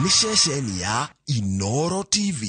ni ceceni ya Inooro TV.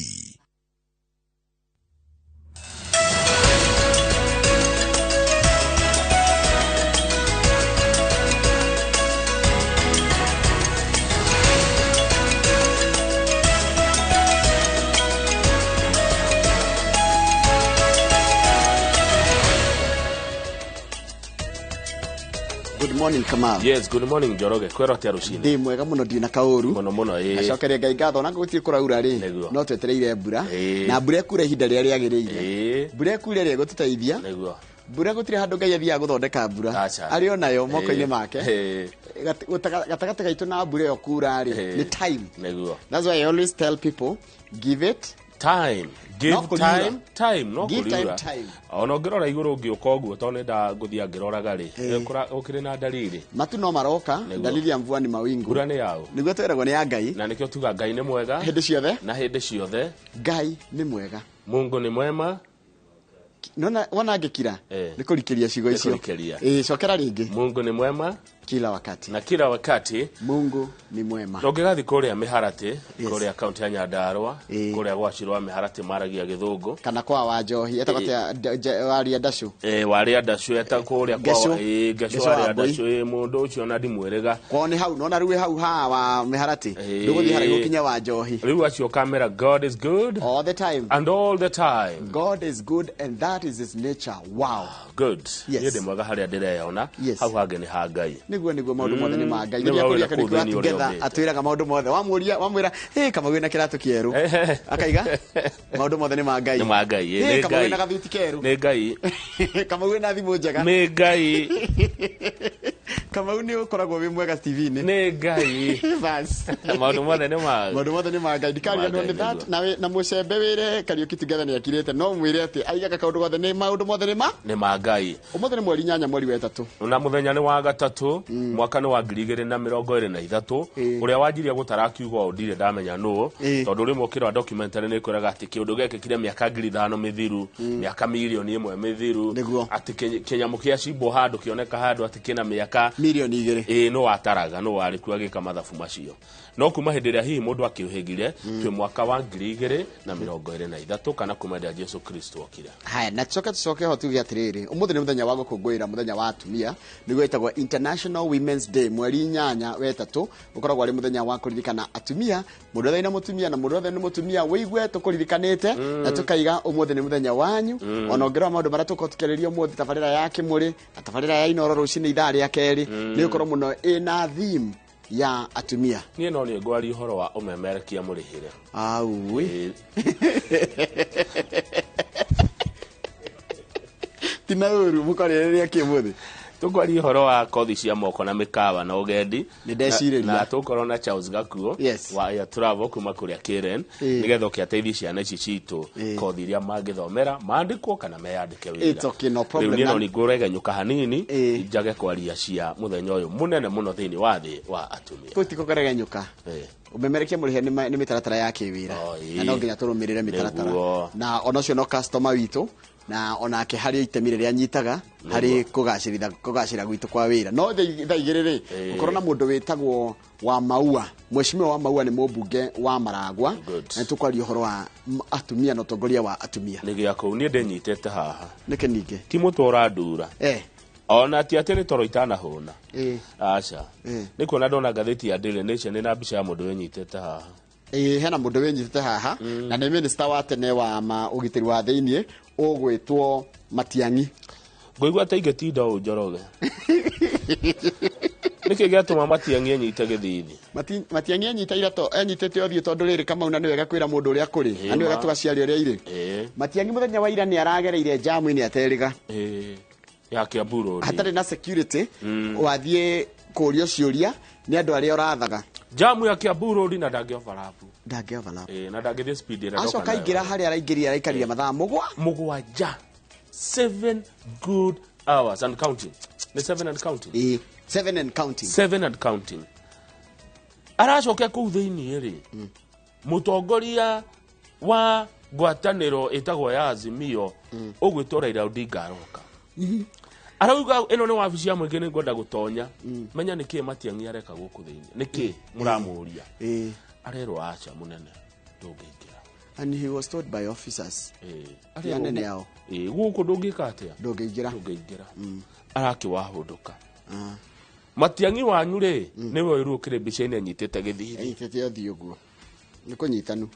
Good morning, Kamau. Yes, good morning, Joroge. Kwero tia rucini. Ndi mwega muno ndina kauru. Muno Acokere Ngai ngatho na gutie kuraura ri. No twetereire mbura. Na mbura ekura ihinda rĩrĩa rĩagĩrĩire. Mbura ekura rĩ gũtũteithia. Nĩguo. Mbura gũtire handũ Ngai athiaga gũthondeka mbura. Arĩ onayo moko-inĩ make. Gatagatĩ gaitũ na mbura ĩyo kura rĩ. Ni time. Nĩguo. That's why I always tell people, give it time. Give time, no kulira. Ona ngirora iguru ngiuka uguo to nenda nguthia ngiroraga ri. Ukire na dalili. Matu no maroka, dalili ya mvua ni mawingu. Mbura ni yao. Niguo tweragwo ni ya Ngai. Na nikio tuga Ngai ni mwega. Hĩndĩ ciothe. Na hĩndĩ ciothe. Ngai ni mwega. Mungu ni mwema. Nona wanangikira ni kurikeria cigo icio. Cokera ringi. Mungu ni mwema kila wakati. Na kila wakati Mungu ni mwema. Nongegathi kuria miharate, kuria kaunti ya Nyandarua, kuria gwacirwa miharate maragia Githungu. Kana kwa Wanjohi etagate wari Adashu. Wari Adashu eta kuria kwa Gesho wari Adashu mundu ucio na ndimwerega. Kwa ni hau nona riwe hau ha wa miharate. Nduguthi hari gukinya Wanjohi. Riu acio kamera God is good all the time. And all the time. God is good and that is his nature. Wow. Good. Yede mwaga haria ndireona. Hau hange ni ha Ngai. Niguo maundu mothe ni ma Ngai. Niguo kuria kana together atwiraga maundu mothe. Wamwira kama wina kiratu kieru. Akaiga maundu mothe ni ma Ngai. Ni ma Ngai. Ni kama wina gathuti keru. Ni Ngai. Kama wina thimu njega. Ni Ngai. Kama uni ukoragwo wi mwega TV ni. Ni Ngai. Bas. Maundu mothe ni ma. Maundu mothe ni ma Ngai. Dikari no ni that na mucembe wire Kariuki together ni akirete no mwire ati aiga kaundu gothe ni maundu mothe ni ma. Ni ma Ngai. Umothe ni mweri 8 mweri wa 3. Na muthenya ni wa gatatu mwaka ni wa 2023 uria wanjiria gutarakiugo ndire ndamenya no tondu rimwe ukirwa documentary ni kwiraga ati kiundu geke kire miaka 5,000 mithiru miaka milioni 1 mithiru ati kinyamu kia cimbo handu kioneka handu ati kina miaka milioni 2 no wataraga no wari kuagika mathabu macio no kuma hindi ria hihi mundu akiuhigire twi mwaka wa 2023 kana kuma ndia Jesu Kristo okire. Haya na tucoke ho tuge atiriri umuthi ni muthenya wa gukungwira muthenya wa atumia niguo itagwo International Women's Day mweri 8 wa 3 ukoragwo ari muthenya wa kuririkana atumia mundu othe na mutumia na mundu othe ni mutumia wigwe tukuririkanite na tukaiga umuthi ni muthenya wanyu ona ongerwa maundu maria tukotukereria umuthi tabarira ya kimuri na tabarira ya Inooro rucini ithaa ria keri ni ukorwo muno ina theme ya atumia. Nie no ni ngwari horo wa umemerekia murihire. Aui. Tinauru mukorereria kimuthi. Tugwari horo wa kothi cia moko na mikawa na ugendi na tukorwo na Charles Gakuo wa ya travel kuma kuria Karen nigetha ukiateithia ciana ici citu kothi iria mangithomera maandikwo kana meyandike wira. It's okay, no problem. Nino ni ngurega nyuka hanini njage kwaria cia muthenya uyu munene muno thini wa thi wa atumia. Tutikokorega nyuka. Umemerekia murihe ni mitaratara ya kiwira na no nginya turumirire mitaratara na onocio no customer witu na onake hari itemi riria nyitaga hari kugacira gwitu kwa wira no thaigiriri ukorona mundu witagwo wa Maua mheshimiwa wa Maua ni mubunge wa Maragwa na tukwari horo wa atumia no tongoria wa atumia nigi yako ni ndenyitete haha nike ninge ti mutora ndura ona ti atiri toro itana hona acha ni kuona ndona gatheti ya Daily Nation na mbica ya mundu wenyitete haha hena mundu wenyitete haha na ni minister wa tene wa ugitiri wa thiini ugwitwo Matiang'i ngoigwa ta ingetinda u Njoroge niki giatuma Matiang'i enyite githithi Matiang'i enyita irato enyitete othio tondu riri kama una ni wega kwira mundu uria kuri na ni wega tugaciaria uria iri Matiang'i muthenya wa ira ni aragereire jamu ni ateriga ya Kiambu Road hatari na security wathie kurio ciuria ni andu aria urathaga jamu ya Kiambu Road na ndage overlap na ndage speed ira aso kaingira hari araingiria araikaria mathaa mugwanja 7 good hours and counting the 7 and counting 7 and counting aracoke ku thiini ri mutongoria wa ngwataniro itagwo ya Azimio ugwitwo Raila Odinga aroka arauga eno ni wabici ya mwingine ngwenda gutonya menya niki Matiang'i areka guku thiini niki muramuria arerwo acha munene ndungĩingĩra. And he was told by officers. Anene yao. Gũkũ ndũngĩka atĩa? Ndũngĩingĩra. Arakĩwahũndũka. Matiang'i wanyu rĩ, nĩwe ũrũ ũkĩrĩ mbica-inĩ anyitĩte gĩthiri. Anyitĩte ũthiũ ũguo. Nĩ kũnyitanu.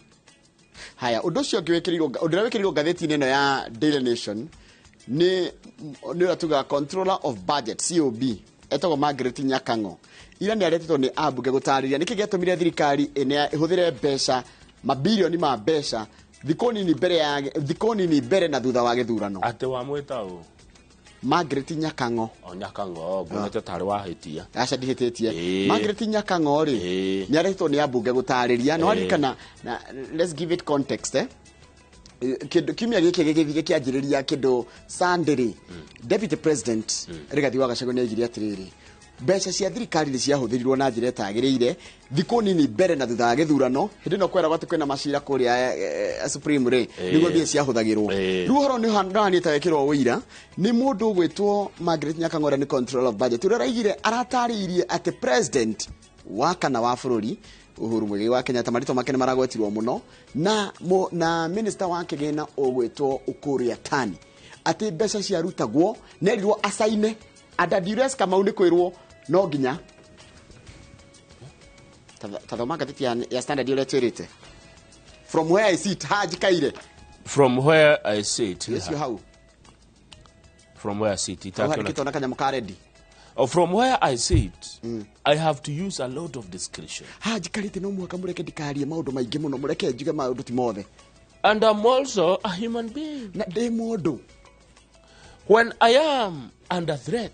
Haya, ũndũ ũcio ũngĩ ũrĩa wĩkĩrirwo ngathĩti-inĩ ĩno ya Daily Nation nĩ ũrĩa tugaga Controller of Budget, COB, etagwo Margaret Nyakango. Ira nĩ aretetwo nĩ ambunge gũtarĩria nĩkĩ gĩatũmire thirikari ĩhũthĩre mbeca mabilioni ma mbeca thikũ nini mbere na thutha wa gĩthurano. Atĩ wamwĩta ũ? Margaret Nyakango. Nyakango, ngũnete tarĩ wahĩtia. Aca ndihĩtĩtie. Margaret Nyakango rĩ nĩ aretetwo nĩ ambunge gũtarĩria no arikana, let's give it context kiumia gĩkĩ kĩanjĩrĩria kĩndũ Sunday Deputy President Rigathi wa Gachagua nĩaigire atĩrĩrĩ mbeca cia thirikari nĩ ciahũthĩrirwo na njĩra ĩtagĩrĩire thikũ nini mbere na thutha wa gĩthurano hĩndĩ ĩno kweragwo atĩ kwĩna macira kũrĩa Supreme rĩ nĩguo mbia ciahũthagĩrwo rĩu ũhoro nĩ ũhana wĩkĩrwo ũira nĩ mũndũ ũgwĩtwo Margaret Nyakango ũrĩa nĩ Controller of Budget ũrĩa araigire aratarĩirie atĩ President wa kana wa bũrũri Uhuru Muigai wa Kenyatta marĩtwa make nĩ maragwetirwo mũno na Minister wa kĩgĩna ũgwĩtwo Ukur Yatani atĩ mbeca ciarutagwo nerirwo asaine under duress Kamau nĩ kwĩrwo no nginya tathoma ngathĩti ya Standard ũrĩa twĩrĩte from where I sit Haji Kaire from where I sit yes you how from where I sit itakona kanyamũ ka ready from where I sit I have to use a lot of discretion. Haji Kaire no mwaka mureke ndikarie maũndũ maingĩ mũno mureke njuge maũndũ ti mothe and I'm also a human being na ndĩ mũndũ when I am under threat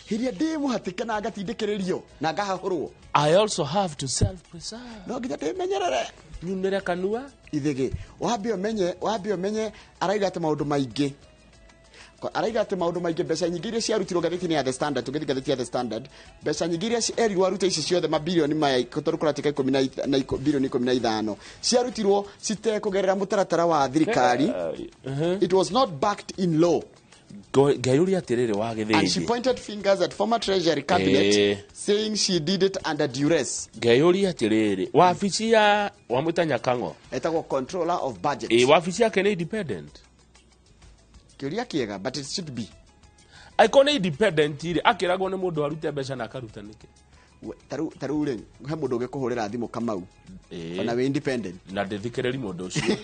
hiria ndĩ mũhatĩkana ngatindĩkĩrĩrio na ngahahũrwo I also have to self preserve no nginya ndĩmenyerere nyumĩre kanua ithĩgĩ wambe ũmenye araiga atĩ maũndũ maingĩ mbeca nyingĩ iria ciarutirwo ngathĩti-inĩ ya The Standard tũgĩthi ngathĩti ya The Standard mbeca nyingĩ iria erirwo aruta ici ciothe mabilioni maya tũrũkũratika 10 na bilioni 15 ciarutirwo citekũgerera mũtaratara wa thirikari it was not backed in law. Ngayũria atĩrĩrĩ wa gĩthĩnji and she pointed fingers at former treasury cabinet saying she did it under duress. Ngayũria atĩrĩrĩ wabici ya wamwĩta Nyakango etagwo Controller of Budget wabici yake nĩ independent kĩũria kĩega but it should be aikone independent ire akĩragwo nĩ mũndũ arute mbeca na akaruta nĩkĩ taru rĩ he mũndũ ũngĩkũhũrĩra thimũ Kamau ona we independent na ndĩthikĩrĩri mũndũ ũcio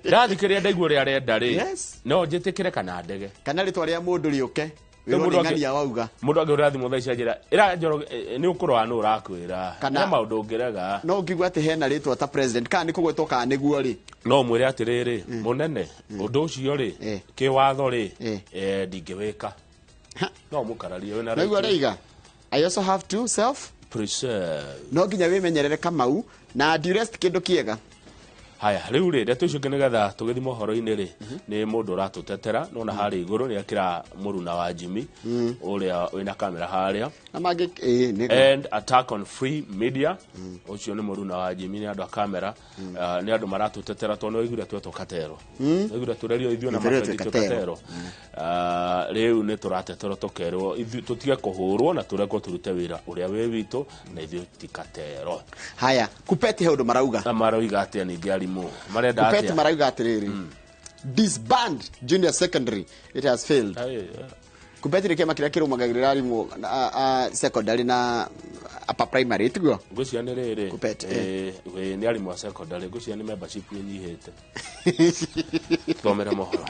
ndathikĩrĩria ndaigua ũrĩa arenda rĩ no njĩtĩkĩre kana ndege kana rĩtwa rĩa mũndũ rĩũke ng'ania wauga mũndũ angĩhũrĩra thimũ thaa ici anjĩra ĩra Njoro nĩ ũkũrũa nũ ũrakwĩra kana maũndũ ũngĩrega no ngigua atĩ hena rĩtwa ta president kana nĩ kũgwetwo kana nĩguo rĩ no mwĩre atĩrĩrĩ mũnene ũndũ ũcio rĩ kĩwatho rĩ ndingĩwĩka no mũkararie wĩna rĩu araiga I also have to self preserve no nginya wĩmenyerere Kamau na duress kĩndũ kĩega haya rĩu rĩ ndeto icio nĩgetha tũgĩthi mohoro-inĩ rĩ nĩ mũndũ ũratũtetera no na harĩ igũrũ nĩ akĩra mũruna wa Jimmy ũrĩa wĩna kamera harĩa na mangĩ and attack on free media ũcio nĩ mũruna wa Jimmy nĩ andũ a kamera nĩ andũ maratũtetera tondũ oigire twetwo katero oigire tũrerio ithuĩ na matenditwo katero rĩu nĩ tũrateterwo tũkerwo ithuĩ tũtige kũhũrwo na tũrekwo tũrute wĩra ũrĩa wĩ witũ na ithuĩ ti katero. Haya Kupete he ũndũ marauga na marauga atĩa ningĩ arimũ marenda atĩa Kupete marauga atĩrĩrĩ disband junior secondary it has failed. Kupete rĩkĩma kĩrĩa kĩrũmagĩrĩra arimũ secondary na upper primary tiguo ngũcia nĩ rĩrĩ Kupete nĩ arimũ a secondary ngũcia nĩ membership nyihĩte thomere mohoro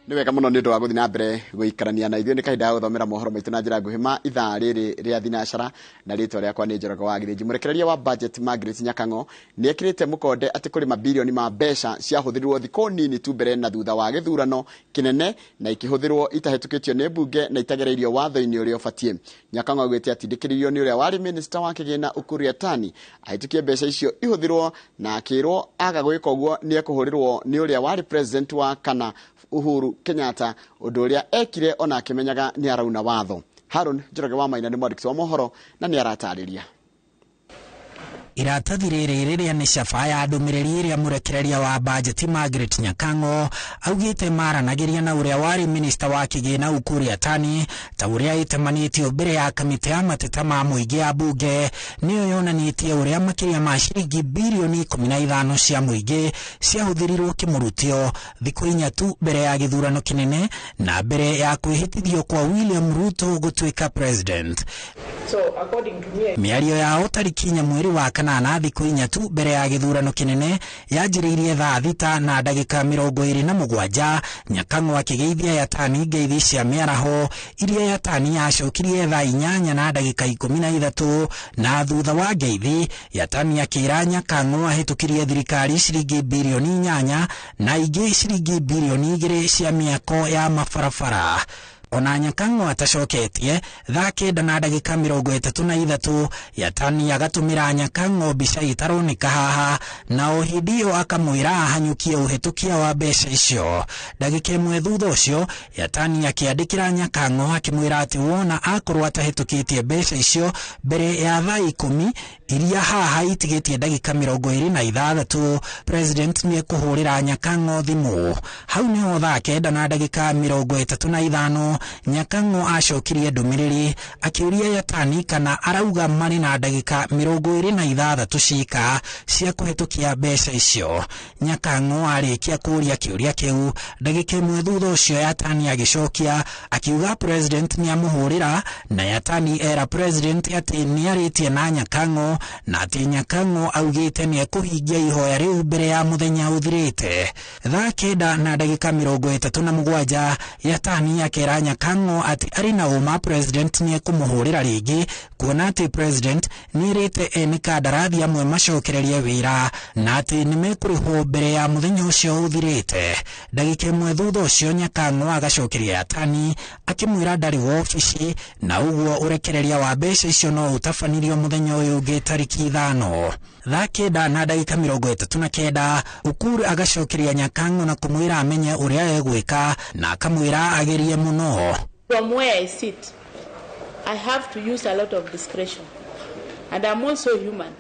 nĩ wega mũno nĩ ũndũ wa gũthiĩ na mbere gũikarania na ithuĩ nĩ kahinda ga gũthomera mohoro maitũ na njĩra nguhĩ ma ithaa rĩrĩ rĩa thinacara na rĩtwa rĩakwa nĩ Njoroge wa Githĩnji. Mũrekereria wa budget Margaret Nyakango nĩ ekĩrĩte mũkonde atĩ kũrĩ mabilioni ma mbeca ciahũthĩrirwo thikũ nini tu mbere na thutha wa gĩthurano kĩnene na ikĩhũthĩrwo itahĩtũkĩtio nĩ mbunge na itagereirio watho-inĩ ũrĩa ũbatiĩ. Nyakango augĩte atindĩkĩrĩirio nĩ ũrĩa warĩ minister wa kĩgĩna Ukur Yatani ahĩtũkie mbeca icio ihũthĩrwo na akĩrwo aga gwĩka ũguo nĩ ekũhũrĩrwo nĩ ũrĩa warĩ president wa kana Uhuru Kenyatta ũndũ ũrĩa ekire ona akĩmenyaga nĩ arauna watho. Harun Njoroge wa Maina nĩ mwandĩki wa mohoro na nĩ aratarĩria. iratathi rĩrĩ rĩrĩa nĩ caba ya ndũmĩrĩri ĩrĩa mũrekereria wa bajeti Margaret Nyakango augĩte maranagĩria na ũrĩa warĩ minista wa kĩgĩna Ukur Yatani ta ũrĩa ĩtemanĩtio mbere ya kamĩtĩ ya mateta ma mũingĩ ya bunge nĩyo yonanĩtie ũrĩa makĩria ma ciringi birioni 15 cia mũingĩ ciahũthĩrirwo kĩmũrutio thikũ 4 tu mbere ya gĩthurano kĩnene na mbere ya kwĩhĩtithio kwa William Ruto gũtuĩka president. Mĩario yao tariki 4 mweri wa kanana thikũ 4 tu mbere ya gĩthurano kĩnene yanjĩrĩirie thaa 6 na ndagĩka 27 Nyakango akĩgeithia Yatani ngeithi cia mĩaraho iria Yatani yacokirie thaa 8 na ndagĩka 13 na thutha wa ngeithi Yatani akĩra Nyakango ahĩtũkirie thirikari ciringi birioni 8 na ingĩ ciringi birioni 2 cia mĩako ya mabarabara. Ona Nyakango atacoketie thaa 9 na ndagĩka 33 Yatani agatũmĩra Nyakango mbica itaroneka haha na o hĩndĩ ĩyo akamwĩra ahanyũkie ũhĩtũkia wa mbeca icio. Ndagĩka ĩmwe thutha ũcio Yatani akĩandĩkĩra Nyakango akĩmwĩra atĩ wona akorwo atahĩtũkĩtie mbeca icio mbere ya thaa 10 iria haha itigĩtie ndagĩka 26 president nĩekũhũrĩra Nyakango thimũ. Hau nĩho thaa 9 na ndagĩka 35 Nyakango acokirie ndũmĩrĩri akĩũria Yatani kana arauga marĩ na ndagĩka 26 cika cia kũhĩtũkia mbeca icio. Nyakango arĩkia kũũria kĩũria kĩu ndagĩka ĩmwe thutha ũcio Yatani agĩcokia akiuga president nĩamũhũrĩra na Yatani era president atĩ nĩarĩtie na Nyakango na atĩ Nyakango augĩte nĩekũhingia ihoya rĩu mbere ya mũthenya ũthirĩte. Thaa 9 na ndagĩka 37 Yatani akera Nyakango ati arĩ na ũma president nĩekũmũhũrĩra rĩngĩ kuona atĩ president nĩerĩte ene kandarathi amwe macokererie wĩra na atĩ nĩmekũrĩhwo mbere ya mũthenya ũcio ũthirĩte. Ndagĩka ĩmwe thutha ũcio Nyakango agacokeria Yatani akĩmwĩra ndarĩ wobici na ũguo ũrekereria wa mbeca icio no ũtabanirio mũthenya ũyũ ũngĩ tariki 5. Thaa 9 na ndagĩka 39 Ukur agacokeria Nyakango na kũmwĩra amenye ũrĩa egwĩka na akamwĩra agerie mũno. From where I sit, I have to use a lot of discretion. And I'm also human.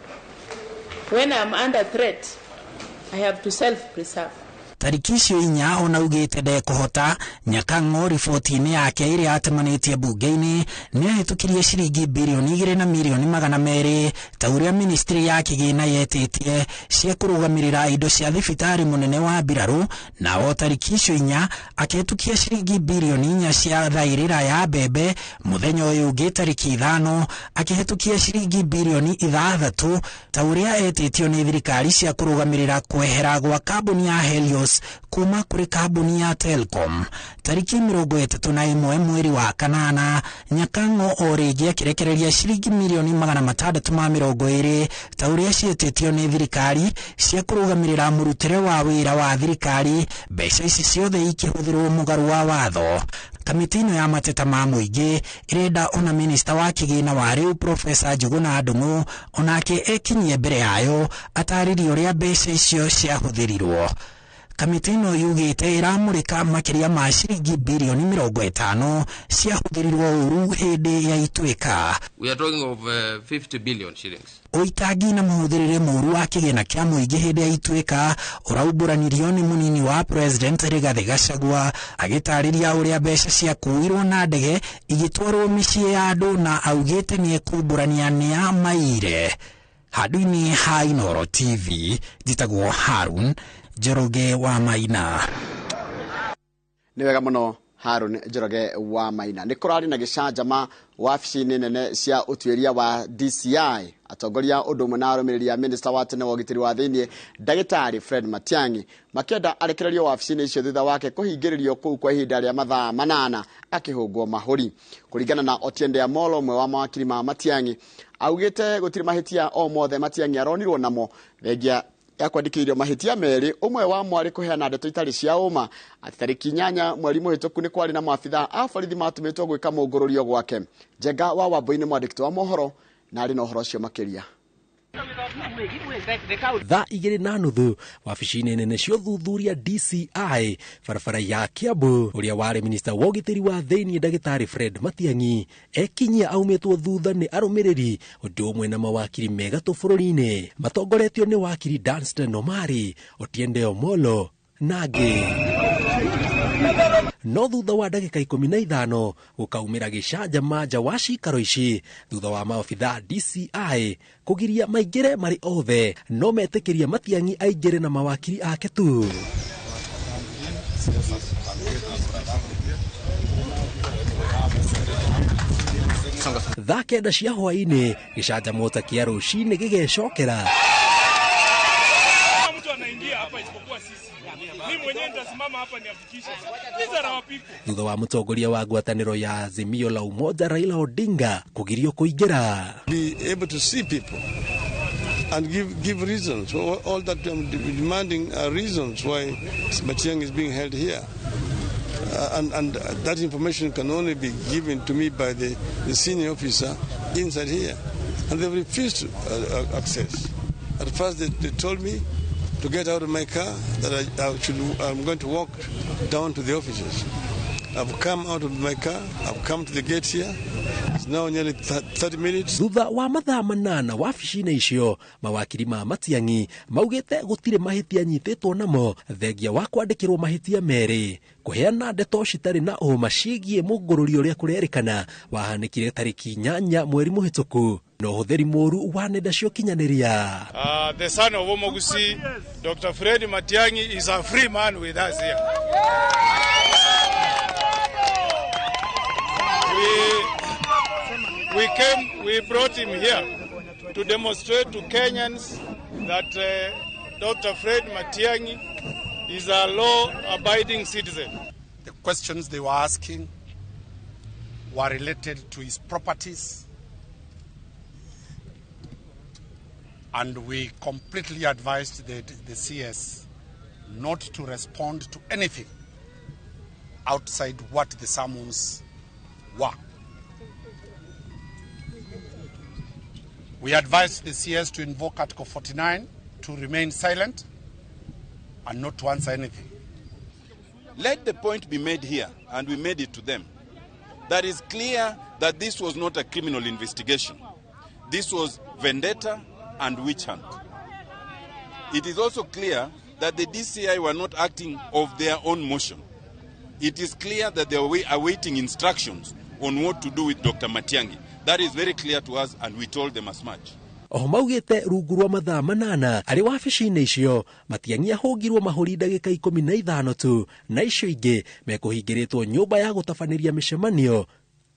When I'm under threat, I have to self-preserve. Tariki icio 4 ona ugĩte ndekũhota. Nyakango riboti-inĩ yake ĩrĩa atemanĩtie bunge-inĩ nĩahĩtũkirie ciringi birioni 2 na mirioni 200 ta ũrĩa ministry ya kĩgĩna yetĩtie cia kũrũgamĩrĩra indo cia thibitarĩ mũnene wa mbirarũ, na o tariki icio 4 akĩhĩtũkia ciringi birioni 4 cia thaĩrĩra ya mbembe. Mũthenya ũyũ ũngĩ tariki 5 akĩhĩtũkia ciringi birioni 6 ta ũrĩa etĩtio nĩ thirikari cia kũrũgamĩrĩra kwehera gwa kambuni ya Helios kuma kũrĩ kambuni ya Telcom. Tariki 31 mweri wa kanana Nyakango o rĩngĩ akĩrekereria ciringi mirioni 620 ta ũrĩa ciĩtĩtio nĩ thirikari cia kũrũgamĩrĩra mũrutĩre wa wĩra wa thirikari, mbeca ici ciothe ikĩhũthĩrwo mũgarũ wa watho. Kamĩtĩ ĩno ya mateta ma mũingĩ ĩrenda ona minista wa kĩgĩna wa rĩu Profesa Njuguna Ndung'u onake ekinyie mbere yayo atarĩrie ũrĩa mbeca icio ciahũthĩrirwo. Kamĩtĩ ĩno yugĩte ĩramũrĩka makĩria ma ciringi birioni 50 ciahũthĩrirwo ũru hĩndĩ ya ituĩka. We are talking of 50 billion shillings. Ũitangi na mũhũthĩrĩre mũru wa kĩgĩna kĩa mũingĩ hĩndĩ ya ituĩka ũraumbũranirio nĩ mũnini wa president Rigathi Gachagua agĩtarĩria ũrĩa mbeca ciakuirwo na ndege igĩtwarwo mĩciĩ ya andũ na augĩte nĩekumbũrania nĩa maire. Handũ-inĩ ha Inooro TV njĩtagwo Harun Njoroge wa Maina. Nĩ wega mũno Harun Njoroge wa Maina. Nĩ kũrarĩ na gĩcanjama wabici-inĩ nene cia ũtuĩria wa DCI. Atongoria ũndũ ũmwe na arũmĩrĩri ya minista wa tene wa ũgitĩri wa thĩinĩ Ndagĩtarĩ Fred Matiang'i makĩenda arekererio wabici-inĩ icio thutha wake kũhingĩrĩrio kũu kwa ihinda rĩa mathaa 8 akĩhũngwo mahũri. Kũringana na Otiende Amolo, ũmwe wa mawakiri ma Matiang'i, augĩte gũtirĩ mahĩtia o mothe Matiang'i aronirwo namo thengia ya kwandĩkĩrwo mahĩtia merĩ, ũmwe wa mwarĩ kũheana ndeto itarĩ cia ũma. Atĩ tarĩki 8 mweri mũhĩtũku nĩ kwarĩ na maabitha a borithi matũmĩtwo gwĩka mũngũrũrio gwake. Njenga wa Wambũi nĩ mwandĩki wa mohoro na arĩ na ũhoro ũcio makĩria. Thaa 2:30 wabici-inĩ nene cia ũthuthuria DCI barabara ya Kiambu, ũrĩa warĩ minista wa ũgitĩri wa thĩinĩ Ndagĩtarĩ Fred Matiang'i ekinyia aumĩtwo thutha nĩ arũmĩrĩri ũndũ ũmwe na mawakiri me gatũ bũrũri-inĩ matongoretio nĩ wakiri Danstan Omari, Otiende Omolo na angĩ. No thutha wa ndagĩka 15 gũkaumĩra gĩcanjama nja wa cikaro ici thutha wa maobitha DCI kũgiria maingĩre marĩ othe, no metĩkĩria Matiang'i aingĩre na mawakiri ake tu. Thaa 9 cia hwaĩ-inĩ gĩcanjama ta kĩa rũcinĩ gĩgecokera. Thutha wa mũtongoria wa ngwatanĩro ya Azimio la Umoja Raila Odinga kũgirio kũingĩra. Be able to see people and give reasons. All that I'm demanding are reasons why Matiang'i is being held here. And that information can only be given to me by the senior officer inside here. And they refused to access. At first they told me to get out of my car, that I'm going to walk down to the offices. I've come out of my car, I've come to the gate here. It's now nearly 30 minutes. Thutha wa mathaa 8 wabici-inĩ icio, mawakiri ma Matiang'i maugĩte gũtirĩ mahĩtia nyitĩtwo namo thengia wa kwandĩkĩrwo mahĩtia merĩ, kũheana ndeto citarĩ na ũma ciĩgiĩ mũngũrũri ũrĩa kũrerĩkana wahanĩkire tarĩki 8 mweri mũhĩtũku, no ũhũthĩri mũũru wa nenda cia ũkinyanĩria. The son of Omogusi, Dr. Fred Matiang'i is a free man with us here. We brought him here to demonstrate to Kenyans that Dr. Fred Matiang'i is a law-abiding citizen. The questions they were asking were related to his properties, and we completely advised the CS not to respond to anything outside what the summons were. We advised the CS to invoke Article 49, to remain silent and not to answer anything. Let the point be made here, and we made it to them, that is clear that this was not a criminal investigation. This was vendetta and witch hunt. It is also clear that the DCI were not acting of their own motion. It is clear that they were awaiting instructions on what to do with Dr. Matiang'i. That is very clear to us, and we told them as much. Maugĩte rungu rwa mathaa 8 arĩ wabici-inĩ icio, Matiang'i ahũngirwo mahũri ndagĩka 15 tu, na icio ingĩ mekũhingĩrĩtwo nyũmba ya gũtabanĩria mĩcemanio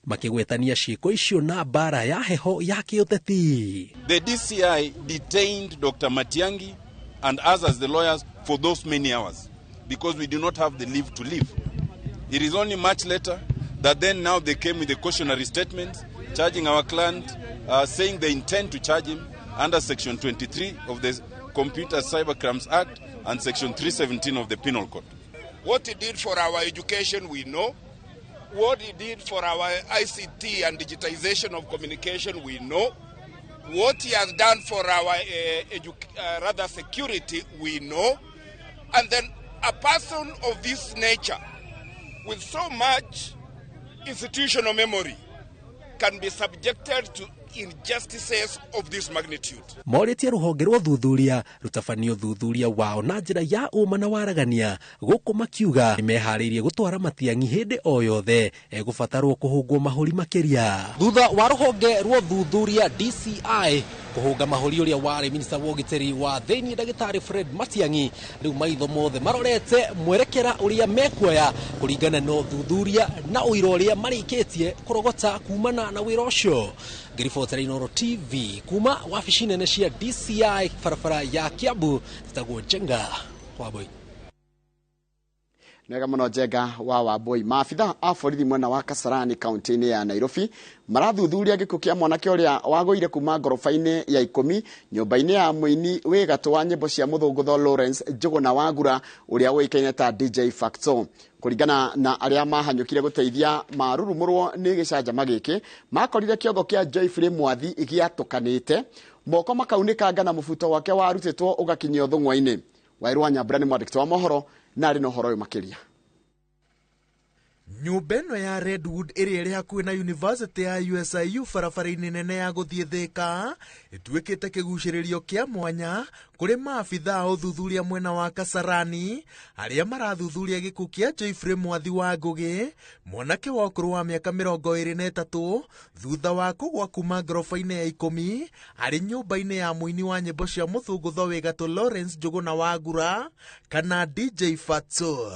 makĩgwetania ciĩko icio na mbara ya heho ya kĩũteti. The DCI detained Dr. Matiang'i and us as the lawyers for those many hours because we do not have the leave to live. It is only much later that then now they came with a cautionary statement charging our client, saying they intend to charge him under Section 23 of the Computer Cyber Crimes Act and Section 317 of the Penal Code. What he did for our education, we know. What he did for our ICT and digitization of communication, we know. What he has done for our security, we know. And then a person of this nature, with so much institutional memory, can be subjected to injustices of this magnitude. Morĩtie rũhonge rwa thuthuria rũtabanio thuthuria wao na njĩra ya ũma na waragania, gũkũ makiuga nĩmeharĩirie gũtwara Matiang'i hĩndĩ o yothe egũbatarwo kũhũngwo mahũri makĩria. Thutha wa rũhonge rwa thuthuria DCI kũhũnga mahũri ũrĩa warĩ minista wa ũgitĩri wa thĩinĩ Ndagĩtarĩ Fred Matiang'i, rĩu maitho mothe marorete mwerekera ũrĩa mekuoya kũringana na thuthuria na ũira ũrĩa marĩkĩtie kũrogota kumana na wĩra ũcio. Ngiribotera Inooro TV kuma wabici nene cia DCI barabara ya Kiambu, zitagwo Njenga Wambui. Nega mũno Njenga wa Wambui. Maabitha a borithi mwena wa Kasarani kaunti-inĩ ya Nairobi marathuthuria gĩkuũ kĩa mwanake ũrĩa wagũire kuma ngoroba-inĩ ya 10 nyũmba-inĩ ya mũini wĩ gatũ wa nyĩmbo cia mũthũngũtho Lawrence Njũgũna Wangura ũrĩa ũĩkaine ta DJ Facto. Kũringana na arĩa mahanyũkire gũteithia marurumũrwo nĩ gĩcanjama gĩkĩ, makorire kĩongo kĩa Joyfrey Mwathi gĩatũkanĩte, moko makaunĩkanga na mũbuto wake warutĩtwo ũgakinyio thũng'wa-inĩ. Wairũ Nyambura nĩ mwandĩki wa mohoro na arĩ na ũhoro ũyũ makĩria. Nyũmba ĩno ya Redwood ĩrĩa ĩrĩ hakuhĩ na University ya USIU barabara-inĩ nene ya gũthiĩ Thĩka ĩtuĩkĩte kĩgucĩrĩrio kĩa mwanya kũrĩ maabitha a ũthuthuria mwena wa Kasarani arĩa marathuthuria gĩkuũ kĩa Geoffrey Mwathi wa Ngũgĩ, mwanake wa ũkũrũ wa mĩaka 23 thutha wa kũgwa kuma ngoroba-inĩ ya 10 arĩ nyũmba-inĩ ya mũini wa nyĩmbo cia mũthũngũtho wĩgatũ Lawrence Njũgũna Wangura kana DJ Fatso.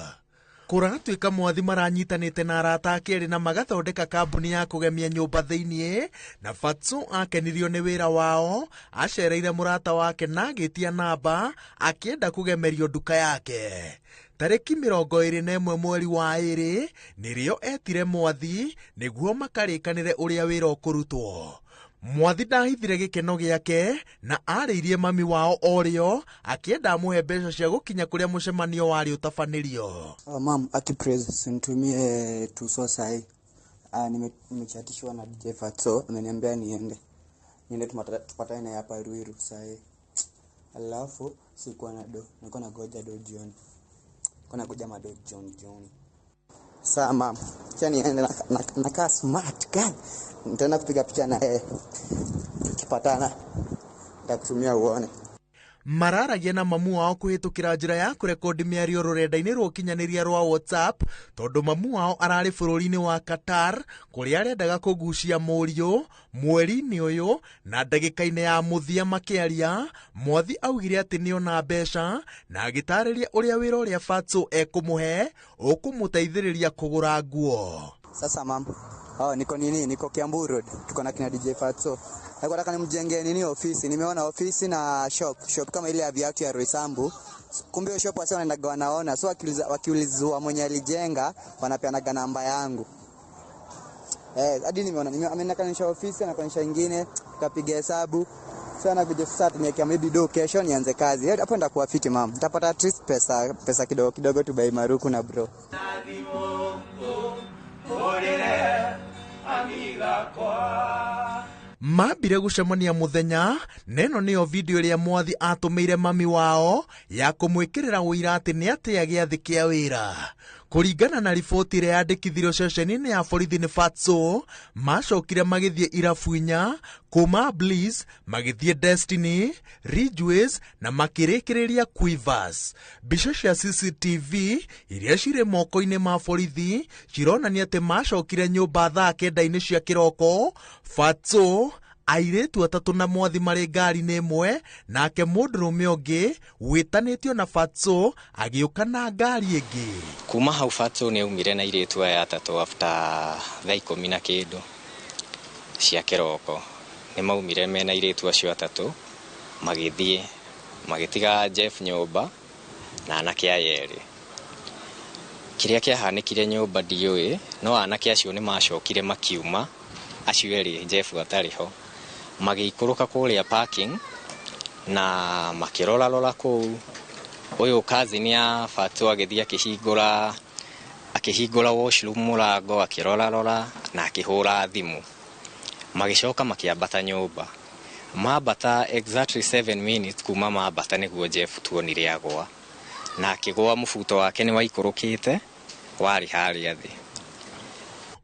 Kũratuĩka Mwathi maranyitanĩte na arata ake erĩ na magathondeka kambuni ya kũgemia nyũmba thĩiniĩ, na Fatso akenirio nĩ wĩra wao, acereire mũrata wake na agĩtia namba akĩenda kũgemerio nduka yake. Tarĩki 21 mweri wa 2 nĩrĩo etire Mwathi nĩguo makarĩkanĩre ũrĩa wĩra ũkũrutwo. Mwathi ndahithire gĩkeno gĩake na arĩirie mami wao orĩo akĩenda amũhe mbeca cia gũkinya kũrĩa mũcemanio warĩ ũtabanĩrio. Mam, ati praise nitumie tuso sahi. Nimechatishwa na DJ Fatso, ameniambia niende tupatane na hapa Ruiru sahi. Alafu sikuwa na do, nilikuwa nagoja do jioni. Nilikuwa nagoja mado jioni. Saa mam, acha niende nakaa smart guy. Nitaenda kupiga picha na tukipatana nitakutumia uone. Mararagia na mamu wao kũhĩtũkĩra njĩra ya kũrekondi mĩario rũrenda-inĩ rwa ũkinyanĩria rwa WhatsApp, tondũ mamu wao ararĩ bũrũri-inĩ wa Qatar kũrĩa arendaga kũgucia mũriũ mweri-inĩ ũyũ, na ndagĩka-inĩ ya mũthia makĩaria. Mwathi augire atĩ nĩona mbeca na agĩtarĩria ũrĩa wĩra ũrĩa Fatso ekũmũhe ũkũmũteithĩrĩria kũgũra nguo. Sasa mam, niko Kiambu Road, tuko na kina DJ Fatso. Nataka nimjengee ofisi. Nimeona ofisi na shop kama ile ya viatu ya Roysambu. Kumbe shop wasa wanaenda wanaona. So wakiulizwa mwenye alijenga wanapeana namba yangu. Hadi nimeona amenikanisha ofisi na kanisha nyingine, tukapiga hesabu. Sana kuja sasa tumeweka maybe do kesho nianze kazi. Hapo ndakuwa fiti mam. Nitapata at least pesa kidogo tu bai maruku na bro. Mambire gũcemania mũthenya, neno nĩyo video ĩrĩa Mwathi atũmĩire mami wao ya kũmwĩkĩrĩra ũira atĩ nĩ atĩa gĩathĩ kĩa wĩra. Kũringana na riboti ĩrĩa yandĩkithirio ceceni-inĩ ya borithi nĩ Fatso, macokire magĩthiĩ irabu-inya, kuma Bliss, magĩthiĩ Destiny, Ridgeways na makĩrĩkĩrĩria Quivers. Mbica cia CCTV iria cirĩ moko-inĩ ma borithi cironania atĩ macokire nyũmba thaa 9 cia kĩroko. Fatso, airĩtu atatũ na Mwathi marĩ ngari-inĩ ĩmwe, nake mũndũrũme ũngĩ wĩtanĩtio na Fatso agĩũka na ngari ĩngĩ. Kuma hau Fatso nĩ aumire na airĩtu aya atatũ after thaa 10 na kĩndũ cia kĩroko. Nĩ maumire mena airĩtu acio atatũ magĩtiga Jeff nyũmba na anake aya erĩ. Kĩrĩa kĩahanĩkire nyũmba ndiũĩ, no anake acio nĩ macokire makiuma, acio erĩ Jeff atarĩ ho, magĩikũrũka kũrĩa parking na makĩrora kũu. Ũyũ cousin ya Fatso agĩthiĩ akĩhingũra washroom mũrango akĩrora na akĩhũra thimũ. Magĩcoka makĩambata nyũmba. Mambata exactly 7 minutes kuma mambata nĩguo Jeff tuonire agwa, na akĩgwa mũbuto wake nĩ waikũrũkĩte warĩ harĩa thĩ.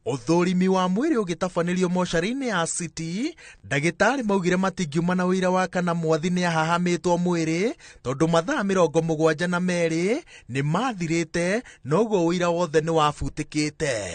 Ũthũrimi wa mwĩrĩ ũgĩtabanĩrio mocarĩ-inĩ ya City, ndagĩtarĩ maugire matingiuma na ũira wa kana Mwathi nĩ ahahamĩtwo mwĩrĩ, tondũ mathaa 72 nĩ mathirĩte, noguo ũira wothe nĩ wabutĩkĩte.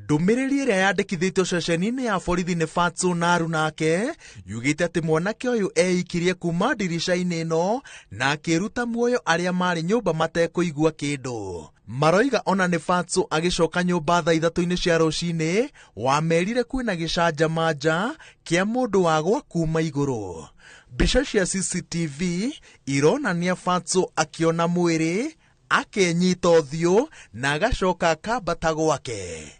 Ndũmĩrĩri ĩrĩa yandĩkithĩtio ceceni-inĩ ya borithi nĩ Fatso na arunake yugĩte atĩ mwanake ũyũ eikirie kuma ndirica-inĩ ĩno na akĩruta muoyo arĩa marĩ nyũmba matekũigua kĩndũ. Maroiga ona nĩ Fatso agĩcoka nyũmba thaa 3 cia rũcinĩ, wamerire kwĩna gĩcanjamanja kĩa mũndũ wagwa kuma igũrũ. Mbica cia CCTV ironania Fatso akĩona mwĩrĩ, akenyita ũthiũ na agacoka akambata gwake.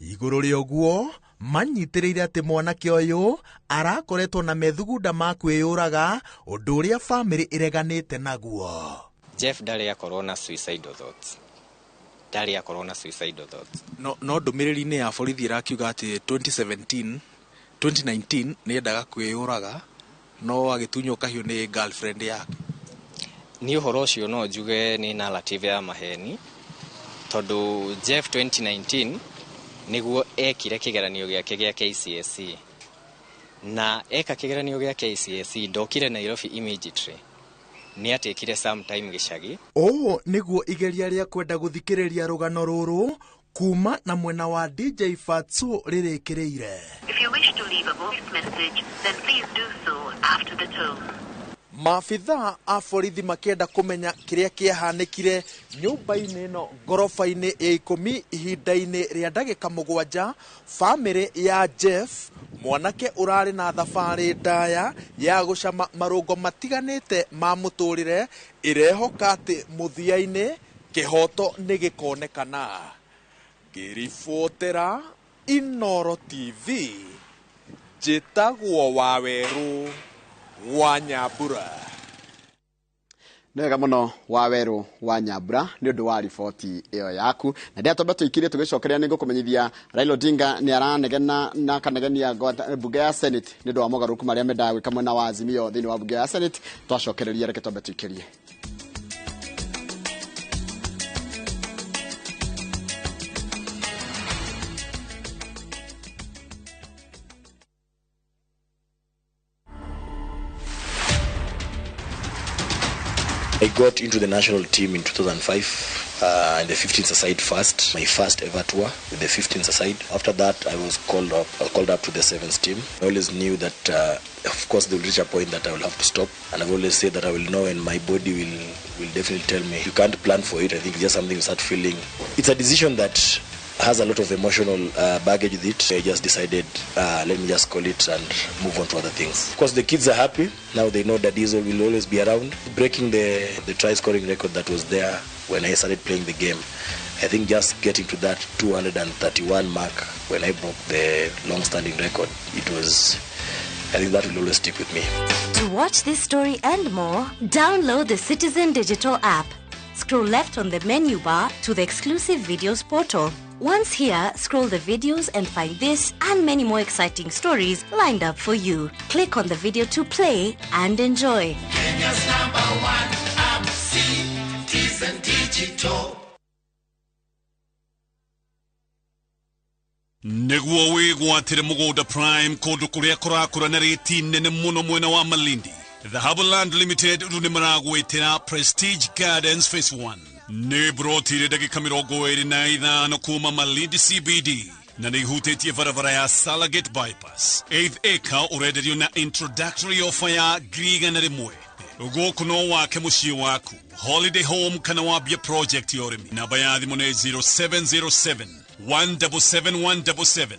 Igũrũ rĩa ũguo, manyitĩrĩire atĩ mwanake ũyũ arakoretwo na methugunda ma kwĩyũraga, ũndũ ũrĩa famĩlĩ ĩreganĩte naguo. Jeff ndarĩ akorwo na suicidal thoughts. No ndũmĩrĩri-inĩ ya borithi ĩrakiuga atĩ 2019 nĩ endaga kwĩyũraga no agĩtunywo kahiũ nĩ girlfriend yake. Ni ũhoro ũcio no njuge nĩ narrative ya maheni, tondũ Jeff 2019 nĩguo ekire kĩgeranio gĩake gĩa KCSE, na eka kĩgeranio gĩa KCSE ndokire Nairobi immediately, nĩ atekire sometime Gĩcagi. Nĩguo igeria rĩa kwenda gũthikĩrĩria rũgano rũrũ kuma na mwena wa DJ Fatso rĩrĩkĩrĩire. If you wish to leave a voice message, then please do so after the tone. Maabitha a borithi makĩenda kũmenya kĩrĩa kĩahanĩkire nyũmba-inĩ ĩno ngoroba-inĩ ya 10 ihinda-inĩ rĩa ndagĩka 7. Famĩlĩ ya Jeff, mwanake ũrarĩ na thabarĩ ndaya ya gũcama marũngo matiganĩte ma mũtũrĩre, ĩrehoka atĩ mũthia-inĩ kĩhoto nĩ gĩkonekana. Ngĩribotera Inooro TV, njĩtagwo Waweru wa Nyambura. Nega mũno Waweru wa Nyambura nĩ ũndũ wa riboti ĩyo yaku. Na ndia tomba tũikire tũgĩcokeria nĩ ngũkũmenyithia Raila Odinga nĩ aranegena na kanegenia bunge ya Senate nĩ ũndũ wa mogarũrũku marĩa mendaga gwĩka mwena wa Azimio thĩinĩ wa bunge ya Senate. Twacokereria reke tomba tũikĩrie. I got into the national team in 2005 in the 15th aside first, my first ever tour with the 15th aside. After that, I was called up to the 7th team. I always knew that, of course, they will reach a point that I will have to stop. And I've always said that I will know, and my body will definitely tell me. You can't plan for it. I think it's just something you start feeling. It's a decision that has a lot of emotional baggage with it. I just decided, let me just call it and move on to other things. Of course, the kids are happy. Now they know that Diesel will always be around. Breaking the try-scoring record that was there when I started playing the game. I think just getting to that 231 mark when I broke the long-standing record, I think that will always stick with me. To watch this story and more, download the Citizen Digital app. Scroll left on the menu bar to the exclusive videos portal. Once here, scroll the videos and find this and many more exciting stories lined up for you. Click on the video to play and enjoy. Kenya's #1 app, Citizen Digital. Nĩguo wĩgwatĩre mũgũnda Prime kũndũ kũrĩa kũrakũra na rĩti nene mũno mwena wa Malindi. The Harbourland Limited rĩu nĩ maragwĩtĩra Prestige Gardens Phase 1. Nĩ brotire ndagĩka 25 kuma Malindi CBD na nĩ ihutĩtie barabara ya Salagate Bypass. 8th acre ũrenderio na introductory offer ya $100,000. Gũkũ no wake mũciĩ waku, holiday home kana wambia project ya ũrĩmi. Namba ya thimũ nĩ 0707 177 177.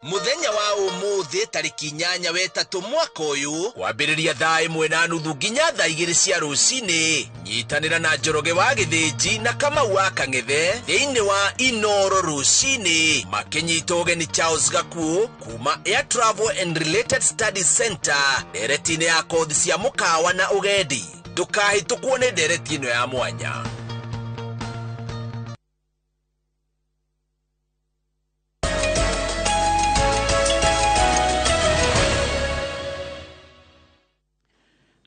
Muthenya wa umuthi tariki 8 wetatu mwaka uyu kwambĩrĩria thaa 1:30 nginya thaa 2 cia rũcinĩ. Nyitanĩra na Njoroge wa Gĩthĩnji na Kamau wa Kang'ethe thĩinĩ wa Inooro rũcinĩ. Makĩnyita ũgeni Charles Gakuo kuma Air Travel and Related Studies Center, ndereti-inĩ ya kothi cia mũkawa na ũgendi. Ndũkahĩtũkwo nĩ ndereti ĩno ya mwanya.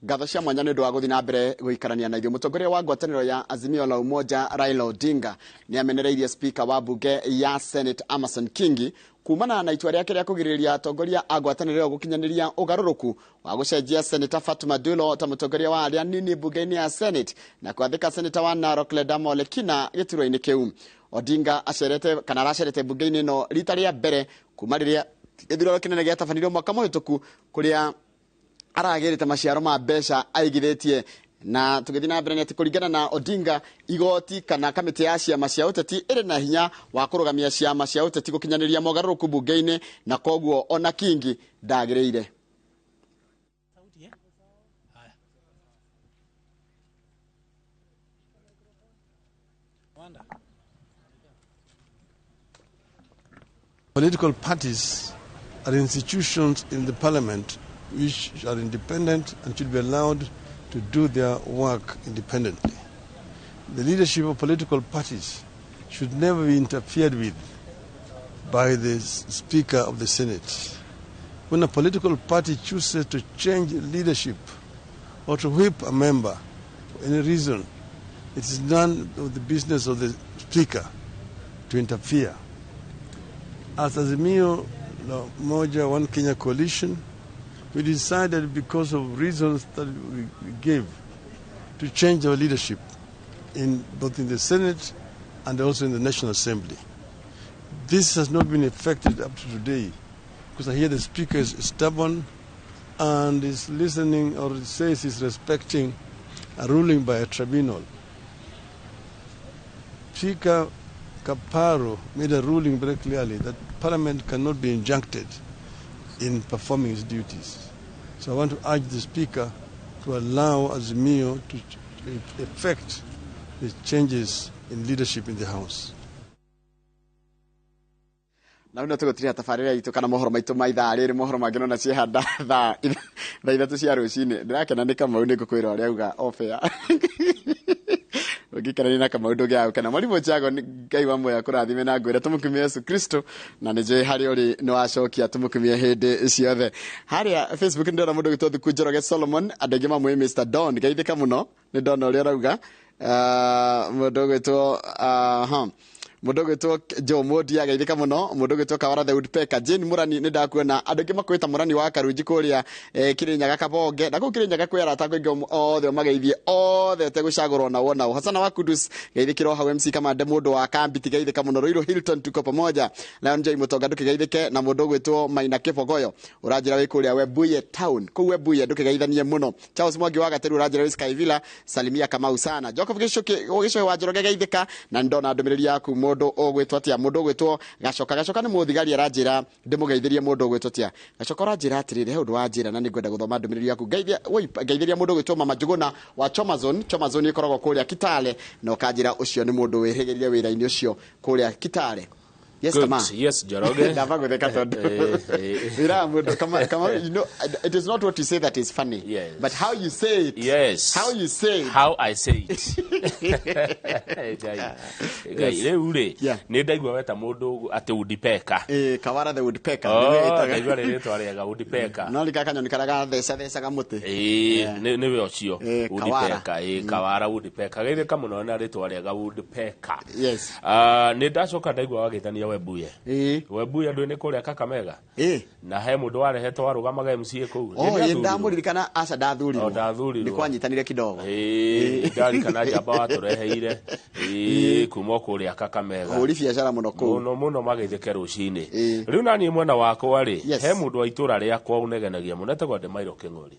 Ngatho cia mwanya nĩ ũndũ wa gũthiĩ na mbere gũikarania na ithuĩ. Mũtongoria wa ngwatanĩro ya Azimio la Umoja Raila Odinga nĩ amenereirie spika wa bunge ya Senate Amason Kingi kumana na itua rĩake rĩa kũgirĩrĩria atongoria a ngwatanĩro ĩyo gũkinyanĩria ũgarũrũku wa gũcenjia Senator Fatuma Dulo ta mũtongoria wa arĩa nini bunge-inĩ ya Senate na kwathĩka Senator wa Narok Ledama Ole Kina gĩturwa-inĩ kĩu. Odinga aracerete bunge-inĩ ĩno rita rĩa mbere kuma rĩrĩa gĩthurano kĩnene gĩatabanĩrio mwaka mũhĩtũku, kũrĩa aragĩrĩte maciaro ma mbeca aigithĩtie. Na tũgĩthiĩ na mbere nĩ kũringana na Odinga, igoti kana kamĩtĩ ya ciama cia ũteti ĩrĩ na hinya wa kũrũgamia ciama cia ũteti gũkinyanĩria mogarũrũku bunge-inĩ, na koguo ona Kingi ndagĩrĩire. Political parties are institutions in the parliament which are independent and should be allowed to do their work independently. The leadership of political parties should never be interfered with by the Speaker of the Senate. when a political party chooses to change leadership or to whip a member for any reason, it is none of the business of the Speaker to interfere. As Azimio La Moja One Kenya coalition, we decided, because of reasons that we gave, to change our leadership in both in the Senate and also in the National Assembly. This has not been effected up to today, because I hear the Speaker is stubborn and is listening, or says he's respecting a ruling by a tribunal. Speaker Kaparo made a ruling very clearly that Parliament cannot be injuncted in performing its duties. So I want to urge the Speaker to allow Azimio to effect the changes in leadership in the House. Na una tugotiria tafarira itu kana mohoro maitu maitha riri mohoro mageno na cie handa tha ithatu cia rucini ndirakena ni kama undu kukwira uri auga ofea ukikana na kama undu gya kana mwalimu chago ngai wa moya kurathime na ngwira tumukumie Yesu Kristo na nije hari uri no acokia tumukumie hindi ciothe hari Facebook ndira mundu gitwa Thukujoroge Solomon adegema mwe Mr Don gaithika muno ni ndona uri arauga mundu gitwa Mudogo to Jo Modi agaithika muno mudogo to Kawara the Woodpecker Jane Murani ni ndakuona andoge makwita Murani wa Karuji kuria Kirinyaga Kabonge ndako Kirinyaga kwera atakwe othe magaithie othe tegucagurwo na wona Hasana wa Kudus gaithikiro ha MC kama demodo wa Kambiti gaithika muno Roiro Hilton tuko pamoja Lion J Mutonga nduke gaithike na mudogo to Maina Kibogoyo urajira we kuria Webuye town ku Webuye nduke gaithanie muno Charles Mwangi wa Gateru urajira we Sky Villa salimia kama usana Jacob Gisho wa Joroge gaithika na ndona ndomiriri yaku mundu ogwetwa tia mundu ogwetwo gacoka ni muthigari arajira ndimugeithirie mundu ogwetwo tia gacoka arajira atirire he undu wajira na ningwenda guthoma ndumiriri yaku geithiria mundu ogwetwo Mama Njuguna wa Chomazone ikoragwo kuria Kitale no kajira ucio ni mundu wihigiririe wira-ini ucio kuria Kitale. Yes, Good. Kama. Yes, Joroge. You know, it is not what you say that is funny, yes, but how you say it. Yes. How you say it. How I say it. Gai ure. Ni ndaigua weta mundu ati Woodpecker. Kawara the Woodpecker. Ndaigua riri twari ga Woodpecker. No likaka nyoni karaga theca ga muti. Ni we ocio Woodpecker. Kawara Woodpecker. Gaire kamuno na ritwari ga Woodpecker. Yes. Ni ndacoka ndaigua wagithania Webuye. Webuye andu ni kuria Kakamega. Na he mundu warehetwo warugamaga MCA kuu. Ndamuririkana aca ndathurirwo. Ni kwanyitanire kidogo. Ndarikana jamba watureheire. Kuma kuria Kakamega. Uri biacara muno kuu. Muno magithike rucini. Riu nani mwena wakwa ri he mundu wa itura riakwa unegenagia muno etagwo Adimiro King'ori.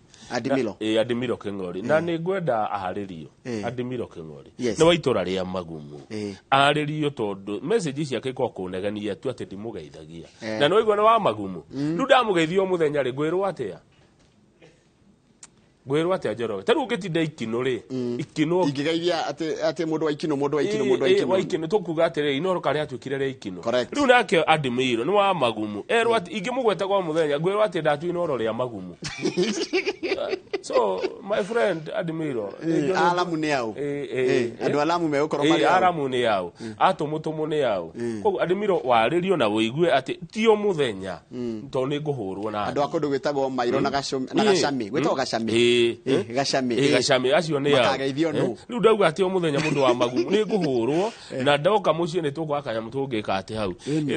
Adimiro King'ori. Na ni ngwenda aharirio. Adimiro King'ori. Ni wa itura ria Magumu. Aharirio tondu message ciake kwa kunegania tu ati ndimugeithagia. Na no igwa wa Magumu. Riu ndamugeithio muthenya ri ngwirwo atia. Gwirwo atia Njoroge. Taru ugitinda ikino ri. Ikino ingigeithia ati mundu wa ikino wa ikino tukuga atiri inoro kari atwikire ri ikino. Riu nake Adimiro ni wa Magumu. Erwo ati ingimugweta kwa muthenya gwirwo ati ndatu inoro ria Magumu. So my friend Adimiro alamu ni yao andu alamu me ukoro mari alamu ni yao atumutumu ni yao koguo Adimiro waririo na woigue ati tio muthenya to ni nguhurwo na andu akundu gwitagwo Mairo na Gacami gwitagwo Gacami acio ni yao riu ndauga ati o muthenya mundu wa Magumu ni nguhurwo na ndoka mucie ni tugwakanya mutungika ati hau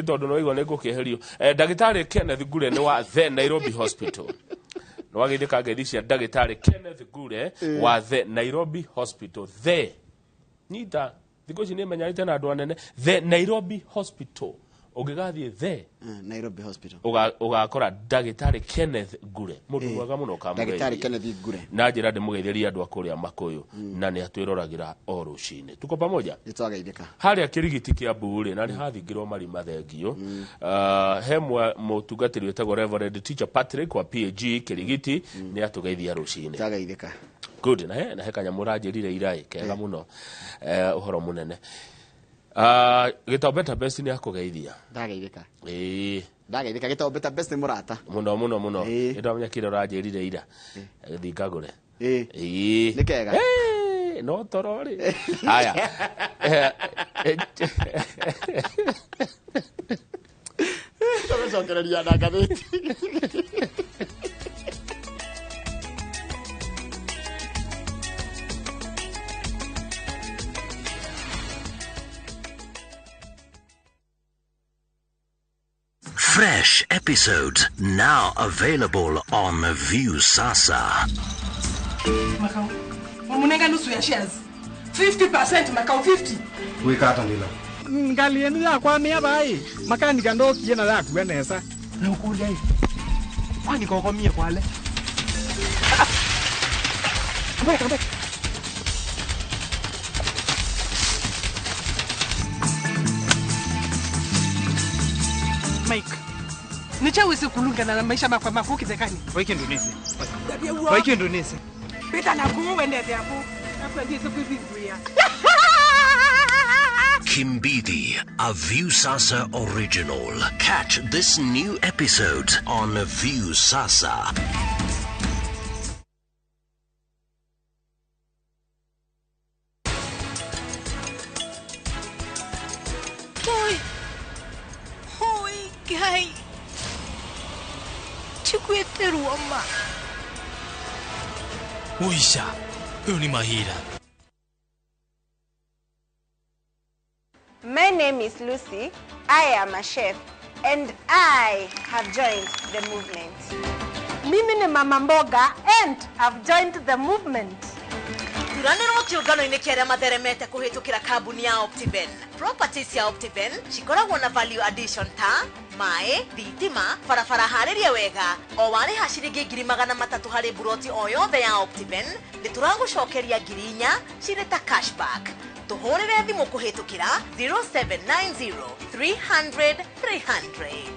tondu no igwo ni ngukiherio ndagitari Kenneth Gure ni wa The Nairobi Hospital. No wagithika ngeithi cia ndagitari Kenneth Gure wa The Nairobi Hospital. The nyita thiko ici ni menyarite na andu anene The Nairobi Hospital. Ugigathie The Nairobi Hospital ugakora ndagitari Kenneth Gure mundu mwega muno kamugeithia ndagitari Kenneth Gure na njira ndimugeithiria andu akuria Makuyu na ni atwiroragira o rucini. Tuko pamoja nitwageithika haria kirigiti kia Mburi na ni hathingirwo mari mathengio. Hemwe mutungatiri wetagwo Reverend Teacher Patrick wa PAG kirigiti ni atugeithia rucini. Twageithika. Good. Na he kanya muranjirire irai kega muno uhoro munene. Gitobeta best ni akugeithia. Ndageithika. Ndageithika Gitobeta best ni murata. Muno. Ndomenya kire uranjirire ira. Thingagure. Ni kega. No torori. Haya. Cokereria na gatheti. Fresh episodes now available on View Sasa. Makao. Munenga nusu ya shares. 50% makao 50. Wikata ndilo. Ngali yenu ya kwa mia bai. Makani kando kiena la kuenesa. Na ukuja hii. Kwani koko mia kwale. Kabeka. Mike. Nicha wisi kulungana na maisha makwa makuki zekani. Waiki ndunisi. Waiki ndunisi. Beta na kuwende yako. Hapo ndiye kuvivuia. Kimbidi, a View Sasa original. Catch this new episode on View Sasa. Hoi, gai. Chikueteru ama. Uisha, huyu ni Mahira. My name is Lucy. I am a chef and I have joined the movement. Mimi ni Mama Mboga and I've joined the movement. Turanirwo kiungano-inĩ kĩrĩa matheremete kũhĩtũkĩra kambuni ya Optiben. Properties ya Optiben cikoragwo na value addition ta maĩ, thitima, barabara harĩrie wega. O warĩha ciringi 300 harĩ buroti o yothe ya Optiben, nĩtũragũcokeria 4,000 cirĩ ta cashback. Tuhũrĩre thimũ kũhĩtũkĩra 0790 300 300.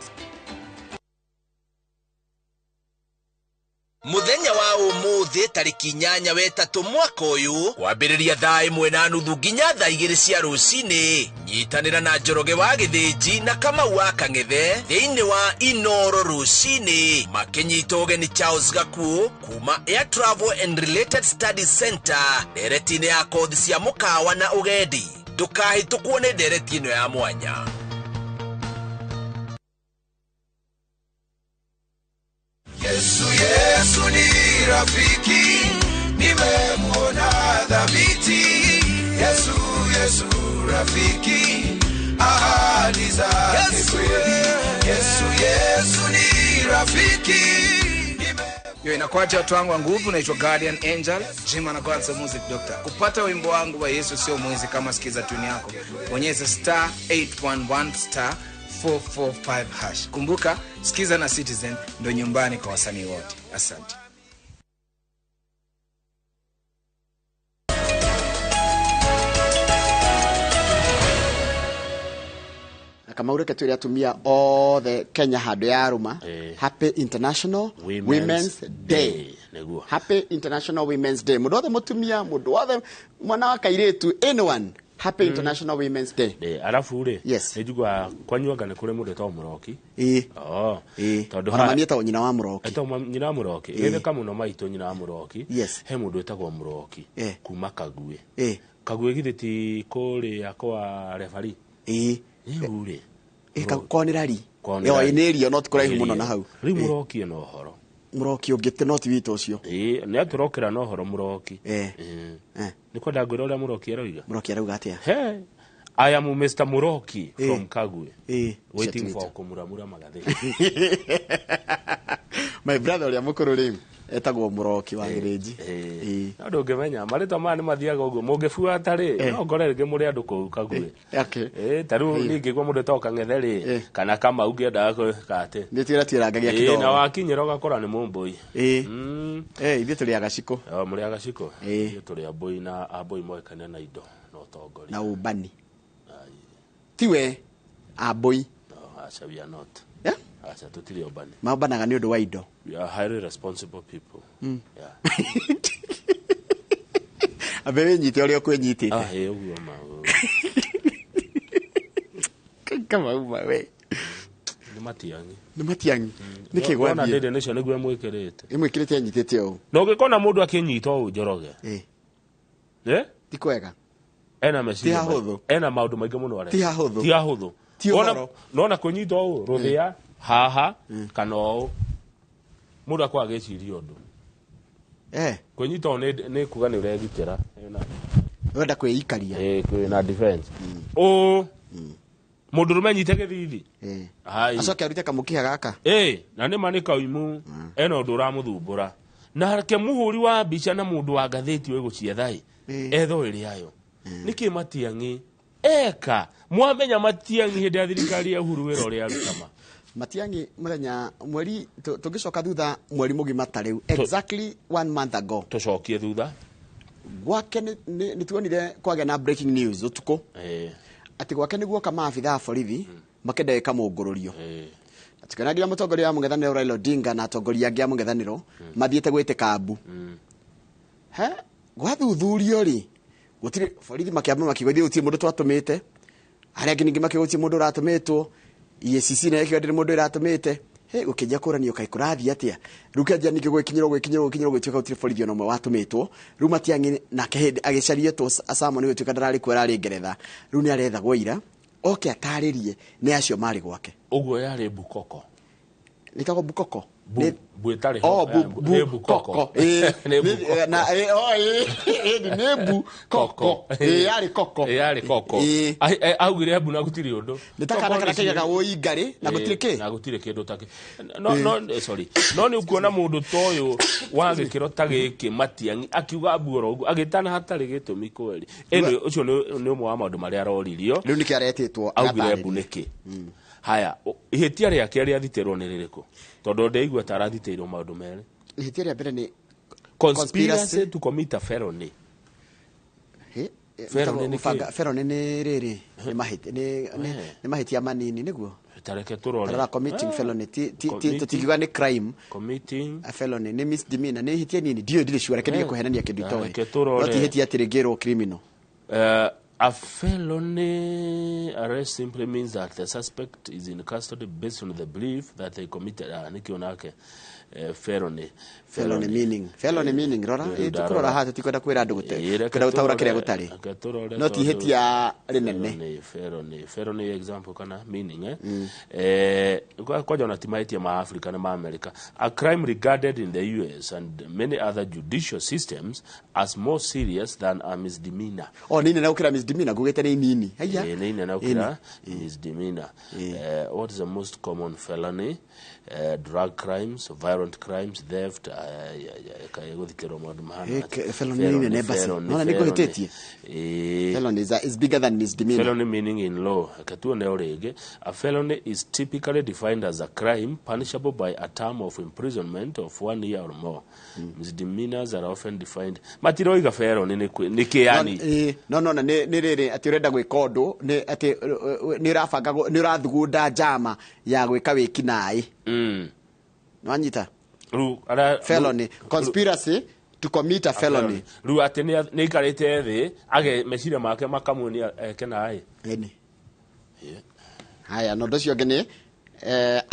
Muthenya wa umuthi tariki 8 wetatu mwaka uyu kwambĩrĩria thaa 1:30 nginya thaa 2 cia rũcinĩ. Nyitanĩra na Njoroge wa Gĩthĩnji na Kamau wa Kang'ethe thĩinĩ wa Inoro rũcinĩ. Makĩnyita ũgeni Charles Gakuo kuma Air Travel and Related Studies Center ndereti-inĩ ya kothi cia mũkawa na ũgendi. Ndũkahĩtũkwo nĩ ndereti ĩno ya mwanya. Yesu ni rafiki, nimemwona dhabiti. Yesu rafiki, ahadi zake kweli. Yesu ni rafiki. Yo, inakuacha watu wangu wa nguvu, naitwa Guardian Angel, Jima na God's Music Doctor. Kupata wimbo wangu wa Yesu sio mwizi kama sikiza tuni yako. Bonyeza *811 *445#. Kumbuka, sikiza na Citizen ndo nyumbani kwa wasanii wote. Asante. Kama ureke tu atumia othe Kenya handu ya ruma. Happy International Women's Day. Happy International Women's Day. Mundu othe mutumia, mundu othe mwana wa kairetu, anyone. Happy International Women's Day. Alafu ule. Yes. Nijugwa kwanyuaga ne kure mundu etwa Muroki. Tondu mami etwa nyina wa Muroki. Etwa nyina wa Muroki. Ene kama no maito nyina wa Muroki. Yes. He mundu etagwo Muroki. Kuma Kague. Kague githiti kuri yakwa referee. Ule. Konirari. Yo inerio not kuraihu muno na hau. Ri Muroki no horo. Muroki ugite not wito ucio. Ni aturokera no horo Muroki. Niko ndagwira uria Muroki eroiga. Muroki arauga atia? I am Mr. Muroki from Kagwe. Waiting for kumuramura magatheti. My brother uria mukuru riu etagwo Muroki wa Gĩthĩnji. Andu ngimenya marita ma ni mathiaga uguo mungibuata ri no ngorerege muri andu kuu Kagwe. Taru ningi gwa mundu toka Ng'ethe kana kama ungiendaga kate. Ni tira tirangagia kidogo. Na wakinyira ugakora ni mumboi. Ithe tuli agaciko. Muri agaciko. Ithe tuli aboi na aboi moekane na indo no tongori. Na ubani. Tiwe aboi. No, asha we are not. Asha tutiri obani. Mabanaga ni undu wa indo. We are highly responsible people. Abebe nyite uri okwenyitite. Uguo ma. Kama uma we. Ni matiangi. Nikigwa na ndende nicio niguo mwikirite. Imwikirite anyitite o. No gikona mundu akinyita o Njoroge. Ti kwega. Ena meciria. Ena maundu maingi muno are. Ti hahuthu. Ti hahuthu. Ona kunyita o ruthia haha kana o muda kwa geciria undu kunyita ni kuga ni uregitira wenda kwĩikaria kwĩna defense mundu rumenyite githithi acoke arute kamũkiha gaka na nĩ ma nĩ kauimu ena ũndũ ũramũthumbũra nake mũhũri wa mbica na mũndũ wa ngathĩti ũyũ gũcietha etho ĩrĩ ayo nĩkĩ Matiang'i eka mwamenya Matiang'i hĩndĩ ya thirikari ya Uhuru wĩra ũrĩa arutama Matiang'i mũthenya mweri tũngĩcoka thutha mweri mũgima ta rĩu exactly 1 month ago tũcokie thutha gwake nĩ tuonire kwagĩa na breaking news ũtukũ ati gwake nĩguo kama abitha borithi makenda ĩka mũngũrũrio atikanagira mũtongoria wa mũng'ethanĩro Raila Odinga na atongoria angĩ a mũng'ethanĩro mathiĩte gwĩtĩka mbu gwathuthurio rĩ gũtirĩ borithi makĩamba makĩgũithia gũtirĩ mũndũ twatũmĩte arĩa angĩ ningĩ makĩgũithia mũndũ ũratũmĩtwo EACC na ĩkĩoya ndĩrĩ mũndũ ĩratũmĩte gũkĩnja kũranio kaĩ kũrathiĩ atĩa rĩu kĩanjia ningĩ gwĩkinyĩrwo gũtuĩka gũtirĩ borithi ona ũmwe watũmĩtwo rĩu Matiang'i nake hĩndĩ agĩcarietwo Asamo nĩ gũtuĩka ndararĩ kuo ararĩ Ngeretha rĩu nĩ arethagwo ira oke atarĩrie nĩ acio marĩ gwake ũguo yarĩ Bukoko nĩtagwo Bukoko Bwĩtarĩ Bukoko nĩ Bukoko yarĩ Koko augire mbu na gũtirĩ ũndũ nĩtakana kana kaigaga ũingarĩ na gũtirĩ kĩndũ takĩ no nĩ ũkuona mũndũ ta ũyũ wa gĩkĩro ta gĩkĩ Matiang'i akiuga mbu oro ũguo agĩtana hatarĩ gĩtũmi kweri ũcio nĩ ũmwe wa maũndũ marĩa aroririo rĩu nĩkĩ aretĩtwo augire mbu nĩkĩ haya ihĩtia rĩake rĩathitĩrwo nĩ rĩrĩkũ tondũ ndaigua ta arathitĩirwo maũndũ merĩ ihĩtia rĩa mbere nĩ conspiracy to commit a felony felony nĩ rĩrĩ nĩ mahĩtia manini nĩguo tareke turore committing felony tutigiwa ni crime committing a felony ni misdemeanor ni hitia nini ndio sure kende kuhenania kindu itoe oti hitia tirigero criminal a felony arrest simply means that the suspect is in custody based on the belief that they committed nikionake felony meaning rora tukurora hata tikwenda kwira andu gute kwenda gutaura kiria gutari no ti hitia rinene felony example kana meaning kwa jona timaitia ma Africa na ma America a crime regarded in the US and many other judicial systems as more serious than a misdemeanor nini na ukira misdemeanor gugete ni nini haya nini na ukira misdemeanor what is the most common felony drug crimes violent crimes theft guthikero maundu mahana felony ne basi nona niko hitetie felony is bigger than misdemeanor felony meaning in law akatuone orege a felony is typically defined as a crime punishable by a term of imprisonment of 1 year or more misdemeanors are often defined matiroiga felony ni kiani no ni riri ati urenda gwika undu ni ati ni rabanga ni urathugunda njama ya gwika wiki nai nwanyita felony conspiracy to commit a felony ru ati ni ikarite thi age meciria make makamuonia kenai haya no docio ngene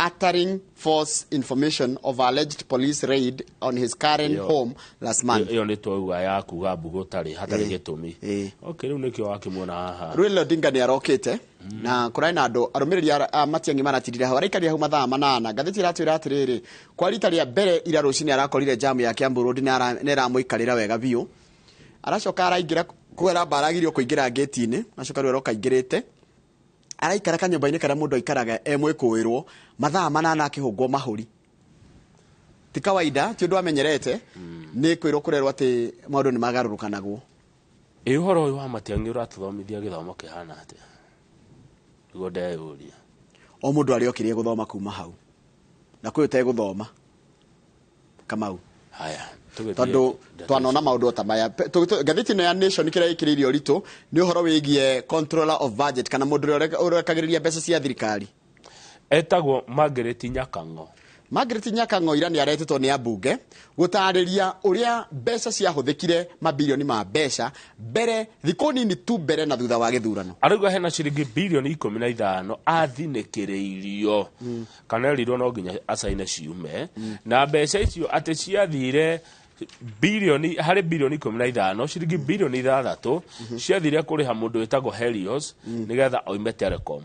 uttering false information of alleged police raid on his current home last month iyo ni toiga ya kuga mbugo tari hatari gitumi okay riu nikio wakimuona haha Raila Odinga ni arokite na kurai na andu arumiriri Matiang'i maratirire hawa raikaria hau mathaa manana ngathiti ratwira atiriri kwa rita ria mbere ira rucini arakorire jamu ya Kiambu Road ne ramuikarira wega biu aracoka araingira kwera baragirio kuingira gate-ini acoka rero kaingirite araikara kanyumba-ini kana mundu aikaraga mwikuirwo mathaa manana akihungwo mahuri ti kawaida ti undu amenyerete ni kwirwo kurerwo ati maundu ni magarurukanagwo uhoro uyu wa Matiang'i uratuthomithia githomo kihana ati igo ndeuria o mundu ari okirie guthoma kuma hau na kwi utegå thoma Kamau haya tondu twanona maundu ta maya gathiti no ya Nation kira ikiririo ritu ni uhoro wigie controller of budget kana mundu urekagiriria mbeca cia thirikari etagwo Margaret Nyakango ira ni aretitwo ni abunge gutariria uria mbeca cia huthikire mabilioni ma mbeca mbere thikũ nini tu mbere na thutha wa githurano arauga hena ciringi bilioni 15 athinikiriirio kana rirwo no nginya asaine ciume na mbeca icio ati ciathire bilioni hari bilioni 15 ciringi bilioni 6 ciathire kuriha mundu wetagwo Helios nigetha oime Telecom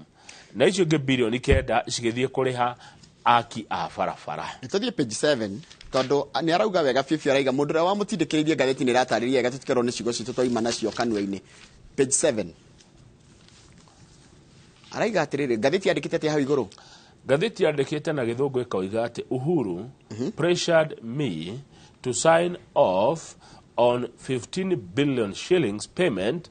na icio nge bilioni 9 cigithie kuriha aki a barabara. Nitũthiĩ page 7 tondu ni arauga wega Fifi araiga mundu ũrĩa wamũtindĩkĩrĩirie ngathĩti nĩ ĩratarĩria wega tũtikerwo nĩ ciugo citũ twaima nacio kanua-inĩ. Page 7 araiga atĩrĩrĩ, ngathĩti yandĩkĩte atĩa hau igũrũ? Ngathĩti yandĩkĩte na gĩthũngũ ĩkoiga atĩ Uhuru pressured me to sign off on 15 billion shillings payment,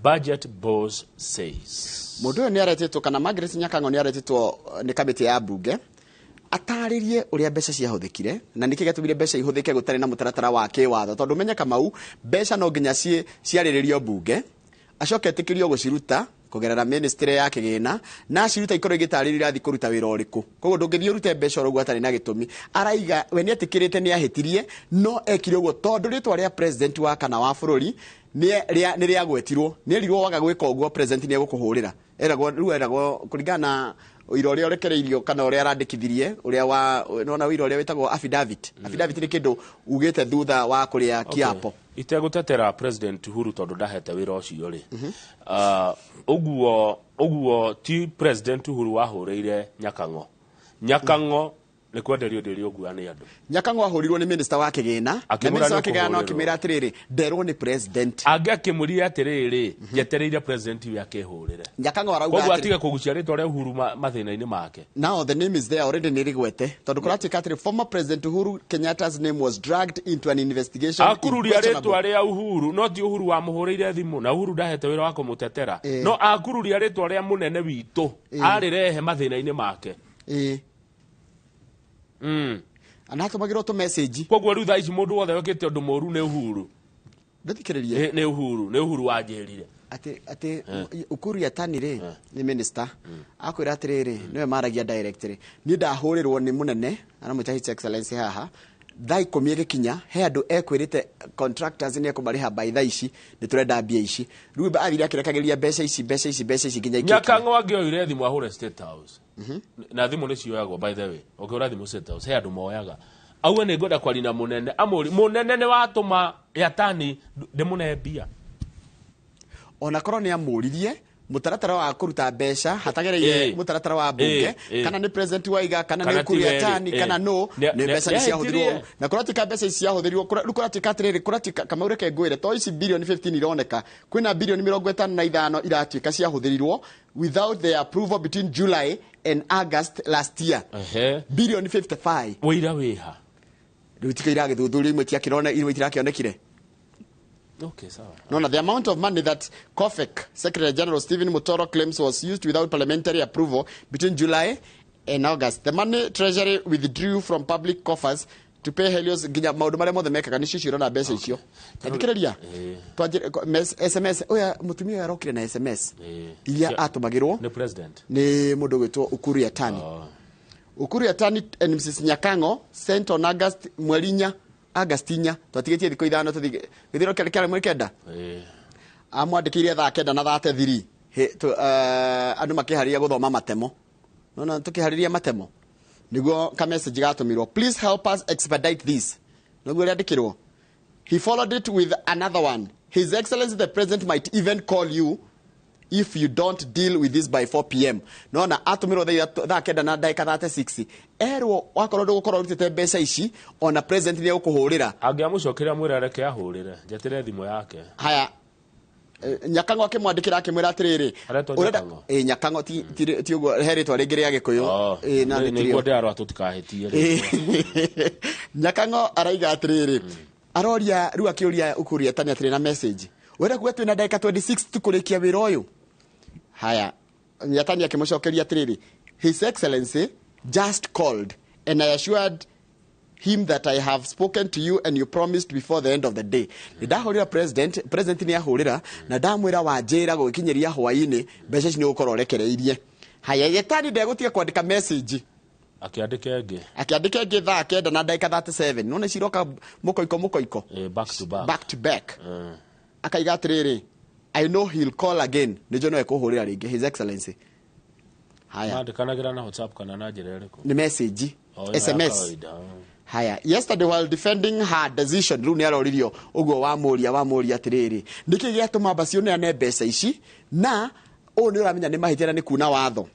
budget boss says. Mundu ũyũ nĩ aretĩtwo kana Margaret Nyakango nĩ aretĩtwo nĩ kamĩtĩ ya mbunge atarĩrie ũrĩa mbeca ciahũthĩkire na nĩkĩ gĩatũmire mbeca ihũthĩke gũtarĩ na mũtaratara wa kĩwatho, tondũ menya Kamau mbeca no nginya ciarĩrĩrio mbunge acoke etĩkĩrio gũciruta kugerera ministry ya kĩgĩna na aciruta ikorwo igĩtarĩria irathi kũruta wĩra ũrĩkũ. Koguo ndũngĩthiĩ ũrute mbeca ũrũgwo atarĩ na gĩtũmi. Araiga we nĩ etĩkĩrĩte nĩ ahĩtirie no ekire ũguo tondũ rĩtwa rĩa president wa kana wa bũrũri nĩ rĩagwetirwo, nĩ erirwo waga gwĩka ũguo president nĩ egũkũhũrĩra. Eragwo kũringana na ũira ũrĩa ũrekereirio kana ũrĩa arandĩkithirie ũrĩa wa nona ũira ũrĩa wĩtagwo affidavit. Affidavit nĩ kĩndũ ugĩte thutha wa kũrĩa kiapo. Itegũtetera president Uhuru tondũ ndahete wĩra ũcio rĩ. Ũguo ti president Uhuru wahũrĩire Nyakango. Nyakango nĩ kwenderio ndĩrio ngua nĩ andũ. Nyakango ahũrirwo nĩ minister wa kĩgĩna na minister wa kĩgĩna no akĩmĩra atĩrĩrĩ nderwo nĩ president. Angĩakĩmũria atĩrĩrĩ njetereire president we akĩhũrĩre. Nyakango arauga atĩrĩ. Koguo atige kũgucia rĩtwa rĩa Uhuru mathĩna-inĩ make. Now the name is there already nĩ rĩgwete tondũ kũratuĩka atĩrĩ former president Uhuru Kenyatta's name was dragged into an investigation. Akururia rĩtwa rĩa Uhuru no ti Uhuru wamũhũrĩire thimũ na Uhuru ndahete wĩra wa kũmũtetera. No akururia rĩtwa rĩa mũnene witũ arĩrehe mathĩna-inĩ make. Anatumagĩrwo tu message. Koguo rĩu thaa ici mũndũ wothe wĩkĩte ũndũ mũru nĩ Uhuru. Ndĩthikĩrĩrie. Nĩ Uhuru wanjĩrire. Ati Ukuru Yatani rĩ nĩ minister akwĩra atĩrĩrĩ nĩwe maragia directly. Niĩ ndahũrĩrwo nĩ mũnene anamwĩta His Excellency haha. Thaa 10 ĩgĩkinya he andũ ekwĩrĩte contractors nĩ ekũmarĩha by thaa ici nĩ tũrenda mbia ici. Rĩu athire akĩrekagĩria mbeca ici nginya ikĩki. Nyakango angĩoire thimũ ahũre State House. Na thimũ nĩ cioyagwo by the way. Ũkĩora thimũ State House he andũ moyaga. Auwe nĩ ngwenda kwaria na mũnene. Mũnene nĩ watũma Yatani ndĩmũne mbia. Ona korwo nĩ amũririe mutaratara wa kuruta mbeca hatagereire mutaratara wa bunge kana ni president waiga kana ni Ukuru Yatani kana no ni mbeca ni ciahũthĩrwo na kũratika mbeca ciahũthĩrwo kũratika atĩrĩrĩ kũratika kama ũreke ngwĩre to ici billion 15 ironeka kwĩna billion 55 iratuĩka ciahũthĩrirwo without the approval between July and August last year. Billion 55 wĩira wĩha rĩu tikĩira gĩthuthurio imwe tiakĩrona imwe itirakĩonekire. Okay, so no, the amount of money that COFEC Secretary General Stephen Mutoro claims was used without parliamentary approval between July and August. The money Treasury withdrew from public coffers to pay Helios ginya maundu maria mothe mekaga ni ciciro na mbeca icio. Ndikĩrĩria. SMS oya mutumia arokire na SMS. Iria atumagirwo ni president. Ni mundu gwitwo Ukuru Yatani. Ukuru Yatani and Mrs Nyakango sent on August mwerinya Agastinya twatigetie thiko ithano tuthi githiro kele mweri kenda amwandĩkĩire thaa kenda na 33 andũ makĩharĩria gũthoma matemo nona tukĩharĩria matemo niguo ka message gatũmirwo please help us expedite this niguo rĩandĩkĩrwo he followed it with another one His Excellency the President might even call you if you don't deal with this by 4 p.m. Nona atumirwo thaa kenda na ndagĩka 36 erwo wakorwo ndũgũkorwo ũrutĩte mbeca ici ona president nĩ egũkũhũrĩra angĩamũcokeria mwĩra areke ahũrĩre njetĩre thimũ yake. Haya Nyakango akĩmwandĩkĩra akĩmwĩra atĩrĩrĩ ũrenda Nyakango ti ũguo he rĩtwa rĩngĩ rĩa Gĩkũyũ na nĩguo ndĩarwa tũtikahĩtie. Nyakango araiga atĩrĩrĩ aroria rĩu akĩũria Ukuru Yatani atĩrĩ na message wenda kuga twĩna ndagĩka 26 tukũrĩkia wĩra ũyũ. Haya Yatani akĩmũcokeria atĩrĩrĩ His Excellency just called and I assured him that I have spoken to you and you promised before the end of the day. Ndahũrĩra president nĩ ahũrĩra na ndamwĩra wanjĩra gũkinyĩria hwaĩ-inĩ mbeca ici nĩ ũgũkorwo ũrekereirie. Haya Yatani ndegũtiga kwandĩka message akĩandĩka ĩngĩ thaa kenda na ndagĩka 37 none ciroka mũkoiko back to back. Akaiga atĩrĩrĩ I know he'll call again nĩjo no ekũhũrĩra rĩngĩ His Excellency. Haya andĩkanagĩra na WhatsApp kana na njĩra ĩrĩkũ nĩ message SMS. Haya yesterday while defending her decision rĩu nĩ aroririo ũguo wamũria atĩrĩrĩ nĩkĩ gĩatũma Bacio nĩane mbeca ici na ũũ nĩ ũramenya nĩ mahĩtia na nĩ kuna watho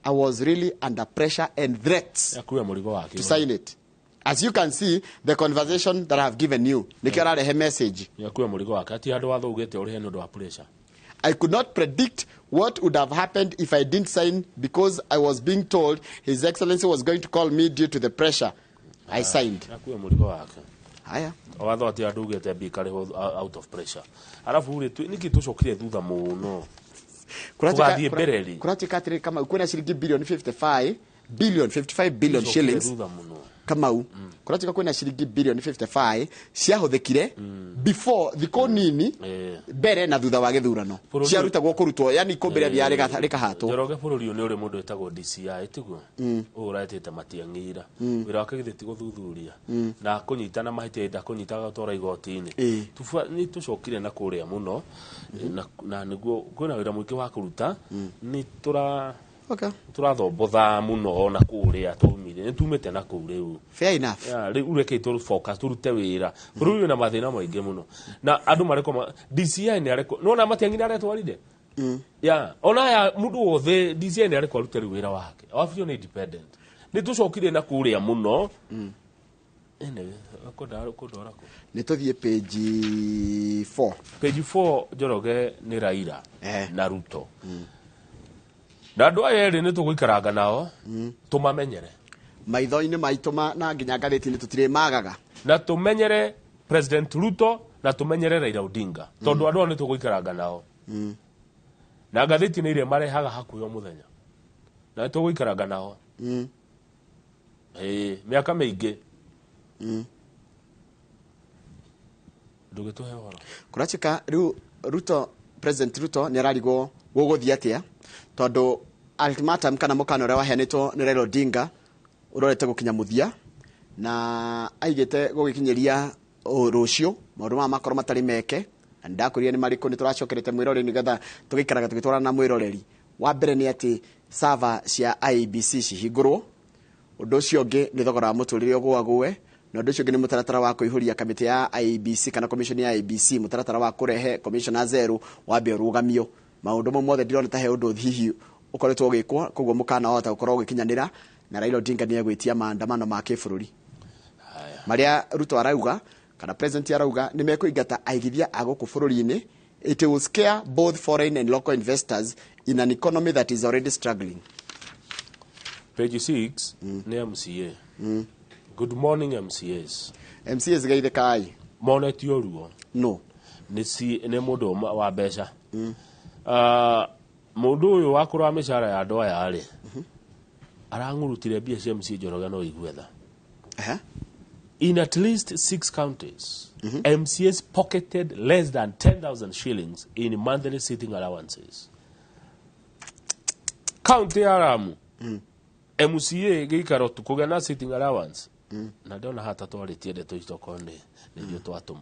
I was really under pressure and threats to sign it. As you can see, the conversation that I have given you, a message. I could not predict what would have happened if I didn't sign because I was being told His Excellency was going to call me due to the pressure. I signed. Haya. Out of pressure. Alafu niki tucokire thutha muno. Kuratika atiri kama kuna shilingi bilioni 55 billion shillings. Kamau kuratika kwina shilingi bilioni 55 ciahuthikire before thiko nini mbere na thutha wa githurano ciarutagwo kurutwo yani ikombere bya rikahatwo Njoroge bururi ni uri mundu etagwo DCI tiguo uratete matiangira wira wake githiti guthuthuria na kunyitana mahite nda kunyitaga tora igoti-ini ni tucokire na kuria muno na niguo kwina wira mwiki wa kuruta ni turathobotha muno na kuria tumire ni tumete na kuriu fair enough ureke to focus turute wira buru na mathina maingi muno na andu mareko DCI ni areko nona matiangira aretwaride ona ya mundu wothe DCI ni areko arute wira wake afio ni independent ni tucokire na kuria muno ni tuthie page 4 Njoroge ni Raila na Ruto na andu aya eri ni tuguikaranga nao tumamenyere maitho-ini maituma na nginya ngathiti-ini tutire magaga na tumenyere President Ruto na tumenyere Raila Odinga tondu andu ni tuguikaranga nao na ngathiti ni ire marehaga hakuyo muthenya na tuguikaranga nao miaka mingi ndugituhe waro kurachika riu President Ruto ni ararigo guguthia atia tondu ultimatum kana mukano ria waheanitwo ni Raila Odinga urorete gukinya muthia na aigite gugikinyeria rucio maundu ma makoro matari meke na ndakuria ni mariko ni turacokerete mwiroreri ni getha tugikaraga tugitwarana na mwiroreri wa mbere ni ati server cia IEBC cihingurwo undu ucio ungi ni thogora wa muturire ogwagwe na undu ucio ungi ni mutaratara wa kuihuria kamiti ya IEBC kana commission ya IEBC mutaratara wa kurehe commissioner zeru wa be rugamio maundu mo mothe ndirona ta he undu hihi ukoretwo gikwo koguo mukana wota gukorwo gikinyanira na Raila Odinga ni egwitia maandamano ma kibururi maria Ruto arauga kana president arauga ni mekuingata aigithia aguku bururi-ini it will scare both foreign and local investors in an economy that is already struggling. Page 6 ni MCA. Good morning MCAs. MCAs gaithe kai moneti oruo no ni mundu wa besha mundu uyu wakura mishara ya andu aya ari arangurutire bia cia MC Njoroge no igwetha in at least 6 counties MCAs pocketed less than 10,000 shillings in monthly sitting allowances. County ya Lamu MCA gikaro tukugana sitting allowance na ndona hata twaritie ndeto icokone ndio twatuma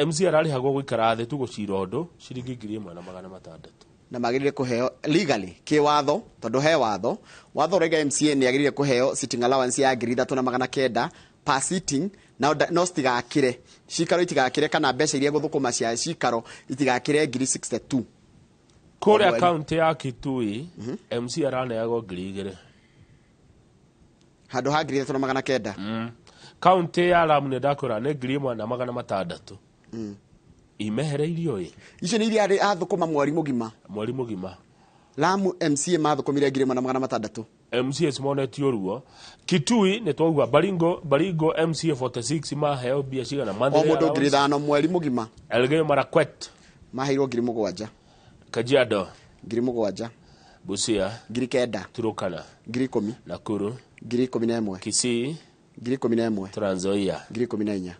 MC arari hago gwikara the tu gucira undu ciringi 1,600 na magirire kuheo legally kiwatho tondu he watho rega MCA ni agirire kuheo sitting allowance ya 3,900 per sitting na no stigakire cikaro itigakire kana mbeca iria guthukuma cia cikaro itigakire 62 kore account ya Kitui MC araneago 2,000 handu ha 3,900 county ya Lamu ne ndakora ne 1,600 imehereirio icio ni iria athukuma mwari mugima Lamu MCA mathukumire 1,600 MCA monetio ruo Kitui ne twauga Baringo MCA 46 maheo bia cigana o mundu 5,000 mweri mugima Elgeyo Marakwet maheirwo 7,000 Kajiado 7,000 Busia 9,000 Turukana 10,000 Nakuru 11,000 Kisii 11,000 Trans Nzoia 14,000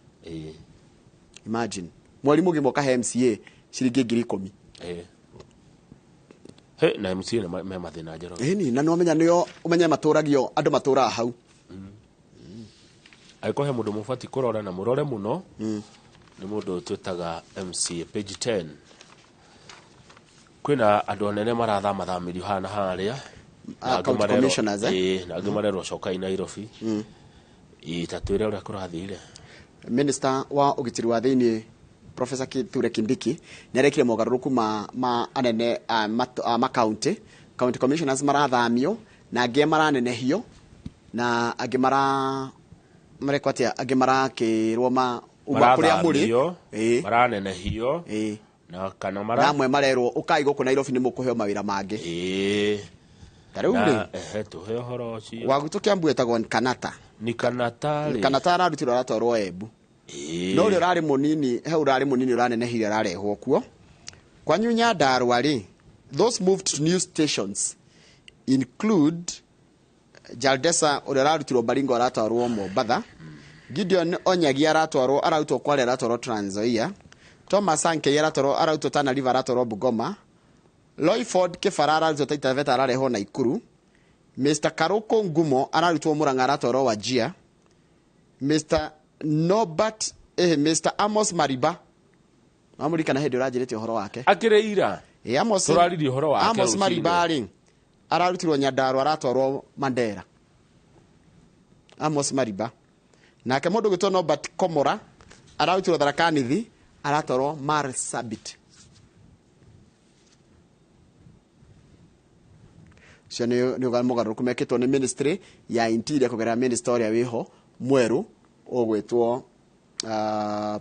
imagine mwari mugima ka MCA ciringi 10,000 he na MCA me mathina njero ni na no menya nio umenya maturagio andu matura hau aiko he mundu mufati kurora na murore muno ni mundu twitaga MCA page 10 kwina andu anene marathamamirio hana haria commissioners na andu marero coka ina Nairobi itatwire uria kurathire minister wa ugitiri wa thiini Professor Kithure Kindiki ni arekire mogaruruku ma anene ma county county commissioners marathamio na angĩ maranenehio na angĩ marekwatia angĩ marakĩrwo uma kũrĩa mũrĩ maranenehio na kana namwe marerwo ukai gũkũ Nairobi nĩ mũkũheo mawĩra mangĩ tarĩu rĩ tuhe ũhoro ũcio Waguto Kĩambu etagwo Kanata Kanata ararutirwo aratwarwo Embu no ũrĩa ũrarĩ mũnini ũrarĩ mũnini ũranenehire ararehwo kuo kwanyu Nyandarua rĩ. Those moved to new stations include Jaldesa ũrĩa ararutirwo Baringo aratwarwo Mombatha, Gideon Onyagi ararutwo Kwale aratwarwo Trans Nzoia, Thomas Sankei ararutwo Tana River aratwarwo Bungoma, Loyford Kĩbara ararutwo Taita Taveta ararehwo Naikuru, Mr. Karoko Ngumo ararutwo Murang'a aratwarwo Wajir, Mr. Norbert Mr. Amos Mariba amurikana hĩndĩ ũranjĩrĩte ũhoro wake akĩrĩ ira tũraririe ũhoro wake Amos Mariba rĩ ararutirwo Nyandarua aratwarwo Mandera. Amos Mariba nake mũndũ gwĩtwo Norbert Komora ararutirwo Tharaka Nithi aratwarwo Marsabit. cio nĩ mũgarũrũku mekĩtwo nĩ ministry ya interior kũgerera ministry ũrĩa wĩho mwerũ ũgwĩtwo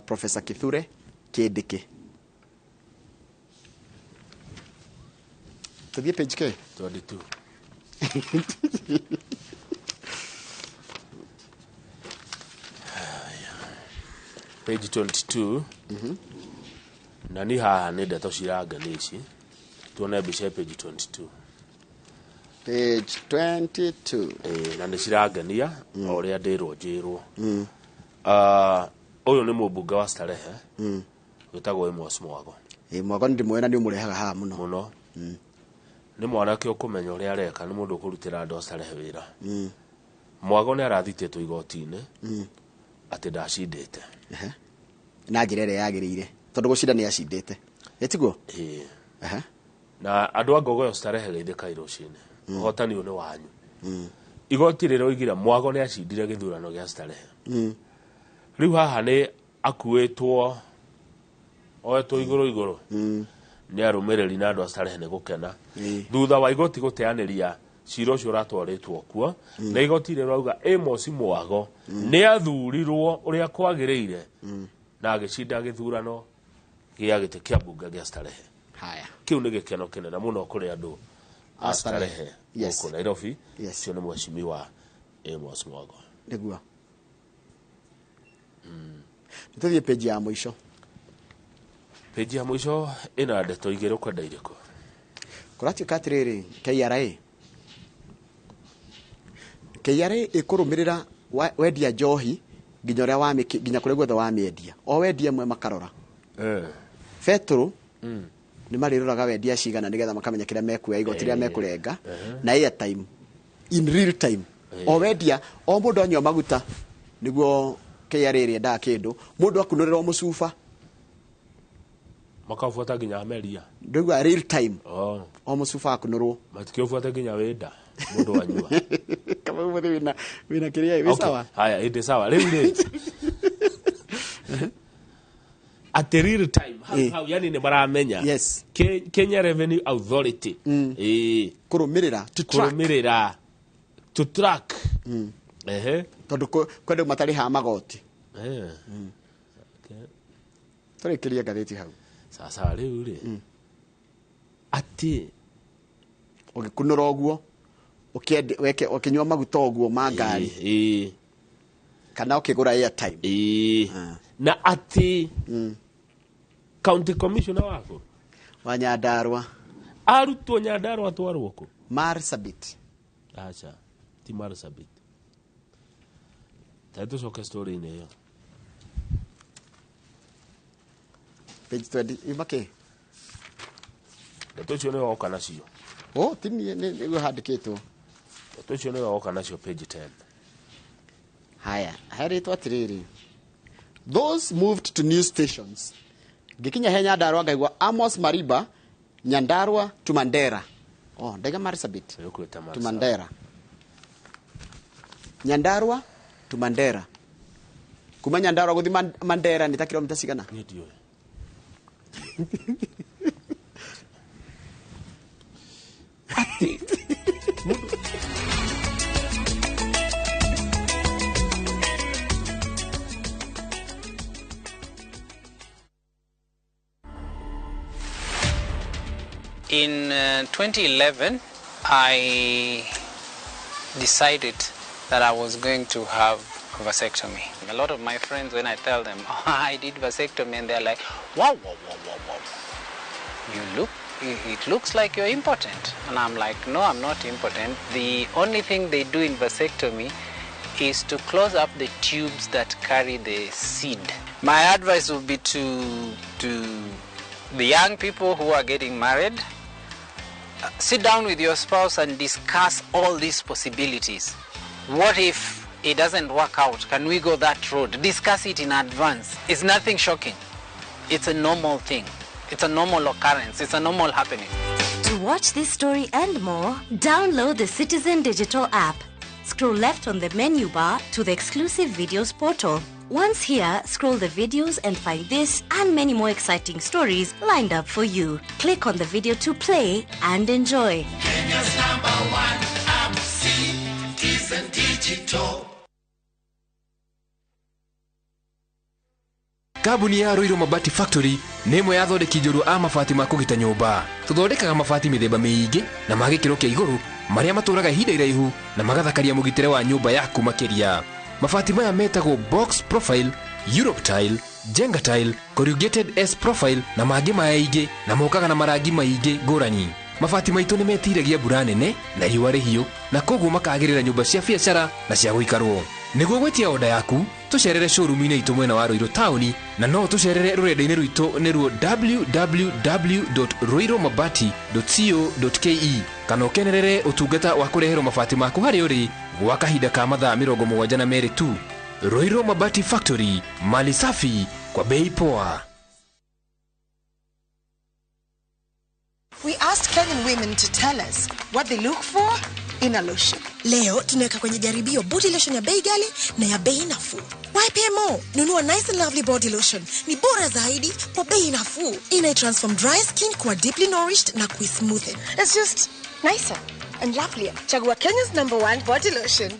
Professor Kithure Kindiki. Tuthiĩ page K 22 page 22 na ni haha nĩ ndeto cirangania ici tuone mbica page 22 page 22 na nĩ cirangania o ũrĩa ndĩrwo njĩrwo ũyũ nĩ mũmbunge wa Starehe wĩtagwo Amos Mwago. Mwago ndĩmwena nĩ ũmũrehaga haha mũno nĩ mwanake ũkũmenya ũrĩa areka nĩ mũndũ ũkũrutĩra andũ Starehe wĩra. Mwago nĩ arathitĩtwo igoti-inĩ atĩ ndacindĩte na njĩra ĩrĩa yagĩrĩire tondũ gũcinda nĩ acindĩte etiguo na andũ a Ngogoyo Starehe geithĩkai rũcinĩ ũhotani ũyũ nĩ wanyu. Igoti rĩrĩa oigire Mwago nĩ acindire gĩthurano gĩa Starehe rĩu haha nĩ akuĩtwo oetwo igũrũ nĩ arũmĩrĩri na andũ a Starehe nĩ gũkena thutha wa igoti gũteanĩria cira ũcio ũratwarĩtwo kuo na igoti rĩrĩa rauga Amos Mwago nĩ athurirwo ũrĩa kwagĩrĩire na agĩcinda gĩthurano gĩa gĩtĩ kĩa mbunge gĩa Starehe. Kĩu nĩ gĩkeno kĩnene mũno kũrĩ andũ a Starehe gũkũ Nairobi. Ũcio nĩ mheshimiwa Amos Mwago. Nĩguo tuthiĩ page ya mũico. Page ya mũico ĩna ndeto igĩrĩ kwenda irĩkũ kũratuĩka atĩrĩrĩ KRA ĩkũrũmĩrĩra wendia njohi nginya ũrĩa nginya kũrĩa guothe wamĩendia o wendia mwe makarora betũrũ nĩ marĩroraga wendia cigana nĩgetha makamenya kĩrĩa mekuoya igoti rĩrĩa mekũrenga na airtime in real time o wendia o mũndũ anyua maguta nĩguo KRA ĩrĩendaga kĩndũ mũndũ akunũrĩrwo mũcuba makabuata nginya Ameria ndũigua real time o mũcuba akunũrwo matikĩbuata nginya wenda mũndũ wanyua kama ũmũthĩ wĩna kĩrĩa wĩ sawa haya ĩndĩ sawa rĩu rĩ at real time how yani nĩ maramenya Kenya Revenue Authority kũrũmĩrĩra to track tondũ kwenda matarĩhaga magoti tũrĩkĩria ngathĩti hau sasa rĩu rĩ atĩ ũgĩkunũra ũguo ũkĩnyua maguta ũguo ma ngari kana ũkĩgũra airtime na atĩ county commissioner wako wa Nyandarua arutwo Nyandarua atwarwo kũ Marsabit acha ti Marsabit tatucoke story-inĩ ĩyo page 20 imake ndeto icio nĩ woka nacio tini nĩguo handĩkĩtwo ndeto icio nĩ woka nacio page 10 haya harĩtwo atĩrĩrĩ those moved to new stations ngikinya he Nyandarua ngaigua Amos Mariba Nyandarua to Mandera ndaiga Marsabit to Mandera Nyandarua to Mandera kuma Nyandarua gũthi Mandera nĩ ta kilomita cigana In 2011, I decided that I was going to have a vasectomy. A lot of my friends, when I tell them, oh, I did vasectomy, and they're like, wow, it looks like you're impotent. And I'm like, no, I'm not impotent. The only thing they do in vasectomy is to close up the tubes that carry the seed. My advice would be to the young people who are getting married, sit down with your spouse and discuss all these possibilities. What if it doesn't work out? Can we go that road? Discuss it in advance. It's nothing shocking. It's a normal thing. It's a normal occurrence. It's a normal happening. To watch this story and more, download the Citizen Digital app. Scroll left on the menu bar to the exclusive videos portal. Once here, scroll the videos and find this and many more exciting stories lined up for you. Click on the video to play and enjoy. Kenya's #1 app, Citizen Digital. Kambuni ya Roiro Mabati Factory nĩ ĩmwe ya thondeki njũru a mabati ma kũgita nyũmba. Tũthondekaga mabati mĩthemba mĩingĩ na ma gĩkĩro kĩa igũrũ marĩa matũraga ihinda iraihu na magathakaria mũgitĩre wa nyũmba yaku makĩria. Mabati maya metagwo box profile, Europe tile, Jenga tile, corrugated S profile na mangĩ maingĩ na mokaga na marangi maingĩ ngũrani. Mabati maitũ nĩ metiragia mbura nene na riũa rĩhiũ na koguo makagĩrĩra nyũmba cia biacara na cia gũikarwo. Nĩguo gwetia oda yaku, tũcerere showroom-inĩ itũ mwena wa Roiro Town na no tũcerere rũrenda-inĩ rwitũ nĩruo www.roiromabati.co.ke kana ũkenerere ũtungata wa kũreherwo mabati maku harĩa ũrĩ gwa kahinda ka mathaa 72 tu. Roiro Mabati Factory, mali safi kwa bei poa. We asked Kenyan women to tell us what they look for in a lotion. Leo tunaweka kwenye jaribio body lotion ya bei ghali na ya bei nafuu. Why pay more? Nunua Nice and Lovely body lotion. Ni bora zaidi kwa bei nafuu. Ina-transform dry skin kuwa deeply nourished na kui-smoothen. It's just nicer and lovelier. Chagua Kenya's #1 body lotion.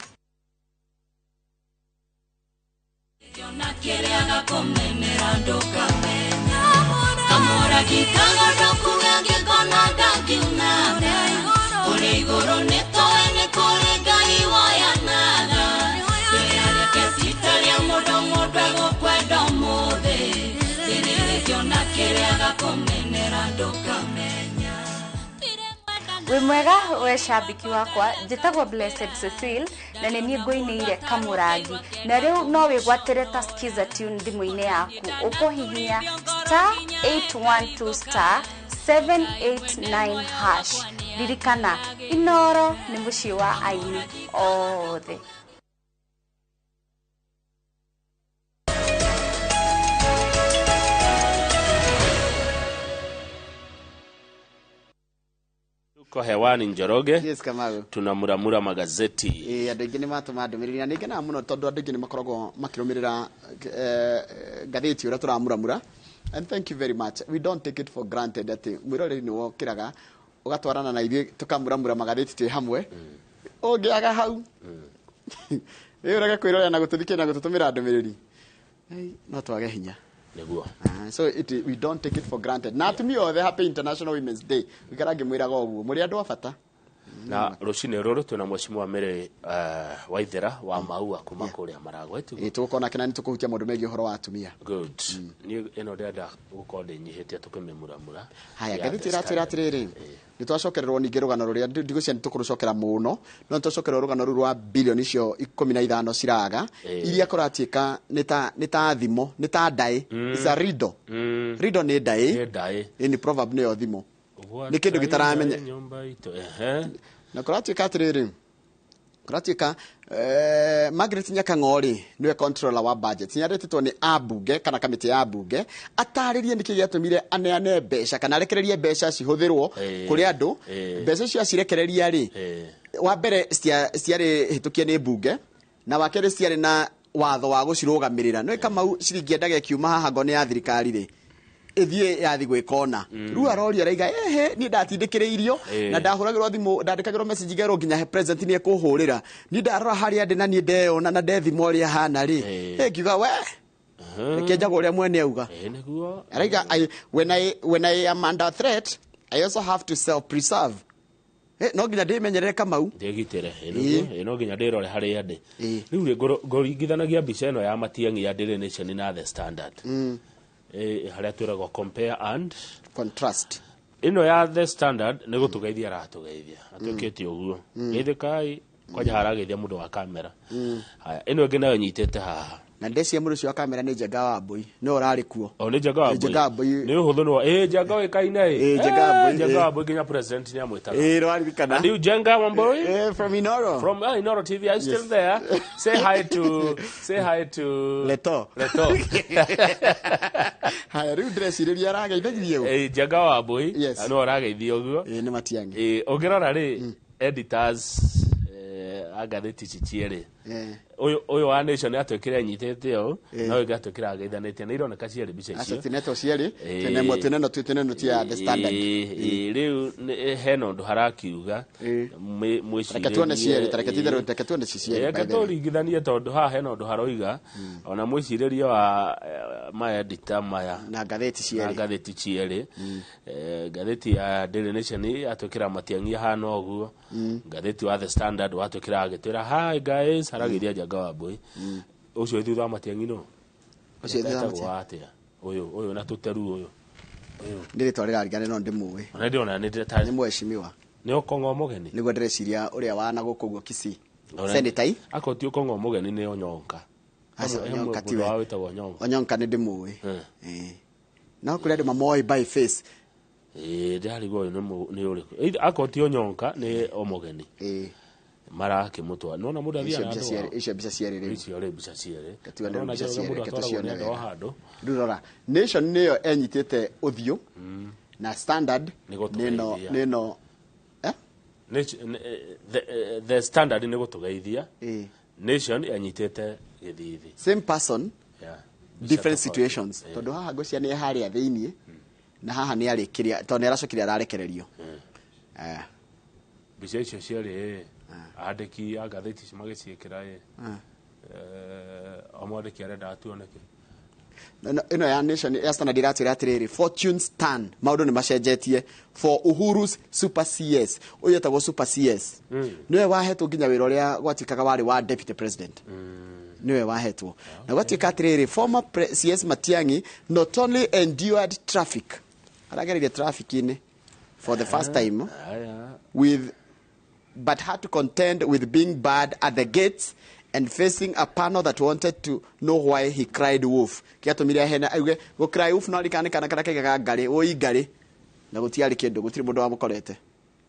We mwega we shabiki wakwa njitagwo Blessed Cecile na nĩ niĩ ngũinĩire Kamũrangi na rĩu no wĩgwatĩre ta skiza tune thimũ-inĩ yaku ũkũhihinya *812 *789#. Ririkana Inooro nĩ mũciĩ wa aini othe. Kwa hewani Njoroge. Yes, Kamau. Tunamuramura magazeti. Andũ aingĩ nĩ matũma ndũmĩrĩri na nĩngenaga mũno tondũ andũ aingĩ nĩ makoragwo makĩrũmĩrĩra ngathĩti ũrĩa tũramuramura. And thank you very much. We don't take it for granted that mwĩroreri nĩ wokĩraga ũgatwarana na ithuĩ tũkamuramura magathĩti twĩ hamwe. Ũngĩaga hau. Ũrege kwĩrorera na gũtũthikĩrĩria na gũtũtũmĩra ndũmĩrĩri. No twage hinya. So we don't take it for granted. Na to me the happy International Women's Day. Wikarange mwiraga oguo. Muri andu abata. Na rucine ruru tuna mwecimu wa mere Waithera wa maua kuma kuria Maragwetu. Tukona kina ni tukuhutia maundu megi horo wa atumia. Good. Ni eno ndenda gukonde nyihitie tukimemuramura. Haya gathiti ratiriri. Ni twacokererwo ningi rugano ruria ndigucia ni tukurucokera muno. No twacokererwo rugano ruru rwa bilioni cio 15 ciraga. Iria kuratiika ni ta thimo, ni ta ndai. Is a riddle. Riddle ni ndai. Ni proverb ni yo thimo. Ni kindu gitaramenya nyumba ito na kuratiika atiriri. Kuratiika Margaret Nyakang'ori niwe controller wa budget. Nyaretitwo ni abunge kana kamiti ya abunge ataririe niki giatumire aneane mbeca kana arekererie mbeca cihuthirwo kuri andu mbeca cio cirekereria ri wa mbere ciari hitukie ni bunge na wakere ciari na watho wa gucirugamirira no Kamau ciringi endage kiuma haha ngone ya thirikari ri ithie yathi gwikona riu arori araiga ehe ni ndatindikireirio na ndahuragirwo thimu ndandikagirwo message gerwo nginya he president ni ekuhurira ni ndarora haria ndi na ni ndeona na ndethimo uria hana ri ngiuga we kenjaga uria mwene auga araiga when I am under threat I also have to self preserve no nginya ndimenyerere Kamau ndigitire no nginya ndirore haria ndi riu ngoringithanagia mbica ino ya Matiang'i ya Daily Nation na The Standard haria twiragwo compare and contrast ino ya The Standard ni gutugeithia aratugeithia atukite uguo geithikai kwaja harageithia mundu wa kamera haya ino ngi nayo nyitete haha na ndeci mundu cio kamera ni Njenga Wambui no urari kuo ni Njenga Wambui ni uhuthu no Njenga we kaina Njenga Wambui ginya president ni amwitaga rwari kana and you Njenga Wambui from Inoro Inoro TV are still there say hi to Leto haya riu ndreciria arageithia Njenga Wambui no arageithia uguo ni Matiang'i ungirora ri editors agatheti ciere uyu wa Nation atwikire nyitete yo no igatwikira ageithanitie na ironeka ciere bica icio asetinetwo ciere tenemo tia The Standard riu hena undu harakiuga mwicirĩrie ciere turingithanie tondu haha hena undu haroiga ona mwicirĩrie wa ma editor maya na ngatheti ciere ngatheti ya Daily Nation atwikira Matiang'i hana uguo ngatheti wa The Standard watwikira agitwira hi guys harageithia Njenga Wambui ucio thutha wa Matiang'i no ucio thutha wa Matiang'i uyu na tuteru uyu ndiri twarira rigane no ndimui ona ndiona ni ndeta ni mweshimiwa ni Okongo Mugeni niguo ndireciria uria wana gukuguo Kisii senator akoti Okongo Mugeni ni Onyonka Onyonka tiwe Onyonka ni ndimui na kuria ndi mamoi by face ndari go ni uriku akoti Onyonka ni Omugeni marake mutwa nona muda thia na icio bica ciere bica ciere nona jaga muda atwaragwo ni ndo hando ndurora Nation niyo enyitete uthio na Standard nino the Standard ni gutugeithia Nation enyitete githithi same person different situations tondu haha ngocia ni haria thiini na haha ni arikiria tondu aracokiria ararekererio bica icio ciere andiki agatheti cimagiciikira amwandiki arenda atuoneke ino ya Nation ya Standard iratwira atiriri fortunes turn maundu ni macenjetie for Uhuru's super CS uyu etagwo super CS niwe wahetwo nginya wira uria gwatikaga wari wa deputy president niwe wahetwo na gwatuika atiriri former CS Matiang'i not only endured traffic aragereire traffic ini for the first time but had to contend with being bad at the gates and facing a panel that wanted to know why he cried wolf kiatumire hena auge go cry wolf no likane kana kaigaga ngari oi ngari na gutiari kindu gutiri mundu wa mukorete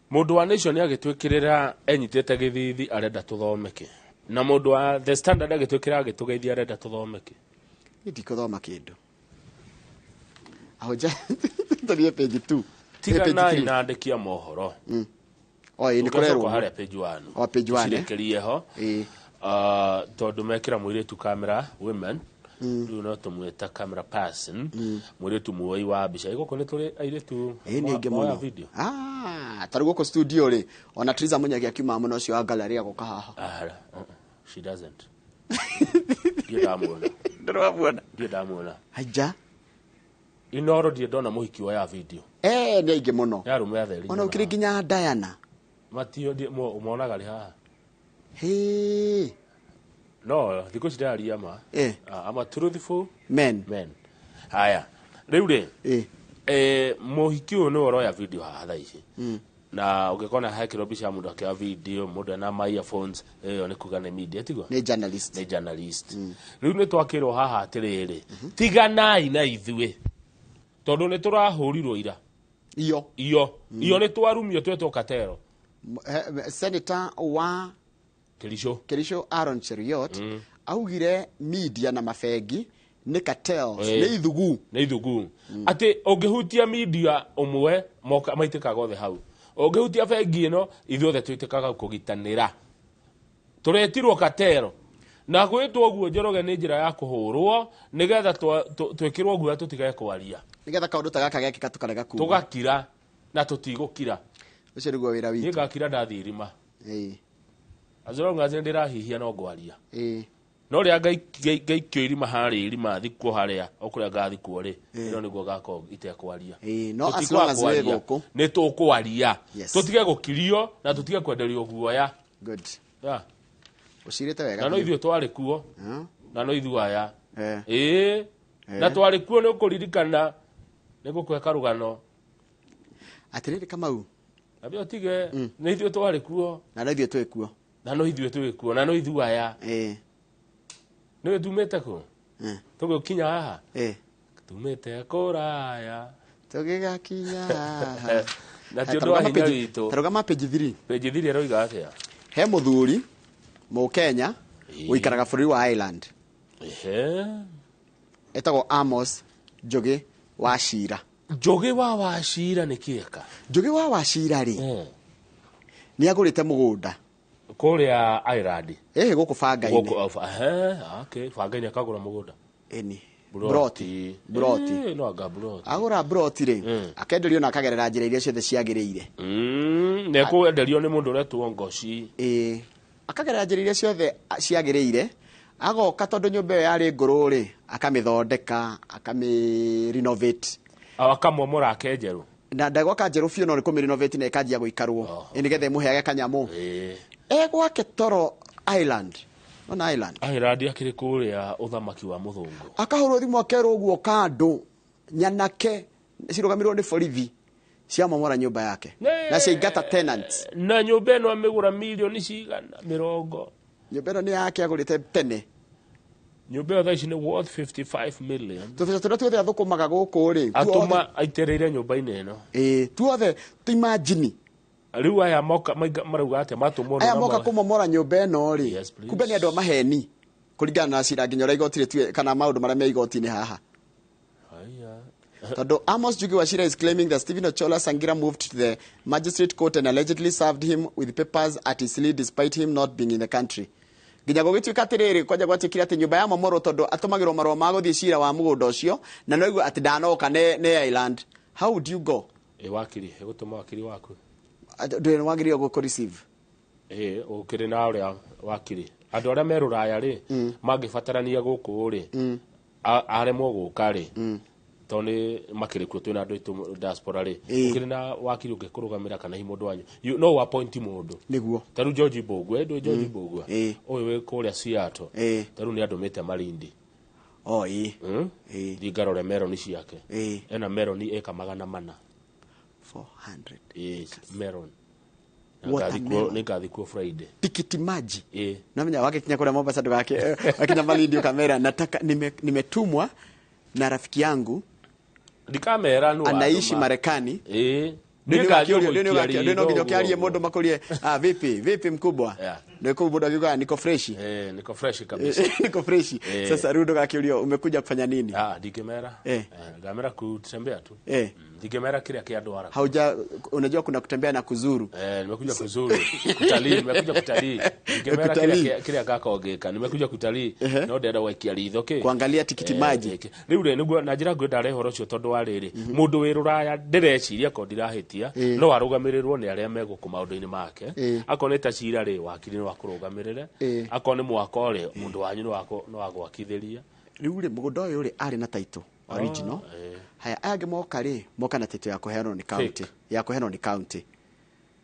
mundu wa Nation agitwikirira enyitete githithi arenda tuthomeke na mundu wa The Standard agitwikira agitugeithia arenda tuthomeke ndikuthoma kindu ahoja tari page 2 tigana inaandikia mohoro oi nikorerwo haria page 1 page 1 cirekerie ho tondu mekira mwiritu camera women riu no tumwita camera person mwiritu muoi wa bica igoko ni turi airitu ni nge muno video tari goko studio ri ona Triza Munyagi akiuma muno cio wa gallery agoka haha she doesn't ndiramuona haja Inoro die ndona muhiki wa ya video ni inge muno yarume atheri ona ukiri nginya Diana Matio die umonaga ri haha no thiko cidaria ma ama truthful men haya riu ri muhiki uyu no oroya video haha thaa ici na ugikona hakiro bica mundu akia video mundu na my earphones ni kuga ni media tigo ni journalist riu ni twakirwo haha atiriri tiganai na ithue tondu ni turahurirwo ira iyo ni twarumio twetwo Katero senator wa Kerisho Aaron Cheriot augire media na mafegi ni cartels ni ithugu ati ungihutia media umwe moka maitikaga othe hau ungihutia fegi ino ithuothe twitikaga kugitanira turetirwo Katero na gwitwo guo Njoroge ni njira ya kuhurwo nigetha twikirwo guo tutigae kwaria nigetha kaundu tagaka gekika tukarega kuuma tugakira na tutigukira ucio niguo wira witu ngakira ndathirima azoro ngaze ndirahihia no ngwaria no ria ngaikio irima hari irima thikwo haria okuria ngathikwo ri no niguo gako itekwaria no as long as we goko ni tukwaria tutige gukirio na tutige kwenderio guoya good ucirite wega na no ithio twari kuo na no ithu aya na twari kuo ni ukuririkana ni gukweka rugano atiriri Kamau abio tige ni ithio twari kuo na no ithio twi kuo na no ithio twi kuo na no ithu aya niwe tumete ku tugukinya haha tumete kuraya tugigakinya na tiondo wa hinya witu tarugama page 3 eroiga atia he muthuri mu Kenya uikaraga bũrũri wa Ireland etagwo Amos Njogi wa Shira Njogi wa Wachira ni kieka Njogi wa Wachira ri ni agurite mugunda kuria Ireland guku Banga-ini okay Banga-ini akagura mugunda broti no aga broti agura broti ri akenderio na akagerera njira iria ciothe ciagiriire ne kwenderio ni mundu retwo Ngoci akagerera njira iria ciothe ciagiriire agoka tondu nyumba iyo yari nguru ri akamithondeka akami-renovate akamomora akenjeru na ndagoka njeru biũ no rĩkũmĩ-renovate na ĩkanjia gũikarwo nĩgetha ĩmũheage kanyamu gwake toro Ireland ona Ireland akĩrĩ kũrĩa ũthamaki wa mũthũngũ akahũrwo thimũ akerwo ũguo kandũ nyanake cirũgamirwo nĩ borithi ciamomora nyũmba yake na ciaingata tenants na nyũmba ĩno amĩgũra milioni cigana 40 nyũmba ĩno nĩ yake agũrĩte tene nyũmba ĩyo thaa ici nĩ worth 55 million tũbeca tũrĩa tuothe athũkũmaga gũkũ rĩ atũma aitĩrĩire nyũmba-inĩ ĩno tuothe tuimagine riu aya moka marauga atia matũmwo aya moka kũmomora nyũmba ĩno rĩ kumbe nĩ andũ a maheni kũringana na cira nginya ũrĩa igoti rĩtue kana maũndũ marĩa me igoti-inĩ haha tondu Amos Njogi wa Shira is claiming that Stephen Ochola Sangira moved to the magistrate court and allegedly served him with papers at his lead despite him not being in the country nginya gũgĩtuĩka atĩrĩrĩ kwanja gwatuĩkire atĩ nyũmba ya momoro tondu atũmagĩrwo marũa ma gũthiĩ cira wa mũgũnda ũcio na no igua atĩ ndanoka nĩ Ireland how would you go wakiri gũtũma wakiri waku ndũrĩ wagĩrĩirwo gũkũ receive ũkĩrĩ na ũrĩa wakiri andũ arĩa me rũraya rĩ mangĩbatarania gũkũ rĩ aremwo gũka rĩ tondũ makĩrĩ kuo twĩna andũ aitũ diaspora rĩ ũkĩrĩ na wakiri ũngĩkũrũgamĩra kana hi mũndũ wanyu no appoint mũndũ nĩguo ta rĩu George Mbũgua George Mbũgua ũyũ wĩ kũrĩa Seattle ta rĩu nĩ andũmĩte Malindi ngarore meroni ciake ena meroni eka 400 meron nĩngathikwo Friday tikiti maji namenya wakikinya kũrĩa Mombasa ndũgake akinya Malindi ukamera nataka nimetumwa na rafiki yangu ndikamera no anaishi Marekani ndio ndio kiarie mundu makurie vipi mkubwa ndio kubwa akiuga niko fresh niko fresh kabisa niko fresh sasa rudo gakiurio umekuja kufanya nini ndikemera ngamera kutembea tu ndikemera kile kiado haraka hauja unajua kuna kutembea na kuzuru nimekuja kuzuru nimekuja kutalii ndikemera kile akakaogeka nimekuja kutalii no ndenda gwikia ritho kuangalia tikiti maji riu niguo na njira ngwenda rehoro ucio tondu wa riri mundu wi ruraya ndireciria ko ndirahitia no arugamirirwo ni aria meguku maundu-ini make akoneta cira ri wakiri ni wakurugamirire akone mwaka uri mundu wanyu no wagwakithiria riu ri mugunda uyu ri ari na title original haya age moka ri moka na title ya kuheanwo ni county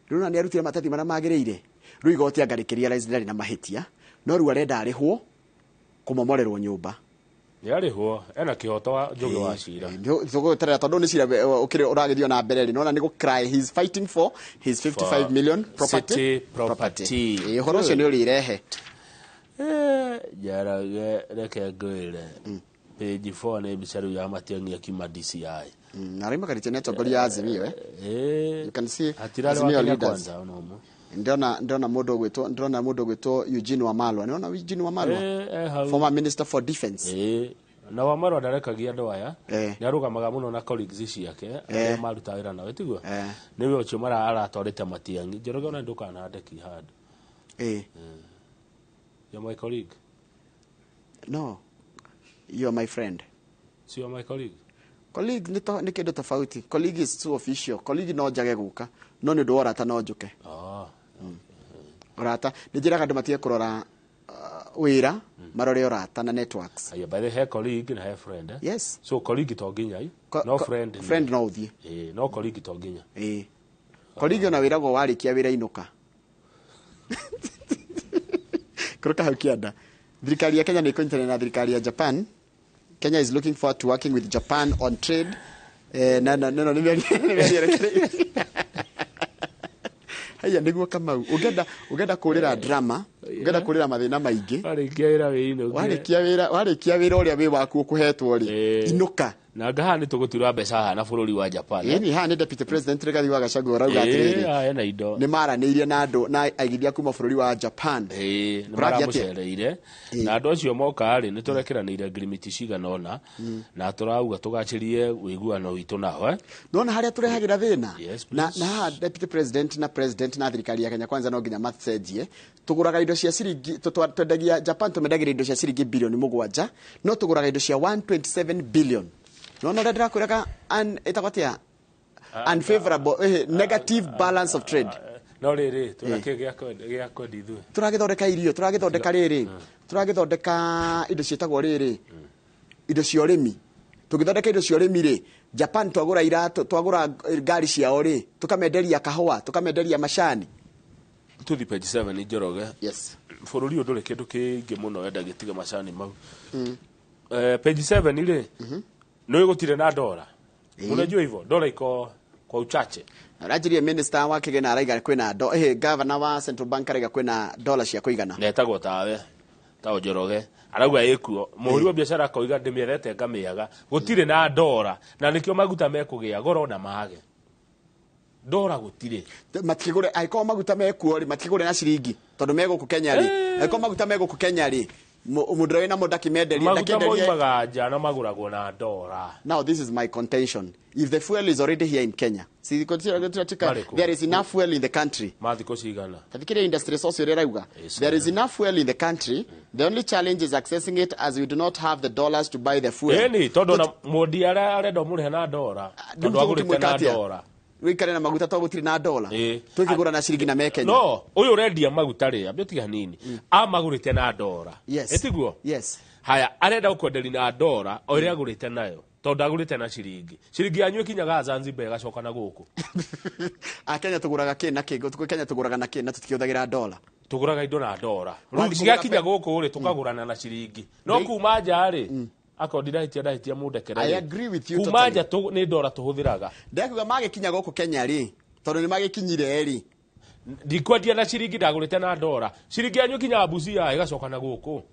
riu na ni arutire matati mara magiriire riu igoti angarikiria rais na mahitia no riu arenda arihwo kumomorerwo nyumba yarihwo ena kihoto wa Njogi wa Wachira ndio tara tondu ni cira ukire uragithio na mbere no na ni cry he's fighting for his 55 million property horo cio ni urirehe jarage reke ngwire page 4 ni bicaru ya Matiang'i kima DCI na rima karite netongoria Azimio you can see Azimio leaders ndona mundu gwitwo Eugene Wamalwa niona Eugene Wamalwa former minister for defense na Wamalwa ndarekagia andu aya ni arugamaga muno na colleagues ciake aria maruta wira nawe tiguo niwe ucio mara aratwarite Matiang'i Njoroge ona ndukana ndeki handu ya my colleague No. You are my friend. So you are my colleague. Colleague ni kindu tofauti. Colleague is too official. Colleague no njage guka. No ni ndu orata no njuke. Orata ni njira kandu matie kurora wira marore orata na networks. Aya by the head colleague and her friend. Yes. So colleague to ginya no friend. Friend no uthie. No colleague to ginya. Colleague na wira go warikia wira inuka. Kuruka hakiada. Thirikari ya Kenya ni kontene na thirikari ya Japan. Kenya is looking forward to working with Japan on trade. No, haya niguo kama ugenda kurira drama, ugenda kurira mathina maingi. Warikia wira uria wi waku kuhetwo ri inuka. Na ngaha ni tugutura mbeca na bururi wa Japan. Ni ha ni deputy president Rigathi wa Gachagua rauga atiriri. Ena indo. Ni maranirie na andu na aigithia kuma bururi wa Japan. Ni maramucereire. Na andu acio moka ri ni turekeranire agreement ciganona na turauga tugacirie wiguano witu naho. Nona haria turehagira thina. Na deputy president na president na thirikari ya Kenya kwanza no nginya macenjie. Tuguraga indo cia ciringi twendagia Japan tumendagira indo cia ciringi bilioni 7 no tuguraga indo cia 127 billion. No ndira kureka itakotia unfavorable negative balance of trade. No riri turake gya kodi thu. Turagithondeka irio, turagithondeka riri. Turagithondeka indo cietagwo riri. Indo cia urimi. Tugithondeka indo cia urimi ri. Japan twagura iratu, twagura ngari ciao ri. Tukamenderia kahua, tukamenderia macani. Tuthi page 7 ni Njoroge. Yes. Bururi ndure kindu kingi muno wenda gitiga macani mau. Page 7 ri. No igutire na dola. Unajua hivyo dola iko kwa uchache. Rajirie minister wa kigena araiga kwina governor wa Central Bank araiga kwina dola cia kuigana. Netagwo tawe. Tawo Njoroge. Arauga ikuo. Muhuri wa biashara koiga ndimierete ngamiaga. Gutire na dola na nikio maguta mekugia goro na mage. Dola gutire. Matikigure aiko maguta mekuo ri matikigure na ciringi. Tondu mego ku Kenya ri. Aiko maguta mego ku Kenya ri. Mudrowe na modaki mederia na maguragwo na dola. Now this is my contention. If the fuel is already here in Kenya, see there is enough fuel in the country. Mathiko cigana. Tathikire industry socio rerauga. There is enough fuel in the country. The only challenge is accessing it as we do not have the dollars to buy the fuel. Eni tondu na modi arenda murihe na dola. Tondu agurite na dola. Wikare na maguta to gutiri na dola. Tukigura na ciringi na mekenya. No, uyu rendia maguta ri abio tiga nini. Amagurite na dola. Etiguo? Yes. Haya arenda ukonderi na dola o ria agurite nayo. Tondu agurite na ciringi. Ciringi yanyu kinyaga Zanzibar igacoka na guku. Kenya tuguraga kina kingo Kenya tuguraga na kina tutikihuthagira dola. Tuguraga indo na dola. Cigakinya guku ri tukagurana na ciringi. No kuma nja ri akodirahitia mundekere. I agree with you totally. Kumaja ni dola tuhuthiraga. Ndekuga magikinya guku Kenya ri tondu ni magikinyire ri. Ndikwendia na ciringi ndagurite na dola. Ciringi yanyu kinya Busia igacoka na guku.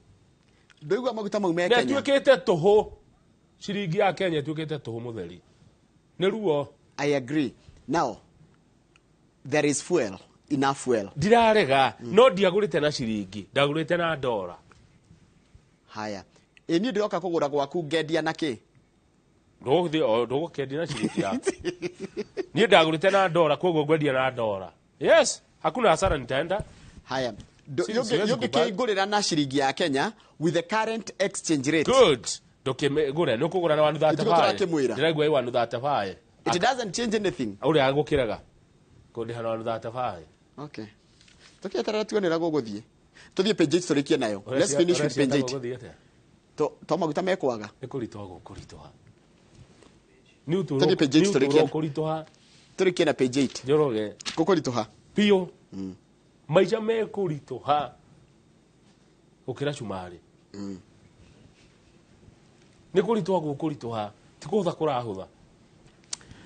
Ndiguo maguta mau me Kenya. Netwikite tuhu. Ciringi ya Kenya twikite tuhu mutheri. Ni ruo. I agree. Now there is fuel, enough fuel. Ndirarega no ndiagurite na ciringi, ndagurite na dola. Haya. Ni ndoka kugura gwaku ngendia na ki? Ndogo kendia na ciringi ya. Ni ndagurite na dola koguo ngwendia na dola. Yes, hakuna hasara nitaenda. Haya. Yoge kigurira na ciringi ya Kenya with the current exchange rate. Good. Ndokigura no kugura na 135. Ndiraigua 135. It doesn't change anything. Uri agukiraga. Kundi hana 135. Okay. Tukietara tuonera guguthie. Tuthie page 8 storikia nayo. Let's finish with page 8. To maguta mekwaga. Nikuritoa gukuritoa. Ni uturo. Tuthie page 8 storikia. Gukuritoa. Turikia na page 8. Njoroge. Gukuritoha. Pio. Maisha mekuritoha. Ukira cumari. Nikuritoa gukuritoha. Tikutha kurahutha.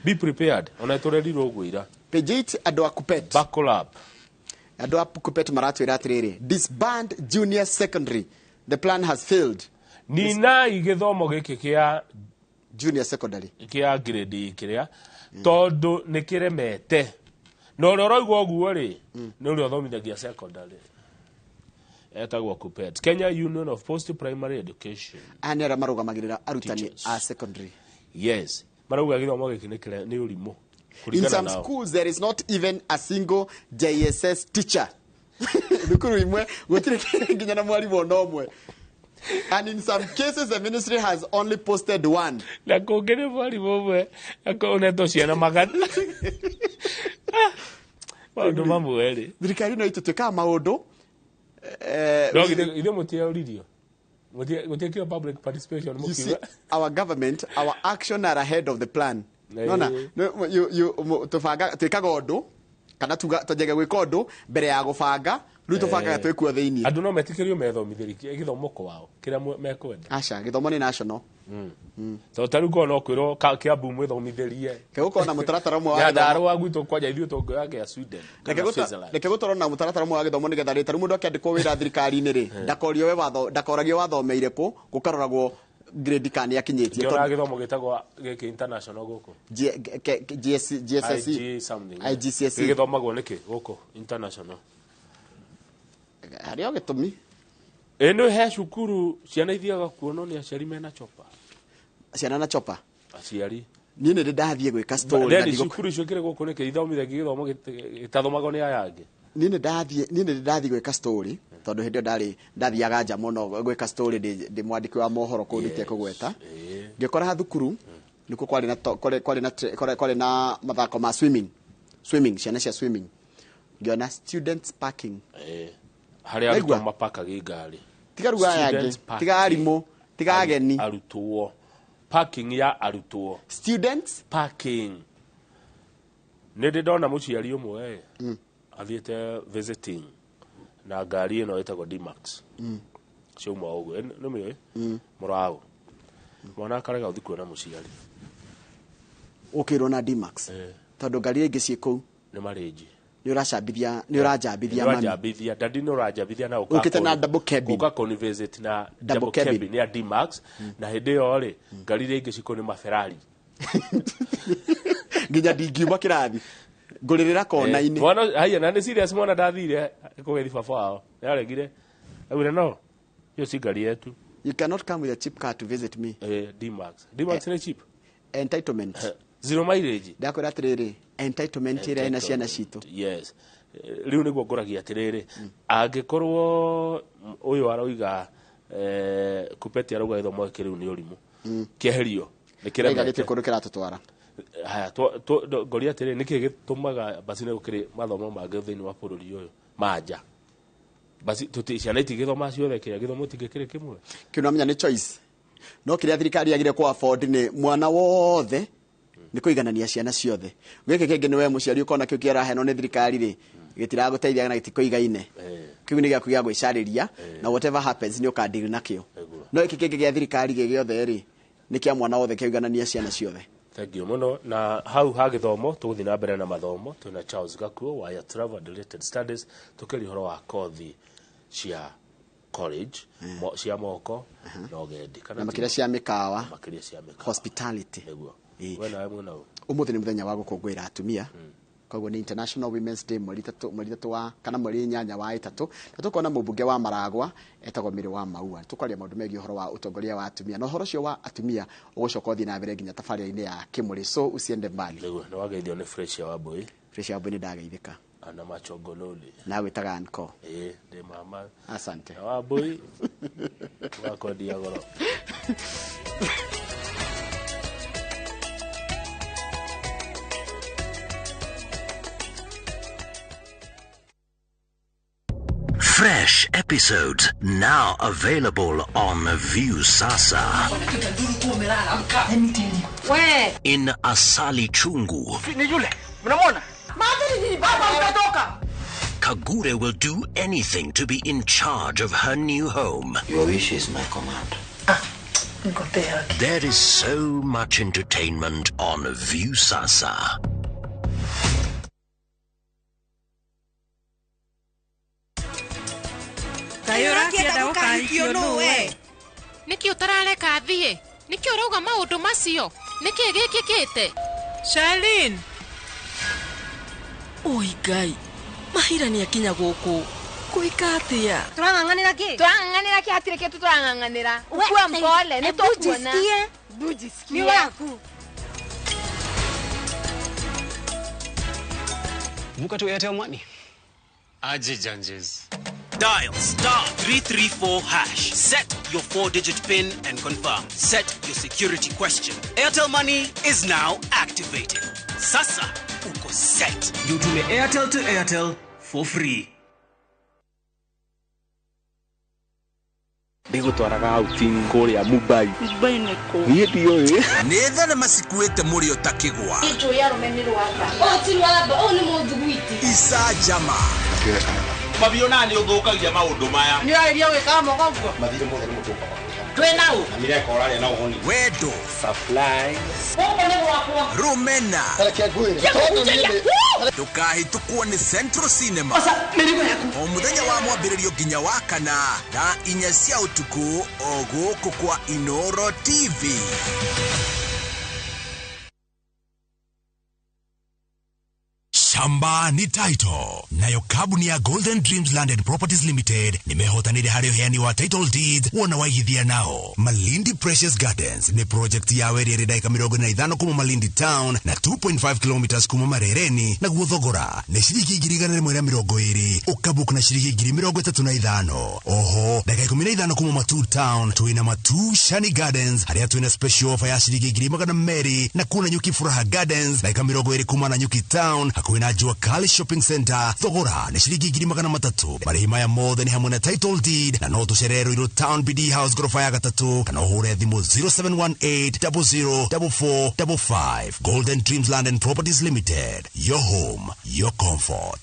Be prepared. Ona turerirwo gwira. Page 8 ando akupet. Buckle up. Ando akupet maratwira atiriri. Disband junior secondary. The plan has failed. Nina igithomo giki kia junior secondary. Kia grade kiria. Tondu nikiremete. No roigwo guo ri. No ri othomithagia secondary. Etagwo Kupet. Kenya Union of Post Primary Education. Anera marugamagirira arutani a secondary. Yes. Marauga githomo giki ni urimu. In some schools there is not even a single JSS teacher. Thukuru imwe gutire nginya na mwarimu no mwe. And in some cases, the ministry has only posted one. Na kongere bali bomwe akona tosiana magana. Maundu mamwele. Thirikari no itutuika maundu no ile mutia uridio. Mutia public participation mukiwa. You see, our government, our action are ahead of the plan. No, you tufanga twikaga undu kana tujege gwika undu mbere ya gubanga riu tubangaga twikuo thiini. Andu no metikirio methomithirie githomo kwao kiria mekwenda. Acha githomo ni national. So taru ko no kwiro Kiambu mwithomithirie. Keguko na mutaratara mwa wa githomo wa gwitu kwaja ithuĩ tongo yake ya Sweden. Keguko na mutaratara mwa wa githomo ni getha ritaru mundu akiandikwo wira thirikari-ini ri ndakorio we watho ndakoragio wathomeire ku gukaroragwo grade kan yakinyitie to githomo gitagwo giki international guku GSSE IGCSE githomagwo niki guku international ario gitumi eno he cukuru ciana ithiaga kuonwo ni aciari mena chopa ciana na chopa aciari ni ne ndathie gwika story ndani cukuru icio kire guku niki ithomithagia githomo gitathomagwo ni ayangi ni ne ndathie gwika story tondu hindi ndathiaga nja muno gwika story ndi mwandiki wa mohoro ku ndite kugweta ngikora thukuru niko kwari na mathako ma swimming ciana cia swimming ngiona students parking haria arutwo mapakaga ngari tiga ruga yangi tiga arimũ tiga ageni arutwo parking ya arutwo students parking nĩ ndona mũciari ũmwe athiĩte visiting na ngari ĩno ĩtagwo D-Max ciauma ũguo nĩ mĩoĩ mũrago mwana akarega ũthi kuona mũciari ũkĩrwo na D-Max tondũ ngari ingĩ ciĩ kũu nĩ marĩnji ni urajambithia mami dadi no rajambithia na ukite na double cabin uka convisit na double cabin ya D-Max na hede yo ri ngari ringi ciko ni maferrari nginya ndingiuma kirathi ngurĩrĩra kona-inĩ wana haya na ni serious mwana ndathire kugethi baba wao yaregire agure no yo si ngari yetu you cannot come with a cheap car to visit me D-Max ni cheap entitlement zero mileage ndakwira atiriri entitlement ira ina ciana citu yes riu niguo nguragia atiriri angikorwo uyu aroiga kupeti arauga githomo giki riu ni urimu kieherio nikiremete kundu kiratutwara haya ngoria atiriri niki gitumaga basi ne gukiri mathomo mangĩ thĩinĩ wa bũrũri ũyũ manja basi tuti ciana itigithoma ciothe kiria githomo tingĩkĩrĩ kimwe kĩno amenya ni choice no kiria thirikari yagire ku afford ni mwana wothe ni kuiganania ciana ciothe gike kingi ni we muciari ukona kiu kiaraheno ni thirikari ri gitira guteithia na gitikoigaine kiu ni gyaku gya gwicariria na whatever happens ni ukadili nakio no iki kingi gya thirikari giothe ri ni kia mwana wothe kiiganania ciana ciothe. Thank you muno na hau ha githomo tuguthi na mbere na mathomo tuna Charles Gakuo wa ya travel related studies tukiri horo wa kothi cia college cia moko na ugendi kana makiria cia mikawa hospitality hospitality wena mwana umuthi ni muthenya wa gukungwira atumia koguo ni International Women's Day mweri 3 wa kana mweri 8 wa 3 na tukona mubunge wa Maragwa etagwo Miri wa Maua tukwaria maundu megie horo wa utongoria wa atumia na horo cio wa atumia ugucoka uthi na mbere nginya tafaria-ini ya Kimuri so usiende mbali na wageithio ni Fresh wa Boy ni ndageithika ana machogololi na witaga anko de mama asante wa Boy wako diagoro Fresh episodes now available on Viusasa. In Asali Chungu. Kagure will do anything to be in charge of her new home. Your wish is my command. There is so much entertainment on Viusasa. Niki utarareka athie niki urauga maundu macio niki gikikite Charlene oi gai mahira ni akinya guku kuika atia turang'ang'anira ki hatire kitu turang'ang'anira ukua mpole ni tokuona bujisikie ni waku vuka tu Airtel Money aje janjes Dial *334#. Set your 4-digit PIN and confirm. Set your security question. Airtel Money is now activated. Sasa uko set. You tune Airtel to Airtel for free. Ndigutwaraga outing kuria Mumbai. Mumbai niko. Niĩ ndiũĩ. Nĩ thenema cikuĩte mũrĩo ta kĩgwa. Ijo ya rumeniro hapa. O tilwaba, o ni mũthugwiti. Isa Jama. Mabiona nĩ ũthũkagia maũndũ maya. Nĩ airia wĩka mogogo. Mathire mothe nĩ mũtũka. Twenau. Na mire koraria na uhoni. Wendo. Supplies. Woko nĩ gwakwa. Rumena. Telekea gwĩre. Ndũkahĩtũkwo nĩ Central Cinema. O mũthenya wa mwambĩrĩrio nginya wa kana na 4 cia ũtukũ o gũkũ kwa Inoro TV. Shamba ni title. Nayo kabuni ya Golden Dreams Land and Properties Limited nimehotanire hari uheani wa title deed wona waigithia nao. Malindi Precious Gardens ni project ya weri dakika 45 kuma Malindi Town na 2.5 kilometers kuma Marereni na guthogora ni shiringi 120 ukabuku na shiringi 35. Oho dakika 15 kuma Matu Town tuina Matu Shani Gardens hari tuina special offer ya shiringi 100 na kuna Nyuki Furaha Gardens dakika 20 kuma na Nyuki Town hakuina Jua Kali Shopping Center thogora ni shiringi 300. Marihima ya more than hamwe na title deed na no tusherero iro Town BD House gorofa ya 3 kana uhure thimu 0718004455. Golden Dreams Land and Properties Limited, your home, your comfort.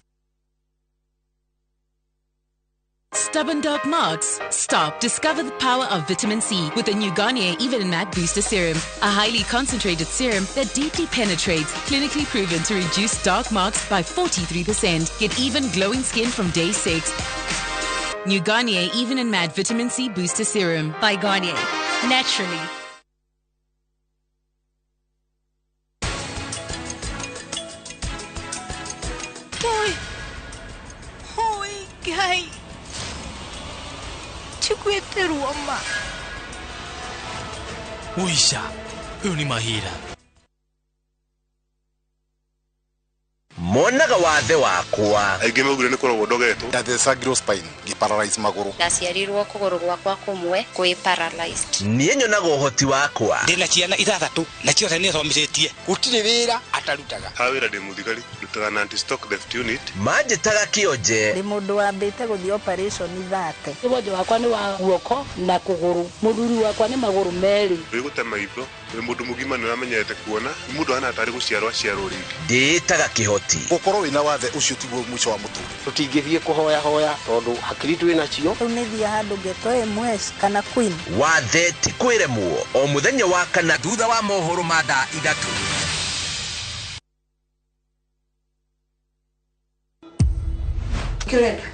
Stubborn dark marks? Stop. Discover the power of vitamin C with the new Garnier Even and Matte Booster Serum. A highly concentrated serum that deeply penetrates, clinically proven to reduce dark marks by 43%. Get even glowing skin from day 6. New Garnier Even and Matte Vitamin C Booster Serum by Garnier. Naturally. Hoi, guy. Chukweteru amma. Uisha, huyu ni Mahira. Monaga wathe wakwa. Aingĩ maugire nĩ koragwo ndogetwo. Ndathecagirwo spine, ngĩparalyze magũrũ. Ndaciarirwo kũgũrũ gwakwa kũmwe kwĩ paralyzed. Niĩ nyonaga ũhoti wakwa. Ndĩna ciana 6 na ciothe nĩ thomithĩtie. Gũtirĩ wĩra atarutaga. Ha wĩra ndĩ mũthigari, ndutaga na anti-stock theft unit. Manjĩtaga kĩonje. Ndĩ mũndũ wambĩte gũthiĩ operation 3. Ũgonjũ wakwa nĩ wa guoko na kũgũrũ. Mũthuri wakwa nĩ magũrũ merĩ. Wĩgũte maitho, wĩ mũndũ mũgima nĩ ũramenyete kuona, mũndũ ana atarĩ gũciarwo aciarwo rĩngĩ. Ndĩtaga kĩhoti. Gũkorwo wĩna wathe ũcio tiguo mũico wa mũtũrĩre. Tũtingĩthiĩ kũhoya tondũ hakiri twĩ nacio. Rĩu nĩ thia handũ ngetoe mwes kana queen. Wathe ti kwĩremwo. O mũthenya wa kana thutha wa mohoro ma thaa 3.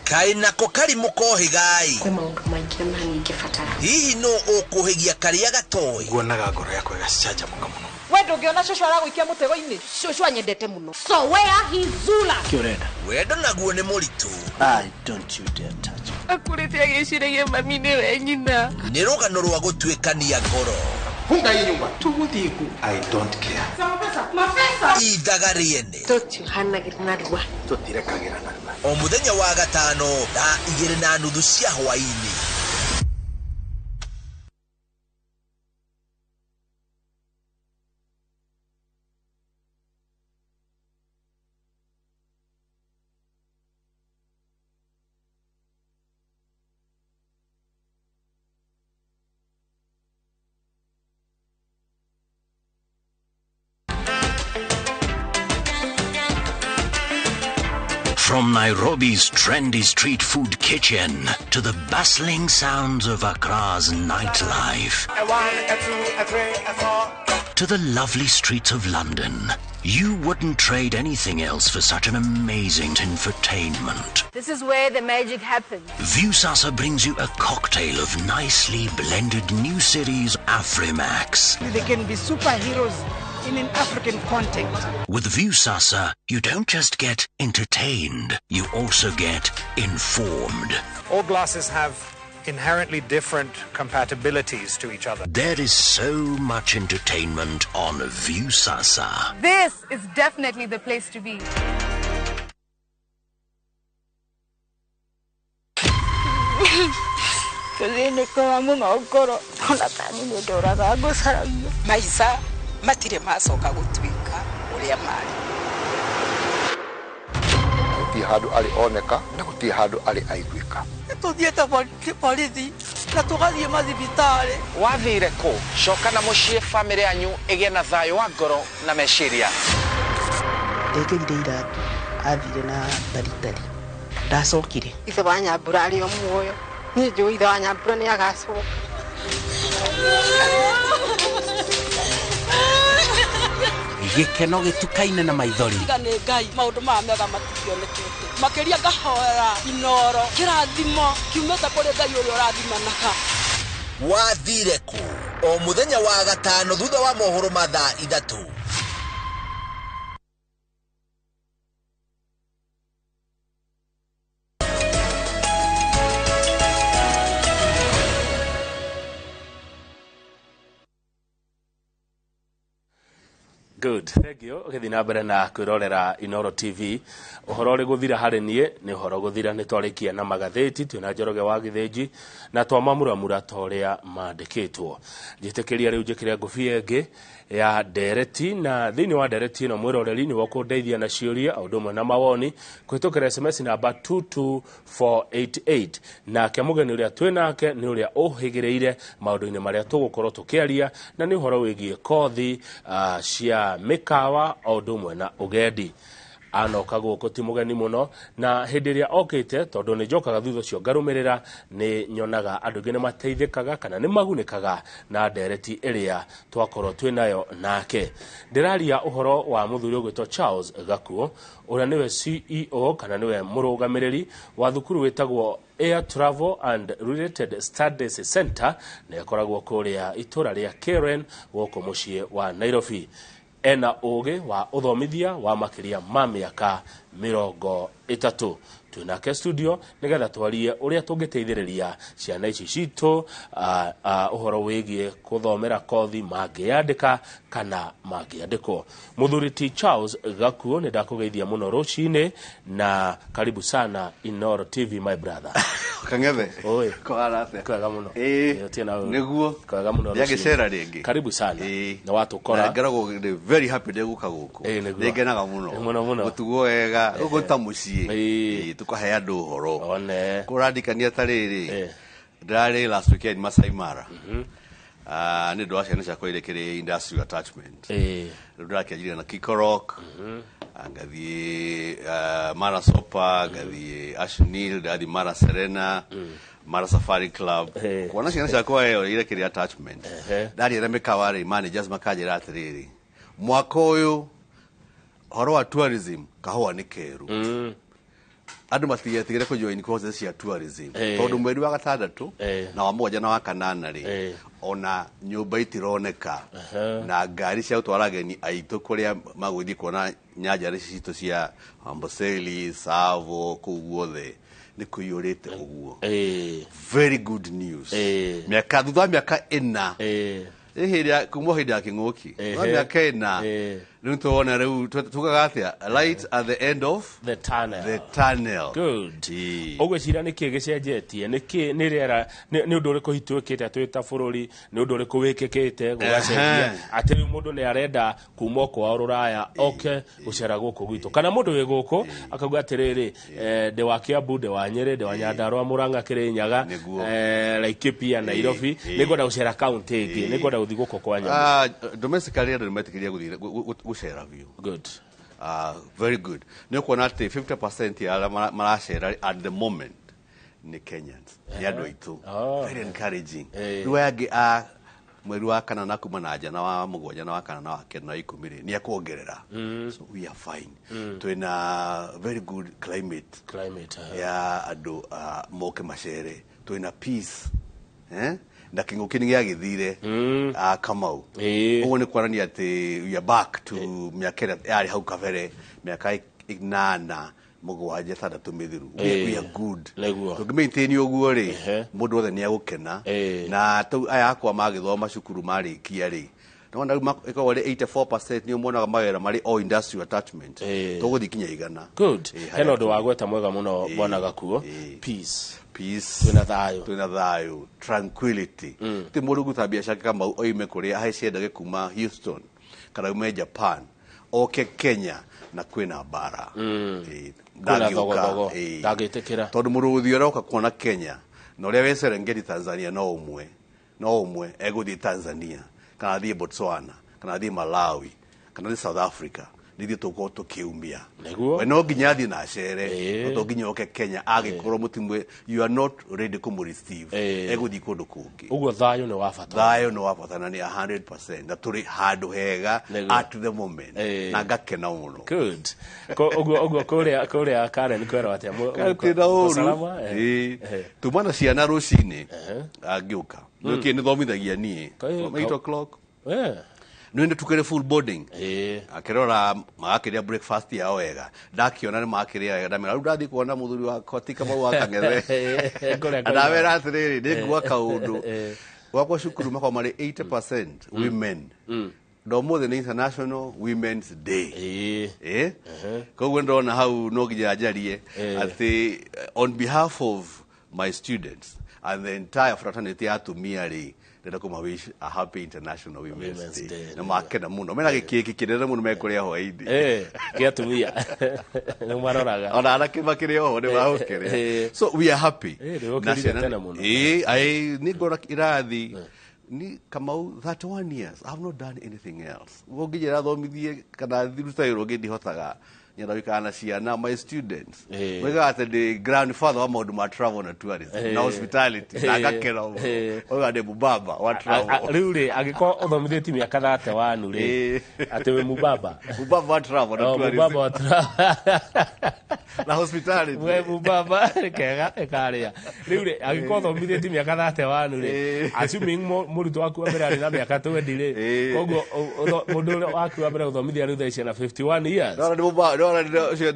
Kai nako kari mukohigai. Kwĩ maũndũ maingĩ na ningĩbatara. Hihi no ũkũhigia karĩa gatoi. Nguonaga ngoro yakwa ĩgacanjamũka mũno. We ndũngĩona cũcũ aragũikia mũtego-inĩ. Cũcũ anyendete mũno. So where he Zula? Kĩorenda. Wendo naguo nĩ mũritũ. Don't you dare touch me. Akũrĩte agĩciragia mami nĩwe nyina. Nĩ rũgano rwa gũtuĩkania ngoro. Funga hii nyumba. Tuguthiĩ ku. I don't care. Mapesa. Ithaga rĩene. Tũtihanagĩra na rua. Tũtirekagĩra na rua. O mũthenya wa gatano thaa 2:30 cia hwaĩ-inĩ. From Nairobi's trendy street food kitchen to the bustling sounds of Accra's nightlife, to the lovely streets of London, you wouldn't trade anything else for such an amazing entertainment. This is where the magic happens. Viusasa brings you a cocktail of nicely blended new series Afrimax. They can be superheroes in an African context. With Viusasa, you don't just get entertained, you also get informed. All glasses have inherently different compatibilities to each other. There is so much entertainment on Viusasa. This is definitely the place to be. tuthĩnĩkaga mũno ngoro ona tani nĩ ndũraga ngũcaragia maica matirĩ macoka gũtuĩka ũrĩa marĩ gũtirĩ handũ arĩ oneka na gũtirĩ handũ arĩ aiguĩka tũthiĩte borithi na tũgathiĩ mathibitarĩ wathire kũ coka na mũciĩ bamĩrĩ yanyu ĩgĩe na thayũ wa ngoro na meciria ndekĩrire iratũ athire na taritari ndacokire ithe wa Nyambura arĩ o muoyo niĩ njũĩ ithe wa Nyambura nĩ agacoka gĩkeno gĩtukaine na maithori tiga nĩ Ngai maũndũ maya mega matikĩonekete makĩria ngahoera inoro kĩrathimo kiumĩte kũrĩ Ngai ũrĩa ũrathimanaga wathire kũ o mũthenya wa gatano thutha wa mohoro ma thaa 3. Good. Thank you. Gĩthi na mbere na kwĩrorera Inoro TV. Ũhoro ũrĩ gũthira harĩ niĩ nĩ ũhoro gũthira nĩ twarĩkia na magathĩti twĩna Njoroge wa Gĩthĩnji na twamuramura ta ũrĩa mandĩkĩtwo. Njĩtĩkĩria rĩu njĩkĩre ngũbia ĩngĩ ya ndereti na thĩinĩ wa ndereti ĩno mwĩroreri nĩ wakũndeithia na ciũria o ũndũ ũmwe na mawoni kũhĩtũkĩra SMS namba 22488 nake mũgeni ũrĩa twĩnake nĩ ũrĩa ũhĩgĩrĩire maũndũ-inĩ marĩa tũgũkorwo tũkĩaria na nĩ ũhoro wĩgiĩ kothi cia mĩkawa o ũndũ ũmwe na ũgendi. Anoka gũkũ ti mũgeni mũno na hĩndĩ ĩrĩa okĩte tondũ nĩ njokaga thutha ũcio ngarũmĩrĩra nĩ nyonaga andũ aingĩ nĩ mateithĩkaga kana nĩ magunĩkaga na ndereti ĩrĩa twakorwo twĩnayo nake. Ndĩraria ũhoro wa mũthuri ũgwĩtwo Charles Gakuo ũrĩa nĩwe CEO kana nĩwe mũrũgamĩrĩri wa thukuru wĩtagwo Air Travel and Related Studies Center na ĩkoragwo kũrĩa itũra rĩa Karen gũkũ mũciĩ wa Nairobi. Ena ũgĩ wa ũthomithia wa makĩria ma mĩaka 30. Twĩnake studio nĩgetha twarie ũrĩa tũngĩteithĩrĩria ciana ici citũ ũhoro wĩgiĩ gũthomera kothi mangĩandĩka kana mangĩandĩkwo. Mũthuri ti Charles Gakuo nĩ ndakũgeithia mũno rũcinĩ na karibu sana Inoro TV my brother. Kangethe. Oi. Kwara atĩa? Kwega mũno. Nĩguo. Kwega mũno. Ndĩagĩcera rĩngĩ. Karibu sana. Na watũkora. Ngaragwo very happy ndĩgũka gũkũ. Nĩngenaga mũno. Mũno. Gũtugwo wega. Gũkũ ta mũciĩ. Tũkahe andũ ũhoro. One. Kũrandĩkania ta rĩrĩ. Ndarĩ last weekend Masai Mara. Nĩ ndũ wa ciana ciakwa irekere industrial attachment. Ndĩrakĩanjire na Kikorok. Ngathiĩ Mara Sopa, ngathiĩ Ashnil, ngathiĩ Mara Serena, Mara Safari Club. Kuona ciana ciakwa irekere attachment. Ndarĩ mĩkawa rĩ managers makanjĩra atĩrĩrĩ. Mwaka ũyũ horo wa tourism kahũa nĩ keru. Andũ matigetigĩre kũjoin courses cia tourism. Tondũ mweri wa gatandatũ na wa mũgwanja na wa kanana rĩ ona nyũmba itironeka na ngari cia gũtwara ageni aitũ kũrĩa magũthiĩ kuona nyanjara citũ cia Amboseli, Tsavo, kũu guothe nĩ kũiyũrĩte ũguo. Very good news. Mĩaka thutha wa mĩaka 4 kuma hĩndĩ ya kĩng'ũki thutha wa mĩaka 4 rĩu tuona rĩu tugaga atĩa light at the end of the tunnel. Good. Ũgwĩciria nĩkĩ gĩcenjetie nĩkĩ nĩ rĩera nĩ ũndũ ũrĩkũ hitũĩkĩte twĩ ta bũrũri nĩ ũndũ ũrĩkũ wĩkĩkĩte gũgacenjia atĩ rĩu mũndũ nĩ arenda kuma kwao rũraya oke gũcera gũkũ gwitũ kana mũndũ wĩ gũkũ akauga atĩrĩrĩ ndĩ wa Kiambu ndĩ wa Nyeri ndĩ wa Nyandarua Murang'a Kirinyaga Laikipia Nairobi nĩngwenda gũcera kaunti ĩngĩ nĩngwenda gũthiĩ gũkũ kwa nyamũ domestically andũ nĩmetĩkĩria gũthiĩ gũcera biũ. Good. Very good. Nĩ kuona atĩ 50% ya arĩa maracera at the moment nĩ Kenyans. Nĩ andũ aitũ. Very encouraging. Rĩu angĩ mweri wa kana na kuma na nja na wa mũgwanja na wa kana na wa kenda na 10 nĩ akuongerera. So we are fine. Twĩna very good climate. Ya andũ moke macere. Twĩna peace. Na kĩng'ũki nĩ gĩagĩthire Kamau. Ũguo nĩ kuonania atĩ we are back to mĩaka ĩrĩa yarĩ hau kabere mĩaka 8 mũgwanja 6 mĩthiru. We are good. Tũngĩmaintain ũguo rĩ mũndũ wothe nĩ agũkena na aya akwa magĩthoma cukuru marĩkia rĩ Ndona iko wale 84% ni umonaga mawera mari all industrial attachment tuguthi kinya igana. Good. Heno ndo wagweta mwega muno bwana Gakuo. Peace. Twina thayo tranquility ti mundu gutabia shaka kama oime kuria haiciendage kuma Houston kana ume Japan oke Kenya na kwina bara ndagitikira tondu mundu guthio roka kuona Kenya na uria we Serengeti Tanzania no umwe eguthi Tanzania kana thie Botswana kana thie Malawi kana thie South Africa nithio tuko tukiumia we no nginya thi na cere no to nginya oke Kenya agikorwo mutimwe you are not ready to receive eguthi kundu kungi uguo thayo ni wabata na ni 100% na turi handu hega at the moment na ngakena muno. Good. Uguo kuria Karen kwera atia salama tumana ciana rucini agiuka nuki ni thomithagia nie 8 o'clock nende tukere full boarding akirora magakiria breakfast yao wega ndakiona ni magakiria wega ndamira ndathi kuona muthuri wa koti kama wakangethe ndawera atiriri ndingwa kaundu gwakwa cukuru makwa mari 80% women ndo mothe ni International Women's Day koguo ndona hau no nginya njarie ati on behalf of my students and the entire fraternity atumia ri ndenda kumawish a happy International Women's Day na makena muno mena gikiki kinene muno mekuria hwaidi giatumia no maroraga ona anakimakire ho ni bahokere so we are happy ni ngora irathi ni kamau 31 years I have not done anything else wongijera thomithie kana thirutairo ngihotaga nyenda wikana ciana my students wega at the grandfather wa maundu ma travel na tourism na hospitality na ngakera oga de mubaba wa travel riuri agiko uthomithitie miaka 31 ri ati we mubaba wa travel na tourism mubaba wa travel na hospitality we mubaba kega ekaria riuri agiko uthomithitie miaka 31 ri assuming muruto waku mbere ari na miaka 20 ri koguo mundu waku mbere uthomithia ri thaicia na 51 years no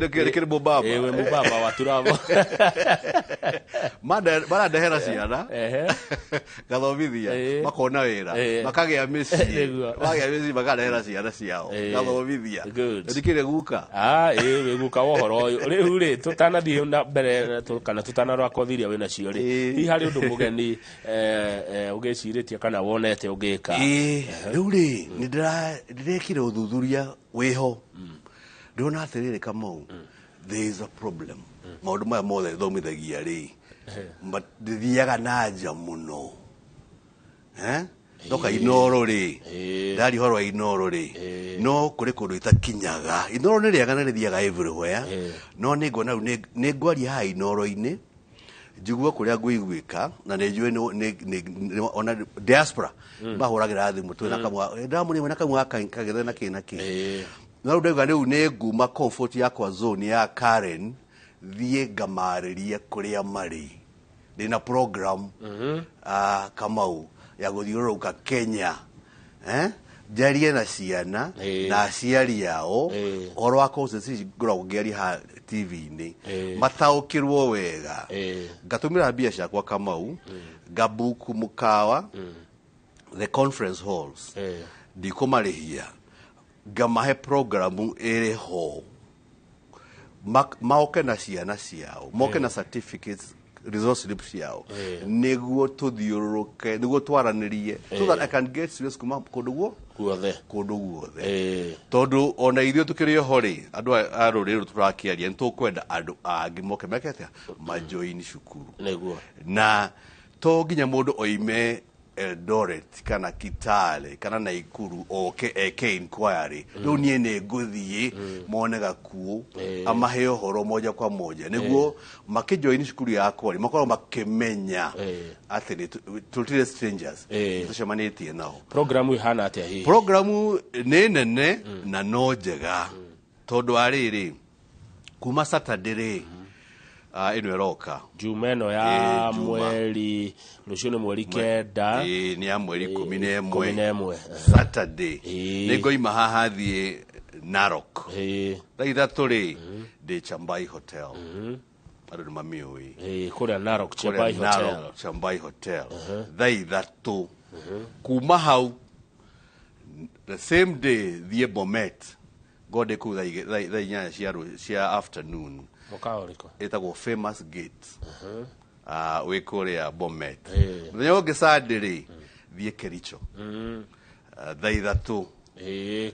kiri mubaba we mubaba wa turabo mara ndehera ciana gathomithia makona wira makagia misi makadehera ciana ciao gathomithia ndikire guka we guka wohoro uyu riu ri tutanathie na mbere kana tutanarwa kothiria wina cio ri hi hari undu mugeni ugiciritie kana wonete ugika riu ri ni ndirekire uthuthuria wiho ndona atiriri kamau there is a problem maundu maya mothe thomithagia ri ndithiaga na nja muno ndoka Inoro ri ndari horwa Inoro ri no kuri kundu itakinyaga Inoro ni riaga na rithiaga everywhere no ni ngona ni ngwaria ha Inoro-ini njigua kuria ngwiguika na ni njue ni ona diaspora bahuragira thimu twina kamwa ndamuni mwana kamwa kagethe na kina ki na ndauga riu ni nguma comfort yakwa zone ya Karen thie ngamariria kuria mari ndina program kamau ya guthiuruka Kenya jarie na ciana na aciari yao oro akose ci ngoragwo ngeri ha TV-ini mataukirwo wega ngatumira mbia ciakwa kamau ngabuku mukawa the conference halls ndikumarihia ngamahe programu ere ho maoke na ciana ciao moke na certificates resource slips yao niguo tuthiururuke niguo twaranirie so that I can get serious kuma kundu guothe tondu ona ithio tukirio hori andu a ruriru turakiaria ntukwenda andu angi moke mekete majoini cukuru niguo na to nginya mundu oime Eldoret kana Kitale kana Naikuru oke eke inquiry riu nie ne nguthie mone Gakuo amahe horo moja kwa moja niguo makijoini cukuru yakwa makorwo makimenya ati ni tutire strangers tucemanitie nao programu ihana atia hihi programu ni nene na no njega tondu ariri kuma Saturday ino eroka jumeno ya mweri rucio mweri kenda ni ya mweri 11 Saturday nigoima haha thie Narok thaitha turi de Chambai Hotel andu mamiui kuria Narok Chambai Hotel thaitha tu kuma hau the same day thie Bomet gode ku tha inyanya cia afternoon mukaoriko etagwo Famous Gate we kuria Bomet muthenya ungi Sunday ri thie Kericho tha ithatu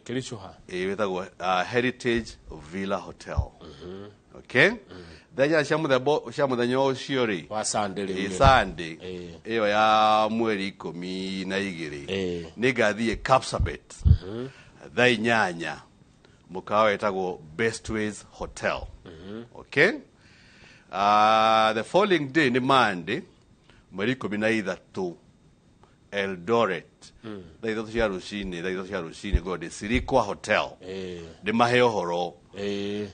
Kericho ha wetagwo Heritage Villa Hotel okay Thenya cia muthenya ucio ri wa Sunday Sunday iyo ya mweri 12 ni gathie Kapsabet tha inyanya mukawa etagwo Best Ways Hotel okay the following day ni Monday mweri 13 Eldoret tha ithatu cia rucini gode Sirikwa Hotel de maheo horo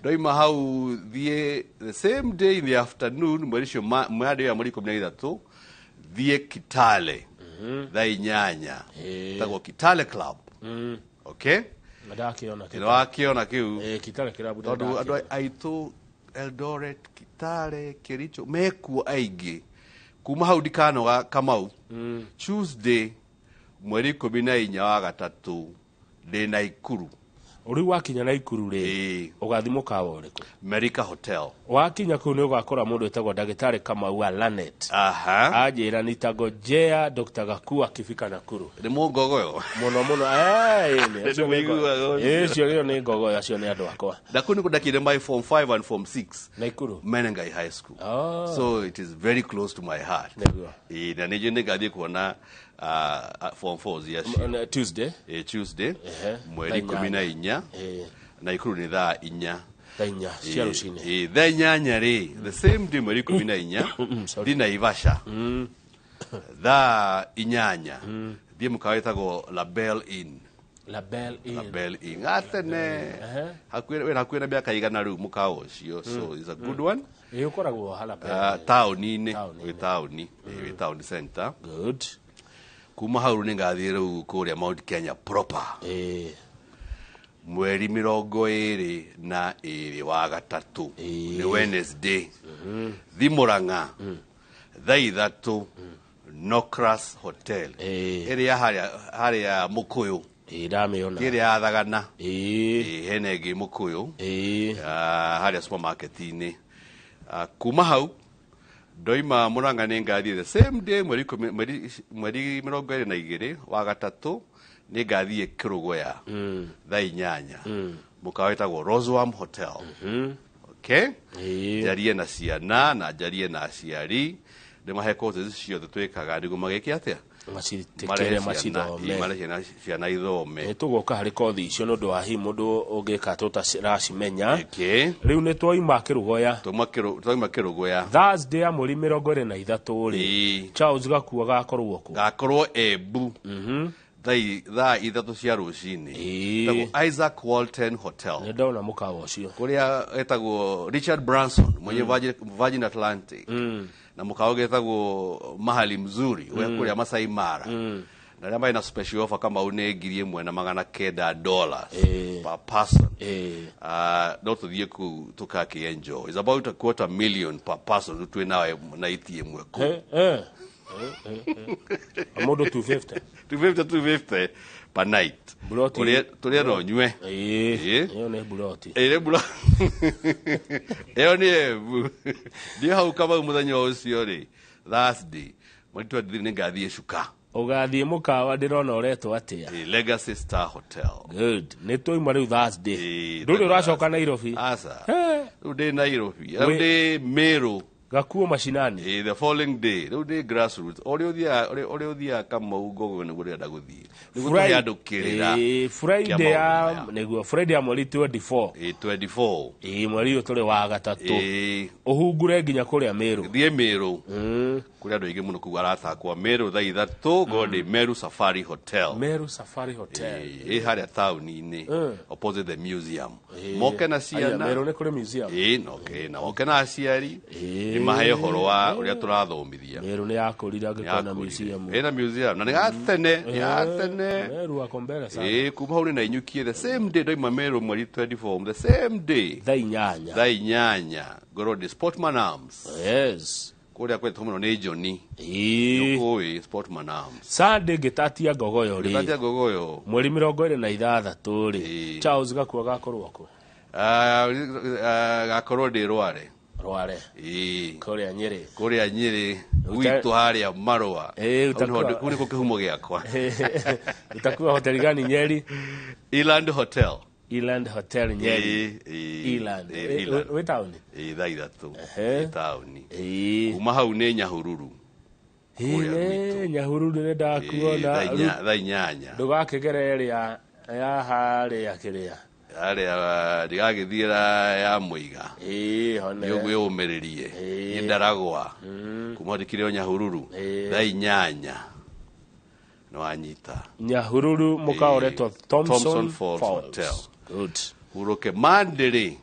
doima hau the same day in the afternoon mwerisho mwade ya mweri 13 thie Kitale tha inyanya tagwo Kitale Club okay ndakiona kiu Kitale Club tondu andu aitu Eldoret Kitale Kericho mekuo aigi kuma hau ndikanoga Kamau Tuesday mweri 14 wa gatatu ndi Naikuru uri wakinya Naikuru ri ugathimuka woriku America Hotel wakinya ku ni ugakora mundu etagwo ndagitari Kamau Lanet ajira nitago Jea Dr. Gaku akifika Nakuru ni mungogoyo muno cio ni ngogoyo acio ni andu akwa Nakuru kudakire my form 5 and form 6 Naikuru Menengai High School so it is very close to my heart na nijo nigathie kuona form 4 Tuesday mweri 14 Naikuru ni thaa 4 cia rucini thaa 8 ri the same day mweri 14 thi Naivasha thaa 8 thie mukawetagwo Label Inn atene hakuä na miaka igana riu mukawa ucio so is a good one ukoragwo hala tauni-ini wi town center good kuma hau ni ngathie riu kuria Mount Kenya proper mweri 22 wa gatatu ni Wednesday thi Murang'a tha ithatu Nocras Hotel iria haria Mukuyu ndamiona iria athagana henegi Mukuyu haria supermarket-ini kuma hau doima Murang'a ni ngathie the same day mweri 22 wa gatatu ni ngathie Kirugoya tha 8 mukawetagwo Rosewarm Hotel okay jarie na ciana na jarie na aciari ni maheko ciothe twikaga niguo magiki atia macitikere macithome ciana ithome tugoka hari kothi icio no ndo ahi mundu ungika tutaracimenya riu ni twaima Kirugoya twaima Kirugoya Thursday ya mweri 23 ri Charles Gaku gakorwo Embu thaa ithatu cia rucini tagwo Isaac Walton Hotel ni ndona mukawa ucio kuria etagwo Richard Branson mwenye Virgin Atlantic na mukawa getagwo Mahali Mzuri we kuria Masai Mara na ramba ina special offer kama une $900 per person not to the tukaki enjoy is about $250,000 per person tu na itie mweko amodo 250 per night tulia no nywe iyo ne buloti iyo ni ndio hau kama muthenya ucio ri Thursday mwitu athiri ngathie Shuka ugathie mukawa ndirona uretwo atia Legacy Star Hotel good ni toima riu Thursday nduri uracoka Nairobi asa ndi Nairobi ndi Meru Gakuo mashinani the following day riu ndi grassroots ori uthia kama ugogo ni gure ndaguthie niguo yandukirira Friday ya niguo Friday ya mweri 24 mweri uyu turi wa gatatu uhungure nginya kuria Meru thie Meru kuria andu aingi muno kuga arathakwa Meru tha ithatu gode Meru Safari Hotel haria tauni-ini opposite the museum moke na ciana Meru ni kuri museum na moke na aciari mahe horo wa uria turathomithia Meru ni yakurira ngikona museum na ni gatene Meru akombera sana kuma hau ni na inyukie the same day doima Meru mweri 24 the same day tha inyanya Gorodi Sportman Arms kuria kwetu muno ni Johnny yukui Sportman Arms Sunday gitatia ngogoyo ri gitatia ngogoyo mweri 26 ri Charles Gakua gakorwo ko gakorwo ndi Rware kuria Nyeri gwitu haria Marua kuri ko kihumo giakwa utakuwa hotel gani Nyeri? Eland Hotel Nyeri. Eland we town thaithatu town kuma hau ni Nyahururu Nyahururu ne ndakuona thainyanya ndugakegere ya haria kiria digagithiira ya muiga yo umeririe indaragwa kuma dikire Nyahururu thainyanya no anyita Nyahururu mukaoretwa Thompson Falls Hotel. Good. Uroke Monday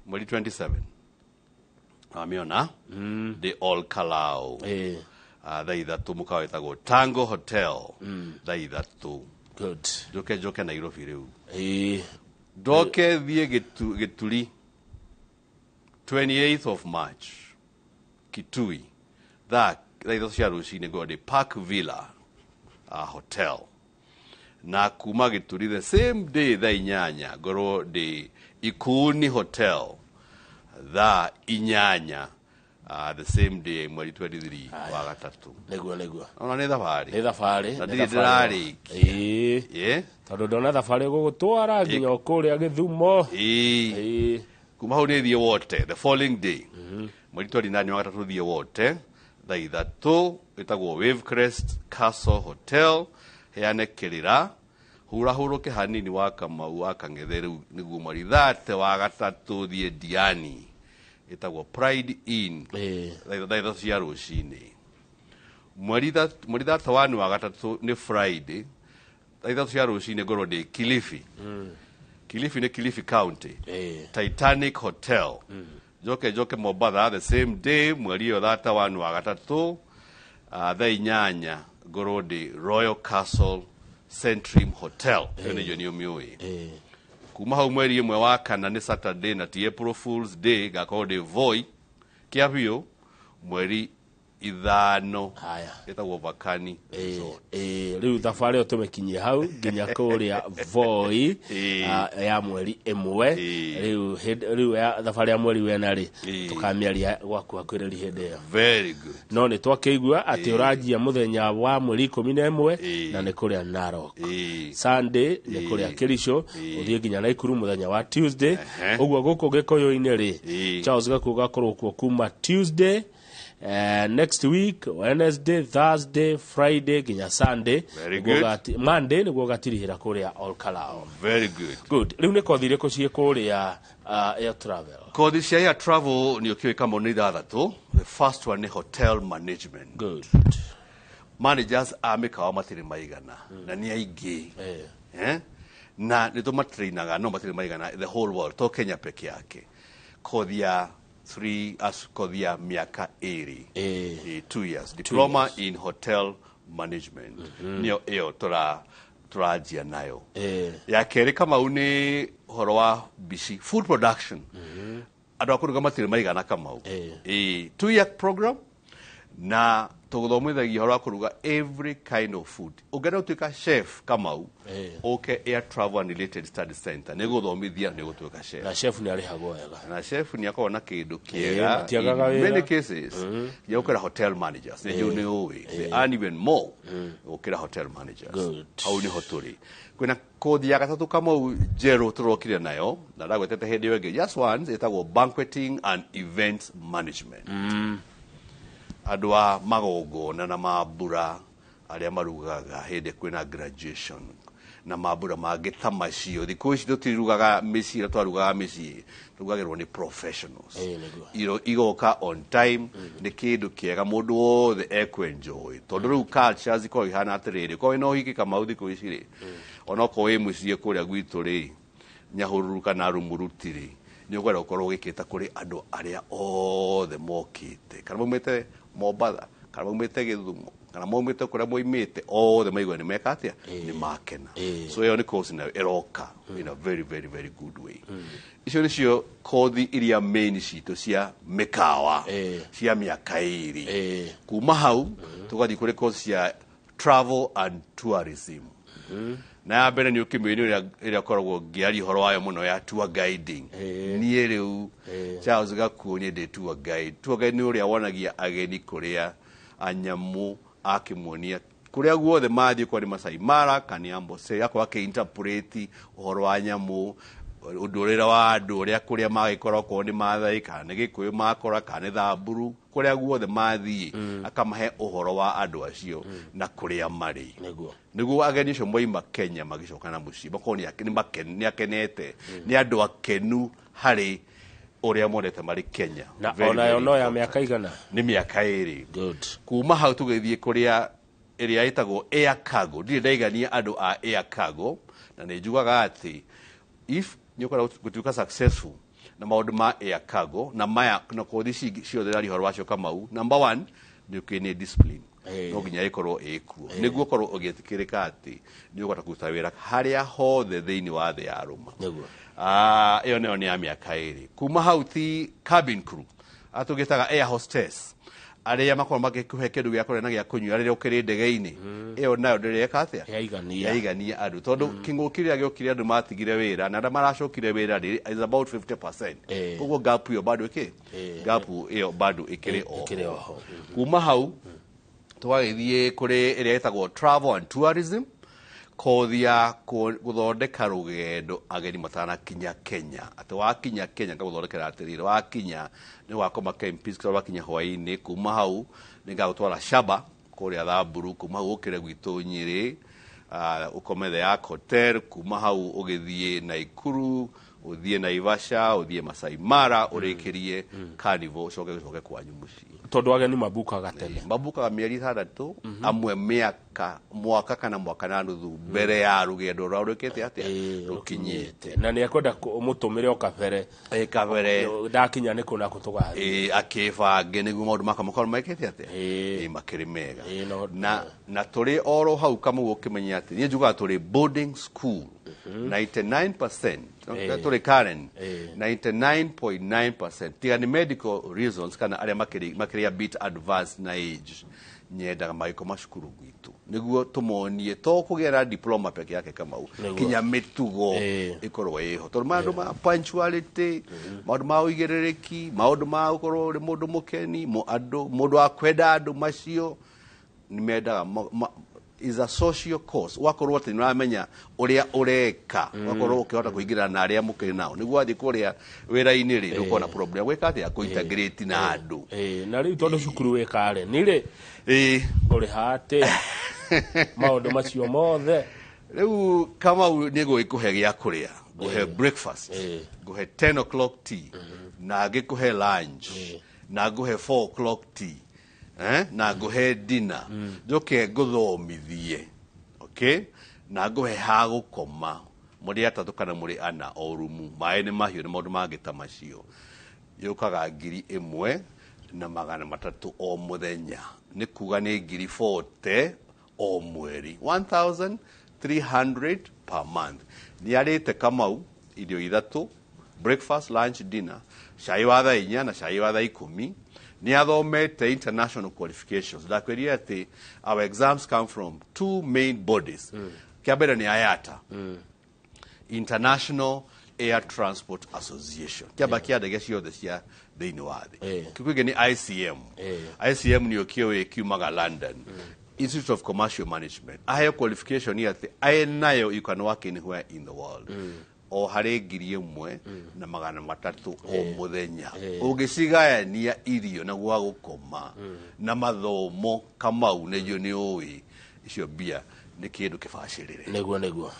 mwezi 27 amiona the All Kalau thaithatu mukaoretagwo Tango Hotel thaithatu. Good. Joke Nairobi riu doke thie Gituri 28th of March Kitui thaithatu cia rucini go the Park Villa Hotel na kuma Gituri the same day thainyanya goro the Ikuni Hotel inyanya the same day mweri 23 wa gatatu negua ona ni thabari na ndirari tondu ndona thabari gugutwara nginya kuria Githumo kuma hau ni thie wote the following day mweri 28 wa gatatu thie wote thaithatu itagwo Wavecrest Castle Hotel heane kirira hurahuruke hanini wa Kamau wa Kangetheru niguo mweri 30 wa gatatu thie Diani itagwo Pride Inn thaithatu cia rucini mweri 31 wa gatatu ni Friday thaithatu cia rucini ngoro ndi Kilifi ni Kilifi County Titanic Hotel joke Mombasa the same day mweri 31 wa gatatu thainyanya ngoro ndi Royal Castle Centrim Hotel ni jo miui kuma hau mweri 1 wa kana ni Saturday na April Fools Day gakorwo ndi Voi Kiavio mweri 5 itagwo Vakani riu thabari o tumekinyie hau nginya kuria Voi ya mweri 1 riu ya thabari ya mweri wena ri tukamiaria gwaku kwireri hindi ya very good no ni twakigua ati urajia muthenya wa mweri 11 na ni kuria Narok Sunday ni kuria Kirisho uthie nginya Naikuru muthenya wa Tuesday uguo guku Gikuyu-ini ri Charles Gakua gakorwo kuo kuma Tuesday next week Wednesday, Thursday, Friday nginya Sunday Monday niguo gatirihira kuria All Kalau. Very good riu ni kothi iriko cie kuria air travel kothi cia air travel ni ukiweka moni thathatu the first one ni hotel management. Good. Managers amekawa matiri maigana na ni aingi na nito matrainaga no matiri maigana the whole world to Kenya peke yake kothi ya 3 kothia miaka 2 years diploma in hotel management nio eo turajia nayo ya keri kama uni horo wa BC food production adakuruga matiri maigana kama 2 year program na tuguthomithagia horo wa kuruga every kind of food ugenda utuika chef kama okay air travel and related study center ni guthomithia ni gutuika chef na chef ni arihagwo wega na chef ni akona kindu kiega in many cases ya ukira hotel managers ni ni uwi they earn even more ukira hotel managers au ni hoturi kwina kothi ya gatatu kama jero turokire nayo na dagwetete hindi wege just once itagwo banqueting and events management adwa magogona na mabura aria marugaga hindi kwina graduation na mabura mangĩ ta macio thikũ ici tũtirugaga mĩciĩ twarugaga mĩciĩ tugagĩrwo nĩ professionals igoka on time nĩ kĩndũ kĩega mũndũ wothe ekwenjoy tondũ rĩu culture zikorwo ihana atĩrĩrĩ korwo no hiki Kamau thikũ ici rĩ onokorwo wĩ mũciĩ kũrĩa gwitũ rĩ Nyahururu kana Rumuruti rĩ nĩ ũkwenda gũkorwo ũgĩkĩta kũrĩ andũ arĩa othe mokĩte kana maumĩte Mombatha kana maumĩte Gĩthumo kana moimite kuria moimite othe maigua ni meka atia ni makena so iyo ni course na eroka in a very very very good way icio nicio kothi iria main cito cia mikawa cia miaka iri kuma hau tugathi kuri course cia travel and tourism na ya mbere ni ukimeni ira koragwo ngiari horo wayo muno ya tour guiding nie riu Charles Gakuonye de tour guide ni uria wonagia ageni kuria anyamu akimonia kuria guothe mathi kwa ni Masai Mara kaniambo se yako akeinterpreti horo wa nyamu udurira wa andu uria kuria magikora ko ni mathai kana gikuyu makora kana thamburu kuria guothe mathi akamahe uhoro wa andu acio na kuria mari niguo ageni cio moima Kenya magicoka na muci bakoni akini makeni akenete ni andu akenu hari uria monete mari Kenya na ona no ya miaka igana ni miaka iri good kuma hau tugithie kuria iria itagwo air cargo ndi ndaigania andu a air cargo na ni njugaga ati if nyukora gutuka successful na maundu ma air cargo na maya na kothi cio thirari horo wacio Kamau number 1 ni ukini discipline no ginya ikorwo ikuo niguo korwo ugitikirika ati ni ugota kuruta wira haria hothe thiini wa thi ya Roma niguo iyo neo ni ya miaka iri kuma hau ti cabin crew atugitaga air hostess aria makoro magikuhe kindu gya kurena gya kunywa riria ukiri ndege-ini iyo nayo ndireka atia yaigania andu tondu kingukiria giokire andu matigire wira na maracokire wira is about 50% koguo gap iyo bado gap iyo bado ikiri o kuma hau twagithie kuri iria itagwo travel and tourism kothi ya guthondeka rugendo ageni matana kinya Kenya ati wakinya Kenya ngaguthondekera atirire wakinya ni wakoma campus kwa wakinya hwaini kuma hau ningagutwara Shaba kuria Thamburu kuma hau ukire gwitu Nyeri ukomethe ya hotel kuma hau ugithie Naikuru uthie Naivasha uthie Masai Mara urikirie Carnival coke kwanyu muci tondu ageni mabukaga tene mabukaga mieri 6 amwe mwaka kana mwaka na nuthu mbere ya rugendo rwa rukite atia rukinyite na ni akwenda mutumire okabere ndakinya ni kuna kutuga akibange niguo maundu makamukora maikite atia makiri mega na turi oro hau kama ukimenya ati ni njuga turi boarding school 99% turi Karen 99.9% tiga ni medical reasons kana aria makiri bit advanced na age nyenda maiko mashukuru gwitu niguo tumonie to kugera diploma peke yake Kamau kinya mitugo ikorwo iho tondu maundu ma punctuality maundu ma uigirereki maundu ma ukorwo ri mundu mukeni mundu akwenda andu macio ni mendaga is a social course wakorwo ati nramenya uria ureka wakorwo ukihota kuingira na aria mukiri nao niguo athi kuria wira-ini ri ukona problem gwika ati akuintegrate na andu na riu tondu cukuru wikare ni ri uri hate maundu macio mothe riu kama ni gwikuhe gya kuria guhe breakfast guhe 10 o'clock tea na gikuhe lunch na guhe 4 o'clock tea na guhe dinner joke guthomithie okay na guhe ha gukoma muri atatu kana muri ana o rumu mai ni mahiu ni maundu mangita macio yukaga 1,300 o muthenya ni kuga ni 40 o mweri 1,300 per month ni arite Kamau irio ithatu breakfast lunch dinner cai wa thaa 4 na cai wa thaa 10 ni athomete international qualifications dakweria ati our exams come from two main bodies kiambere ni IATA International Air Transport Association kiamba kia ndege ciothe cia thiini wa thi kikwige ni ICM ni okio kiumaga London Institute of Commercial Management ahe qualification ni ati aenayo you can work anywhere in the world o hari 1,300 o muthenya ugicigayania irio na gwa gukoma na mathomo Kamau nejo ni ui icio bia ni kindu kibacirire neguo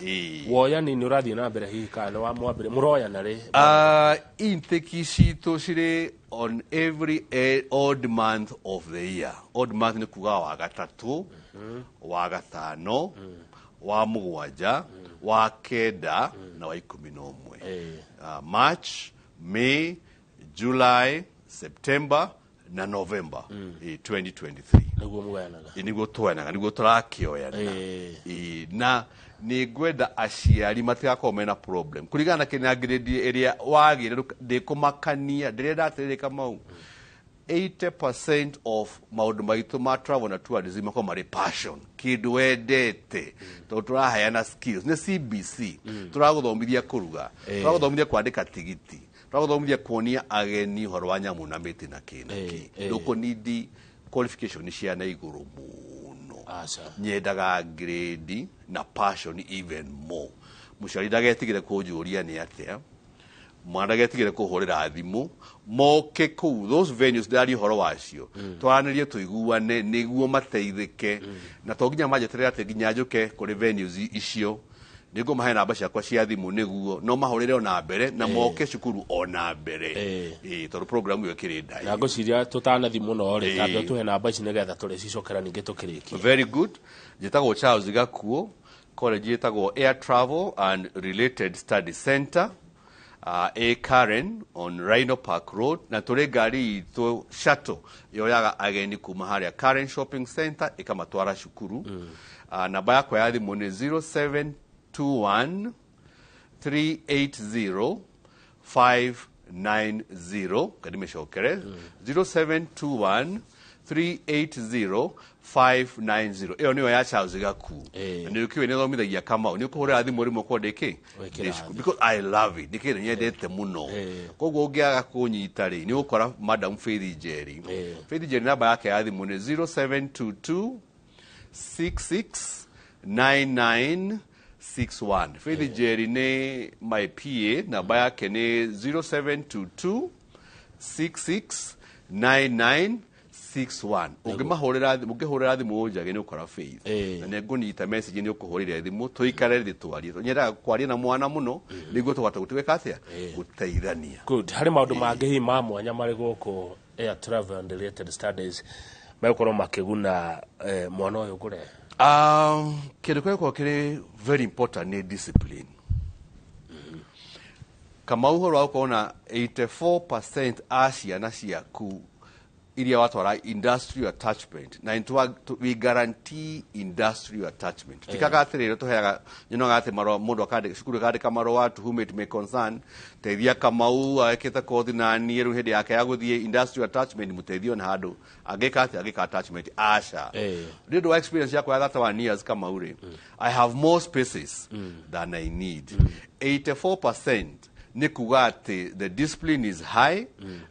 woya ni urathie na mbere hihi kana wa mwambire muroya na ri intake citu cire on every odd month of the year odd month ni kuga wa gatatu wa gatano wa mugwanja wa kenda na wa 11 March, May, July, September, na November 2023 niguo twenaga niguo turakioyana na ni gwenda aciari matigakorwo mena problem kurigana na kina grade area wagire ndikumakania ndirenda atirika mau 80% of maundu maitu ma travel na tourism ko mari passion kindu wendete to turaheana skills ne CBC turaguthomithia kuruga turaguthomithia kwandika tigiti turaguthomithia kuonia ageni horo wa nyamu na miti na kinaki ndoko nidi qualification cia na iguru muno nyendaga grade na passion even more muciari ndagetigire kunjuria ni atia mwana getigire kuhurira thimu moke ku those venues ndari horo wacio twaranirie tuiguane niguo mateithike na toginya majeterera ati ginya njuke kuri venues icio nigo mahe namba ciakwa cia thimu niguo no mahurire ona mbere na moke cukuru ona mbere to program yo kirida na ngociria tutana thimu no ri tando tuhe namba ici nigetha turi cicokera ninge tukirikia very good jitagwo Charles Gakuo college jitagwo Air Travel and Related Study Center A Karen on Rhino Park Road na tore gari to shuttle yoyaga ageni kuma haria Karen Shopping Center ikamatwara shukuru namba yako ya thimu ni 0721 380 590 kadimeshokere 0721 380 590 iyo niyo ya Charles Gakuo ni ukiwe ni thomithagia kama ni ukuhurira thimu rimo kwa deke because I love it dike nyendete muno koguo ungiaga kunyita ri ni ukora Madam Faith Jerry Faith Jerry namba yake ya thimu ni 0722 669961 Faith Jerry ni my PA namba yake ni 0722 669961 ungimahurira thimu unjage ni ukora Faith na nengũnyita message ni ukuhurira thimu tuikare thi twarie nyenda kwaria na mwana muno niguo tugata gutweka atia guteithania good hari maundu mangi ma mwanya mari guku Air Travel and Related Studies mekorwo makiguna mwana uyu gure kindu kwa kiri very important ni discipline kama uhoro wa kuona 84% aciana ciaku iria watwara industrial attachment na we guarantee industrial attachment tikaga atirire tuheaga nyinoga ati maro mundu akande cukuru kande kamaro wa to whom it may concern teithia Kamau aketa kothi na nieru hindi yake ya guthie industrial attachment muteithio na handu ageka attachment asha did the experience yako ya that 1 years Kamau ri I have more spaces than I need 84% ni kuga ati the discipline is high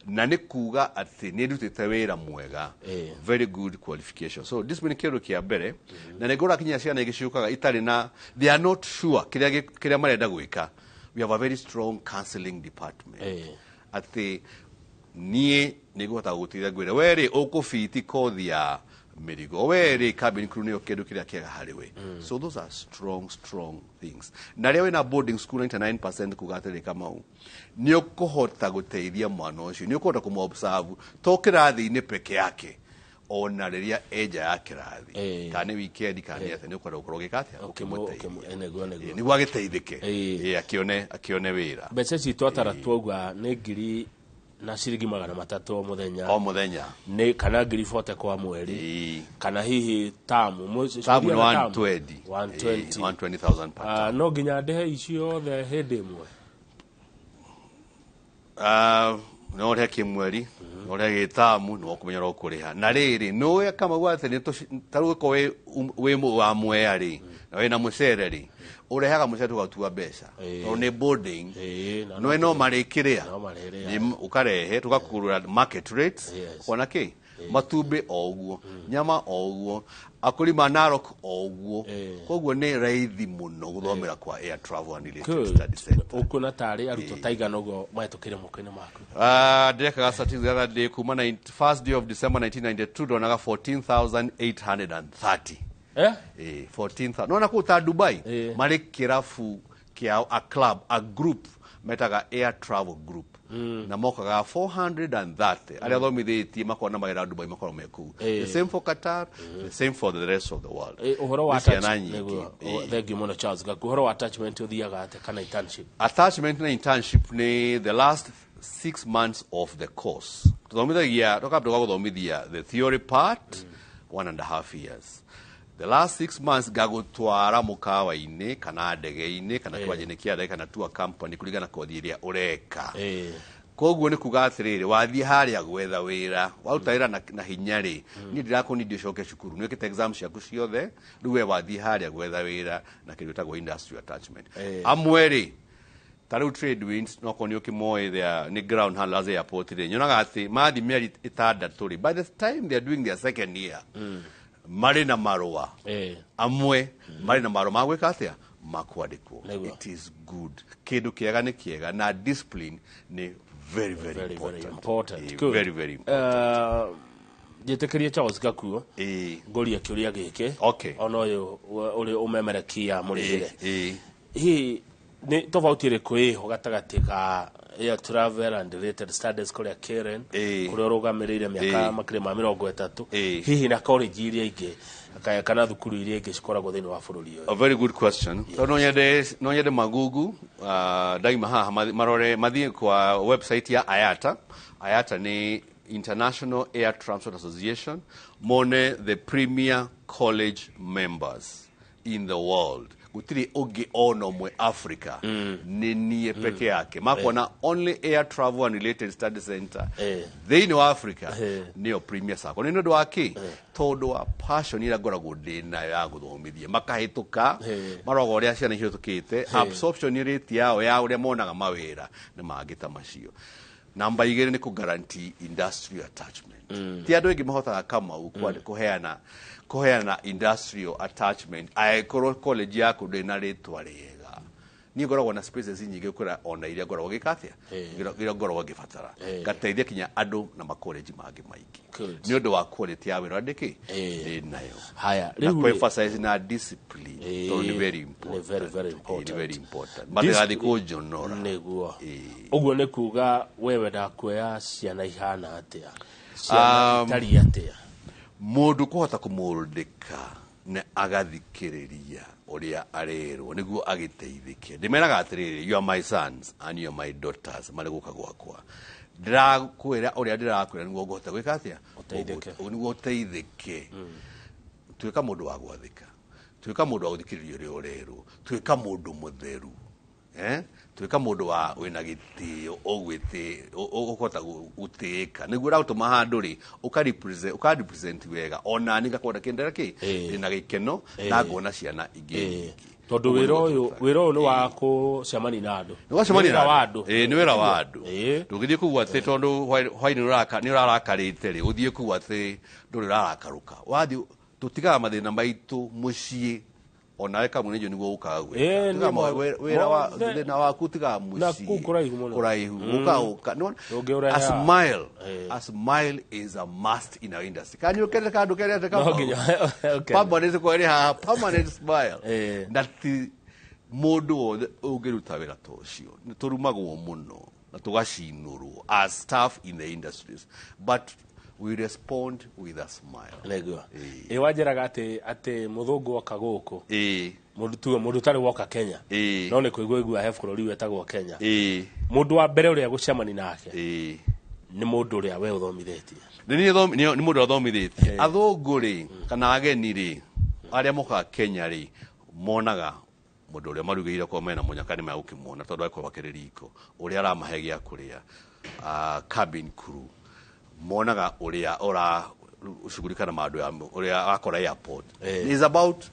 na ni kuga ati ni ndutite wira mwega very good qualification so discipline kero kia mbere na negora kinya ciana igishukaga itari na they are not sure kiria marenda gwika we have a very strong counseling department ati nie niguhota gutithia gwira weri ukufiti kothi ya mirigo weri cabin crew ni okedo kiria kiega hariwe so those are strong things na lewe na boarding school 99% kugatele Kamau ni ukuhota guteithia mwana ucio ni ukuhota kumobserve to kirathi ni peke yake ona riria eja ya kirathi kana weekend kana ate ni ukuhota gukorogeka ate ukimuteithia ni gwagiteithike akione wira mbeca citu atara twoga ni ngiri na ciringi 300 o muthenya ni kana ngiri 40 kwa mweri kana hihi tamu ni 120,000 per no ginya ndehe icio the hindi imwe no reke mweri no reke tamu no kumenyera ukuriha na riri no kama gwate ni taruko we wa mweri na we na mucereri urehaga mucetu gatuwa mbeca no ni boarding no marikiria ni ukarehe tugakurura market rates kona ki matumbe oguo nyama oguo akuri Narok oguo koguo ni raithi muno guthomera kwa Air Travel and Related Study Center ukuna tari aruto taigana ugo matukire mukene maku ndekaga certificate day kuma na first day of December 1992 donaga 14,830 14,000 no nakuta Dubai mari kirafu kiao a club a group metaga Air Travel Group na mokaga 430 aria thomithitie makona magira Dubai makona meku the same for Qatar the same for the rest of the world uhoro wa thank you mono Charles Gakuo uhoro wa attachment uthiaga ate kana internship attachment na internship ni the last 6 months of the course tuthomithagia tukambia guthomithia the theory part 1.5 years. The last 6 months gagutwara mukawa-ini kana ndege-ini kana kiwanja-ini kia ndege kana tour company kuringana kothi iria ureka. Koguo ni kuga atiriri wathie haria gwetha wira waruta wira na hinya ri ni ndirakoni ndio coke cukuru ni wikite exam ciaku ciothe riu we wathie haria gwetha wira na kindu tagwo industry attachment. Amwe ri tariu trade winds no koni ukimoe there ni ground handlers airport ri nyonaga ati mathi mieri 6 ri by the time they are doing their second year mari na marua amwe mari na marua magwika atia makwandikwo. It is good kindu kiega ni kiega na discipline ni very important. Good. Very important. Jitekeria Charles Gakuo ngoria kiuria giki ona uyu uri umemerekia murigire hi ni tofauti iriku iho gatagati ka Air Travel and Related Studies kuria Karen kuria rugamirire miaka makire ma 30 hihi na college iria ingi kana thukuru iria ingi cikoragwo thiini wa bururi uyu? A very good question. No nyende magugu daima haha marore mathie kwa website ya IATA. IATA ni International Air Transport Association, mone the premier college members in the world. Gutiri ogi ono mwe Africa ni niye peke yake makona only Air Travel and Related Studies Center they know Africa niyo premier sako nino ndo aki todo wa passion ira gorago ndina ya guthomithia makahituka marogo ria ciana hitukite absorption rate yao ya uria monaga mawira ni magita macio. Namba 2 ni ku guarantee industrial attachment. Ti andu engi mahotaga kama kuheana industrial attachment aikoro college yako ndina ritwa riega ni ngoragwo na spaces nyingi ukura ona iria ngoragwo gikatia ngira ngoragwo gifatara gateithia kinya andu na ma college mangi maiki ni undu wa quality ya wira ndiki nayo haya riu emphasize na discipline so ni very important but the kujonora niguo uguo ni kuga wewe ndakuoya ciana ihana atia ciana tari atia mundu kuhota kumuldika ne agathikiriria uria arerwo niguo agiteithike. Ndimeraga atiriri you are my sons and you are my daughters mariguka gwakwa ndirakwira uria ndirakwira niguo ngota gwika atia niguo uteithike. Tuika mundu wa gwathika, tuika mundu wa guthikiriria uria urerwo, tuika mundu mutheru tuika mundu wa wina gitio ogwite ukota gutika niguo rautuma handu ri ukarepresent wega ona ni gakonda kendera ki ina gikeno na ngona ciana ingi tondu wira uyu ni wa kucemani na andu ni wira wa andu ndugithie kugwa ati tondu hwaini ni urarakarite ri uthie kugwa ati nduri rarakaruka wathi tutigaga mathina maitu mucii ona eka mwenyejo niguo ukagwe wira wa thina waku tiga muci kuraihu uka a smile is a must in our industry. Can you get kandu kere kama permanent ko ri ha permanent smile that mundu ugiruta wira tocio turumagwo muno na tugacinurwo as staff in the industries but we respond with a smile. Lego. Wajiraga ati muthungu oka guku. Mundu tari woka Kenya. No ni kuigua he bururi wetagwo Kenya. Mundu wa mbere uria gucemani nake. Ni mundu uria we uthomithetie. Ni mundu uthomithetie. Athungu ri kana ageni ri aria moka Kenya ri monaga mundu uria marugire kwa mena munyakani ma ukimona tondu akwa bakiririko uria aramahe gia kuria cabin crew monaga uria ora ushughulikana maado ya uria akora airport is about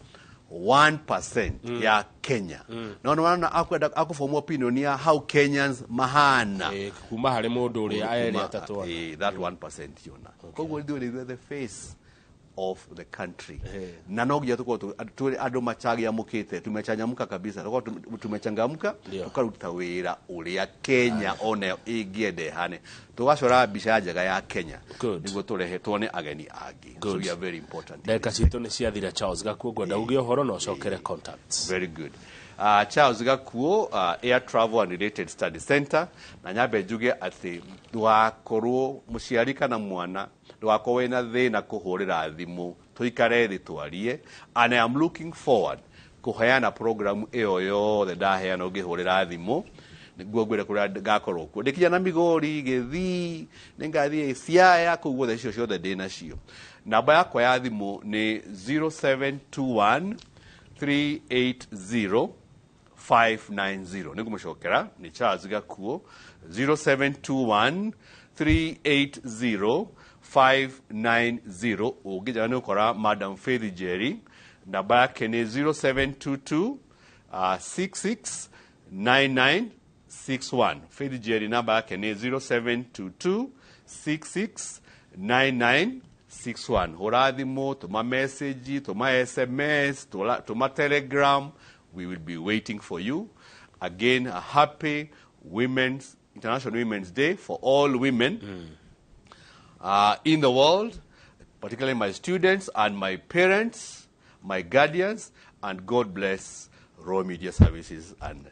1% ya Kenya. No wana akuform opinion ya how Kenyans mahana kuma hari mundu uria aeri atatu that 1% yona koguo ndio the face of the country na nogia tuko ando machagia mukite tumechangamka kabisa tuko tumechangamka tukaruta wira uria Kenya one igiende hane tugacora bica njega ya Kenya niguo turehe tuone ageni agi so we are very important. Deka citu ni ciathira Charles Gakuo gwenda ugie horo no cokere contacts. Very good. Charles Gakuo Air Travel and Related Studies Center na nyambe njuge ati twakorwo muciari kana mwana ndwako wena thina kuhurira thimu tuikare thi twarie and I am looking forward kuheana program iyo yothe ndaheana ungihurira thimu niguo ngwira kuria ngakorwo kuo ndikinya na Migori Githii ningathie Siaya kuu guothe icio ciothe ndina cio. Namba yakwa ya thimu ni 0721 380 590 ningumucokera ni Charles Gakuo 0721 380 590 ungijana ni ukora Madam Faith Jerry. Namba yake ni 0722 669961. Faith Jerry namba yake ni 0722 669961. Hura thimu, tuma message, tuma SMS, tuma Telegram. We will be waiting for you. Again, a happy International Women's Day for all women in the world, particularly my students and my parents, my guardians, and God bless Raw Media Services and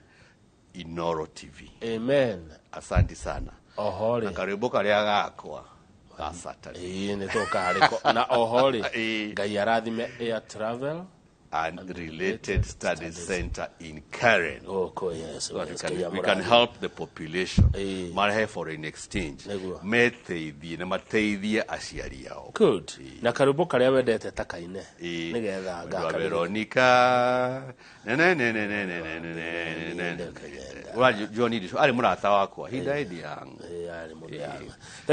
Inoro TV. Amen. Asante sana. Ohole. Na karibu karia gakwa. Asante. Nitoka hariko. Na ohole. Ngai arathime Air Travel and Related Studies Center in Karen. Yes. So we can help the population. Marhe foreign exchange. Meteithie na mateithie aciari yao. Good. Na karibu karia wendete takaine. Nigetha ngaka. Veronica. Johnny Disho. Ali murata wakwa. He died young.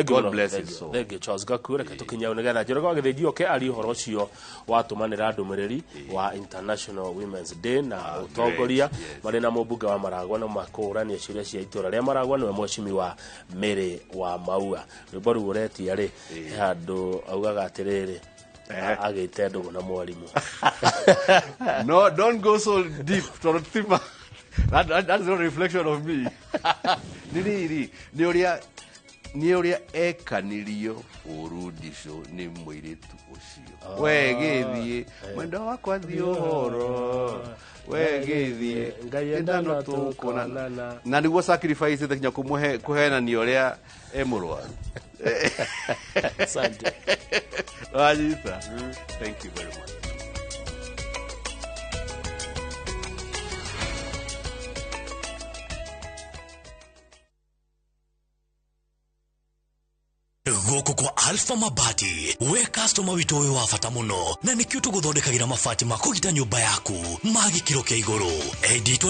God bless his soul. Thank you, Charles Gakuo. Reke tukinya nigetha njoroge wagithithio ke ari horo cio watumanira ndumiriri wa International Women's Day na utongoria bari na mubunge wa Maragwa na makurania ciria cia itura ria Maragwa niwe mweshimi wa Mary wa Maua rwimbo ru ureti ari handu augaga atiriri agite ndugu na mwarimu. No, don't go so deep. That's not a reflection of me. Ni uria ekanirio urudisho ni mwiritu ucio wegithie mwenda wakwa thio horo wegithie ngai ndano tukona na niguo sacrifice the kinya kuhena ni uria emurwa. Asante. Wajita. Thank you very much. Goko kwa Alpha Mabati we customer wito we wa fata muno na nikio tuguthondekagira mabati makugita nyumba yaku magikiro kia iguru.